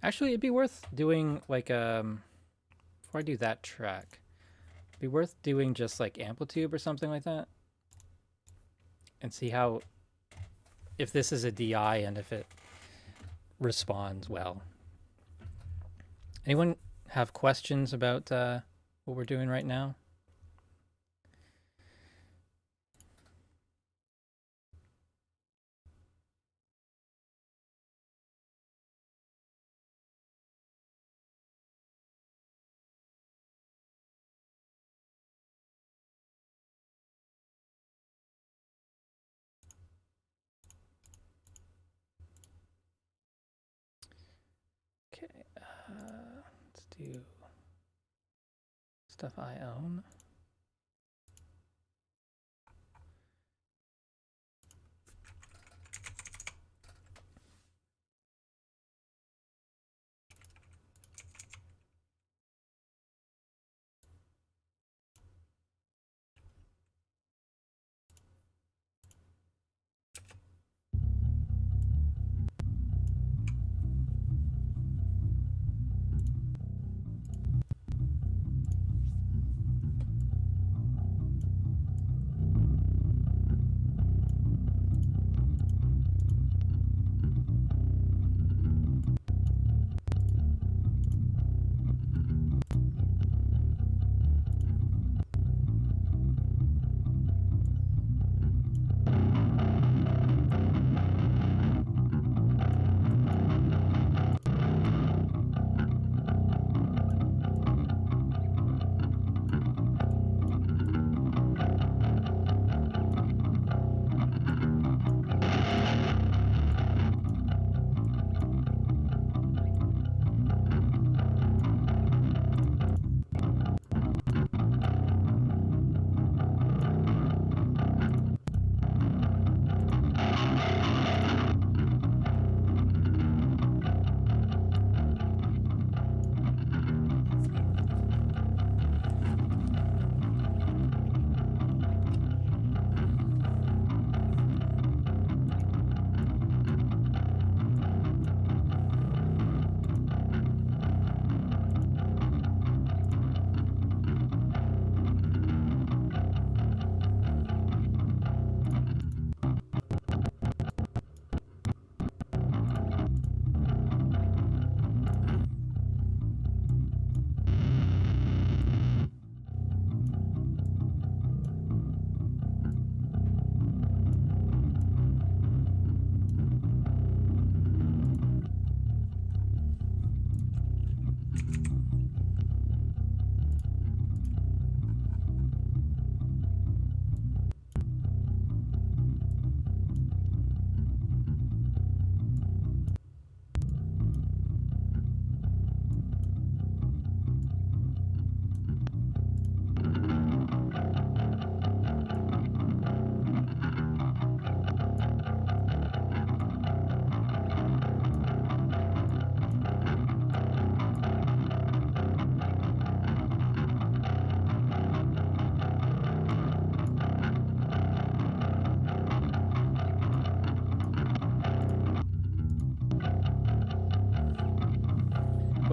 Actually, it'd be worth doing like before I do that track, it'd be worth doing just like Amplitude or something like that, and see how, if this is a DI and if it responds well. Anyone have questions about what we're doing right now? Okay, let's do stuff I own.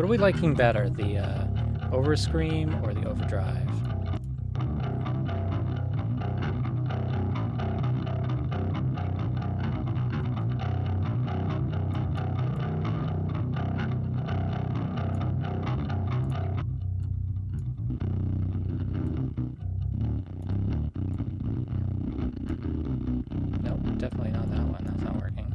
What are we liking better, the overscream or the overdrive? Nope, definitely not that one. That's not working.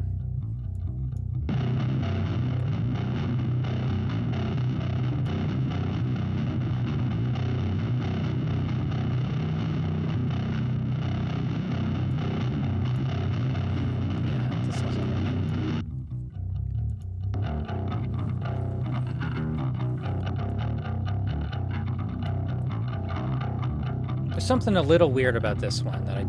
There's something a little weird about this one that I...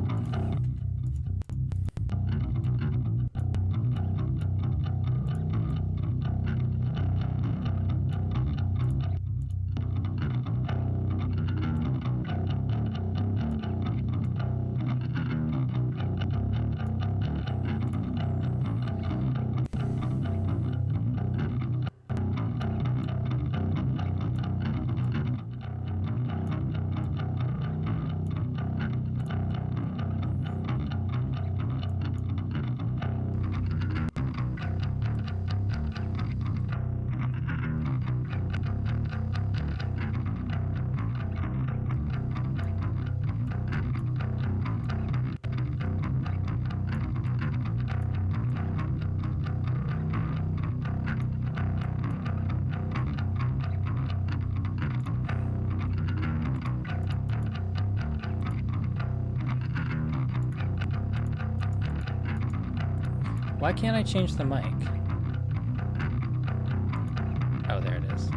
Why can't I change the mic? Oh, there it is.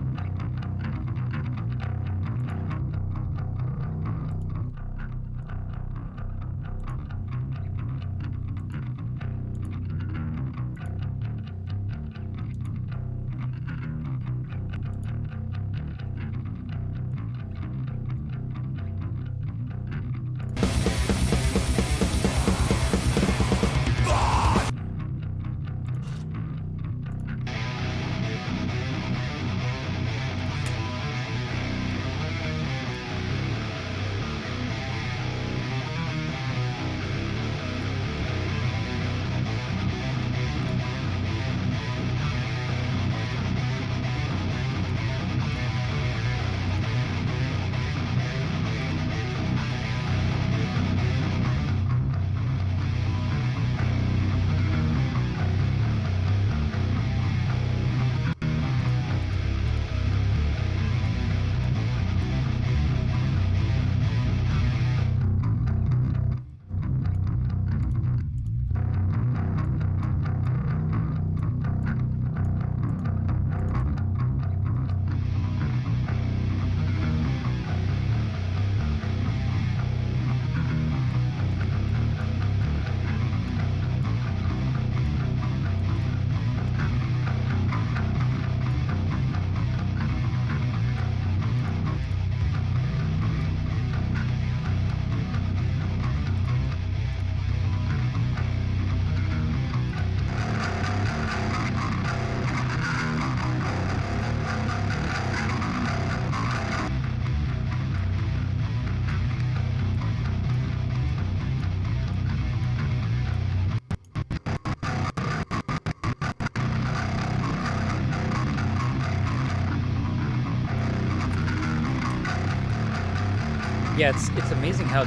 Yeah, it's amazing how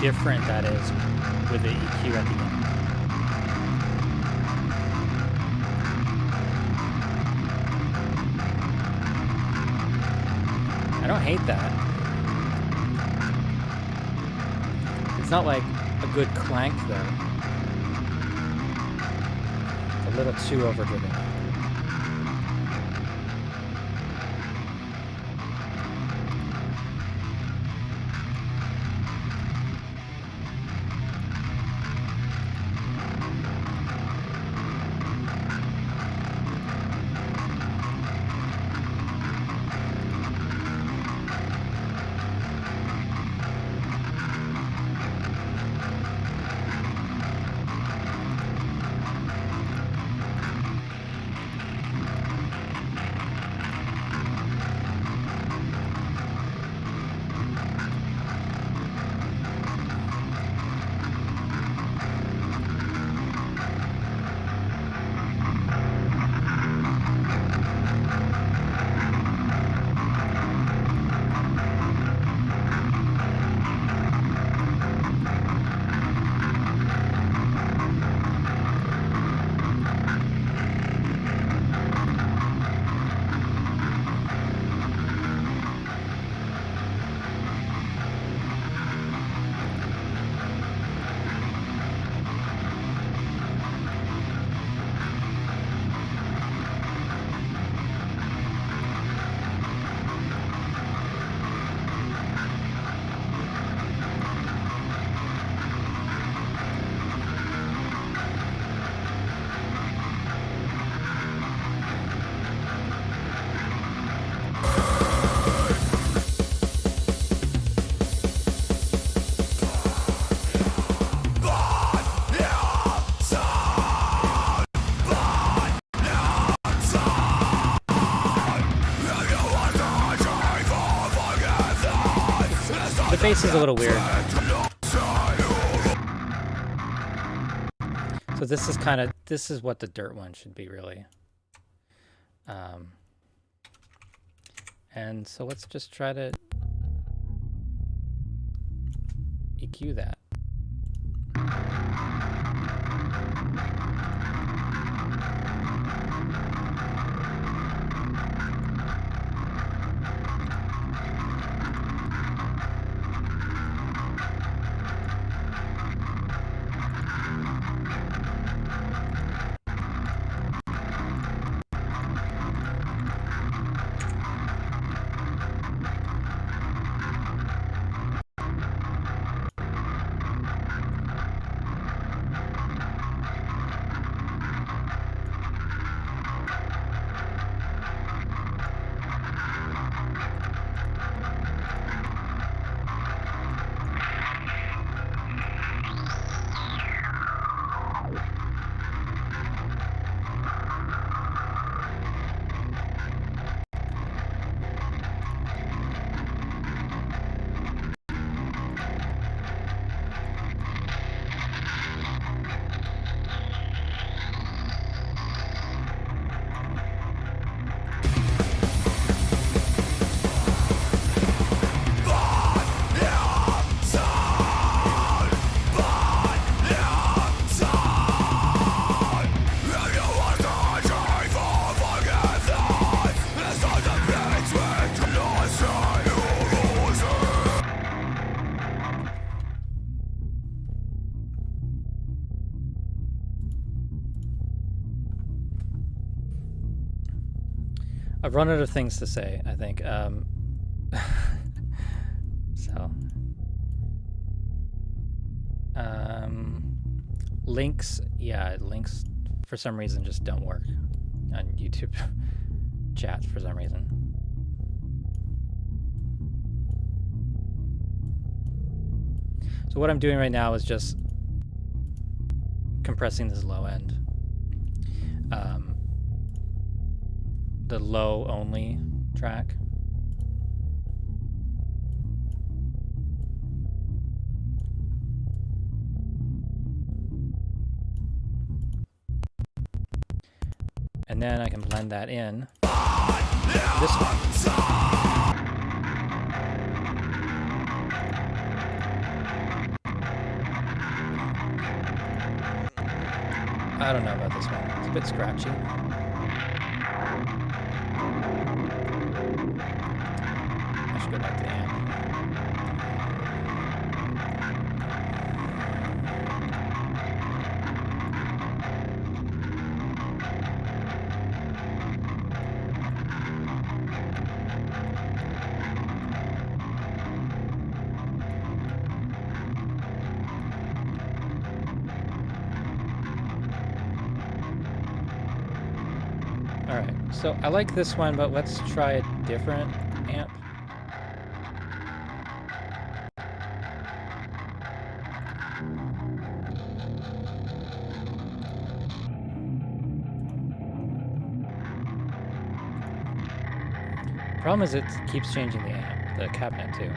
different that is with the EQ at the end. I don't hate that. It's not like a good clank though. It's a little too overdriven. The bass is a little weird. So this is this is what the dirt one should be, really. And so let's just try to EQ that. I've run out of things to say, I think. Links, yeah, links for some reason just don't work on YouTube chat for some reason. So what I'm doing right now is just compressing this low end. The low only track. And then I can blend that in. This one. I don't know about this one. It's a bit scratchy. I should go back to the amp. So I like this one, but let's try a different amp. Problem is it keeps changing the amp, the cabinet too.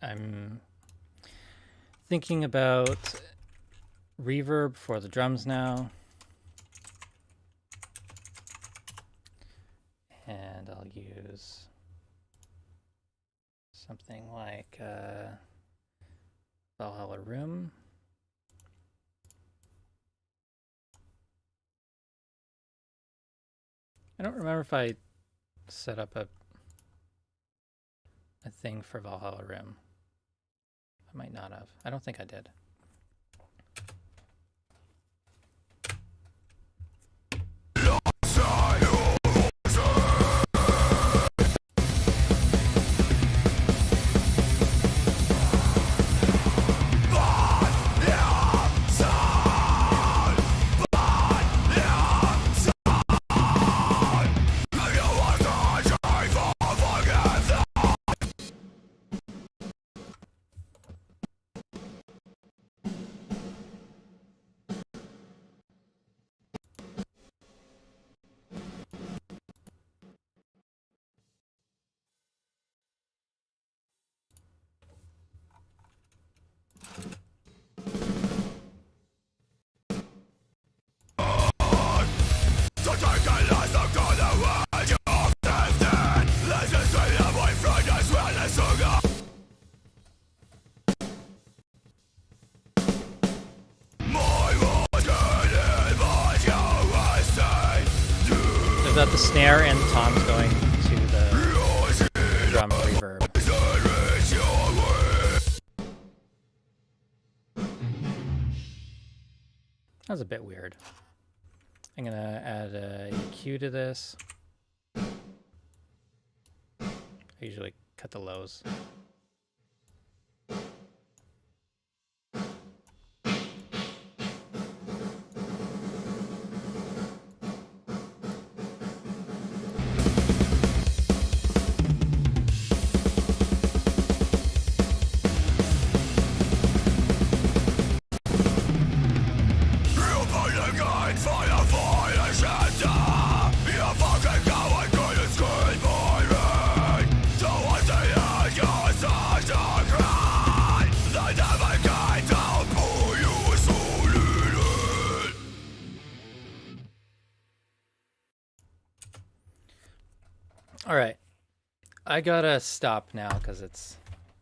I'm thinking about reverb for the drums now. And I'll use something like Valhalla Room. I don't remember if I set up a thing for Valhalla Rim. I might not have. I don't think I did. Is that the snare and the toms going to the drum reverb? That was a bit weird. I'm gonna add a EQ to this. I usually cut the lows. All right, I gotta stop now because it's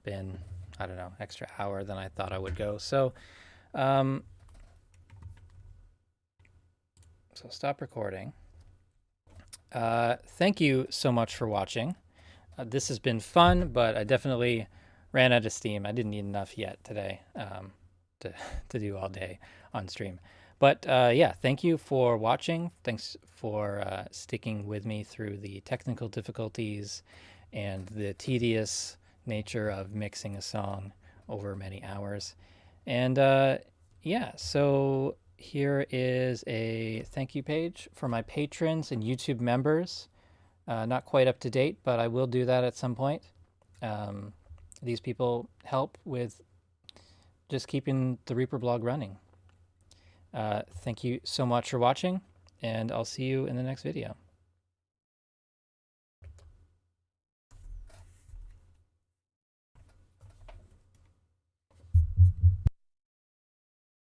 been, I don't know, extra hour than I thought I would go. So, so stop recording. Thank you so much for watching. This has been fun, but I definitely ran out of steam. I didn't eat enough yet today to do all day on stream. But yeah, thank you for watching. Thanks for sticking with me through the technical difficulties and the tedious nature of mixing a song over many hours. And yeah, so here is a thank you page for my patrons and YouTube members. Not quite up to date, but I will do that at some point. These people help with just keeping the Reaper blog running. Thank you so much for watching, and I'll see you in the next video.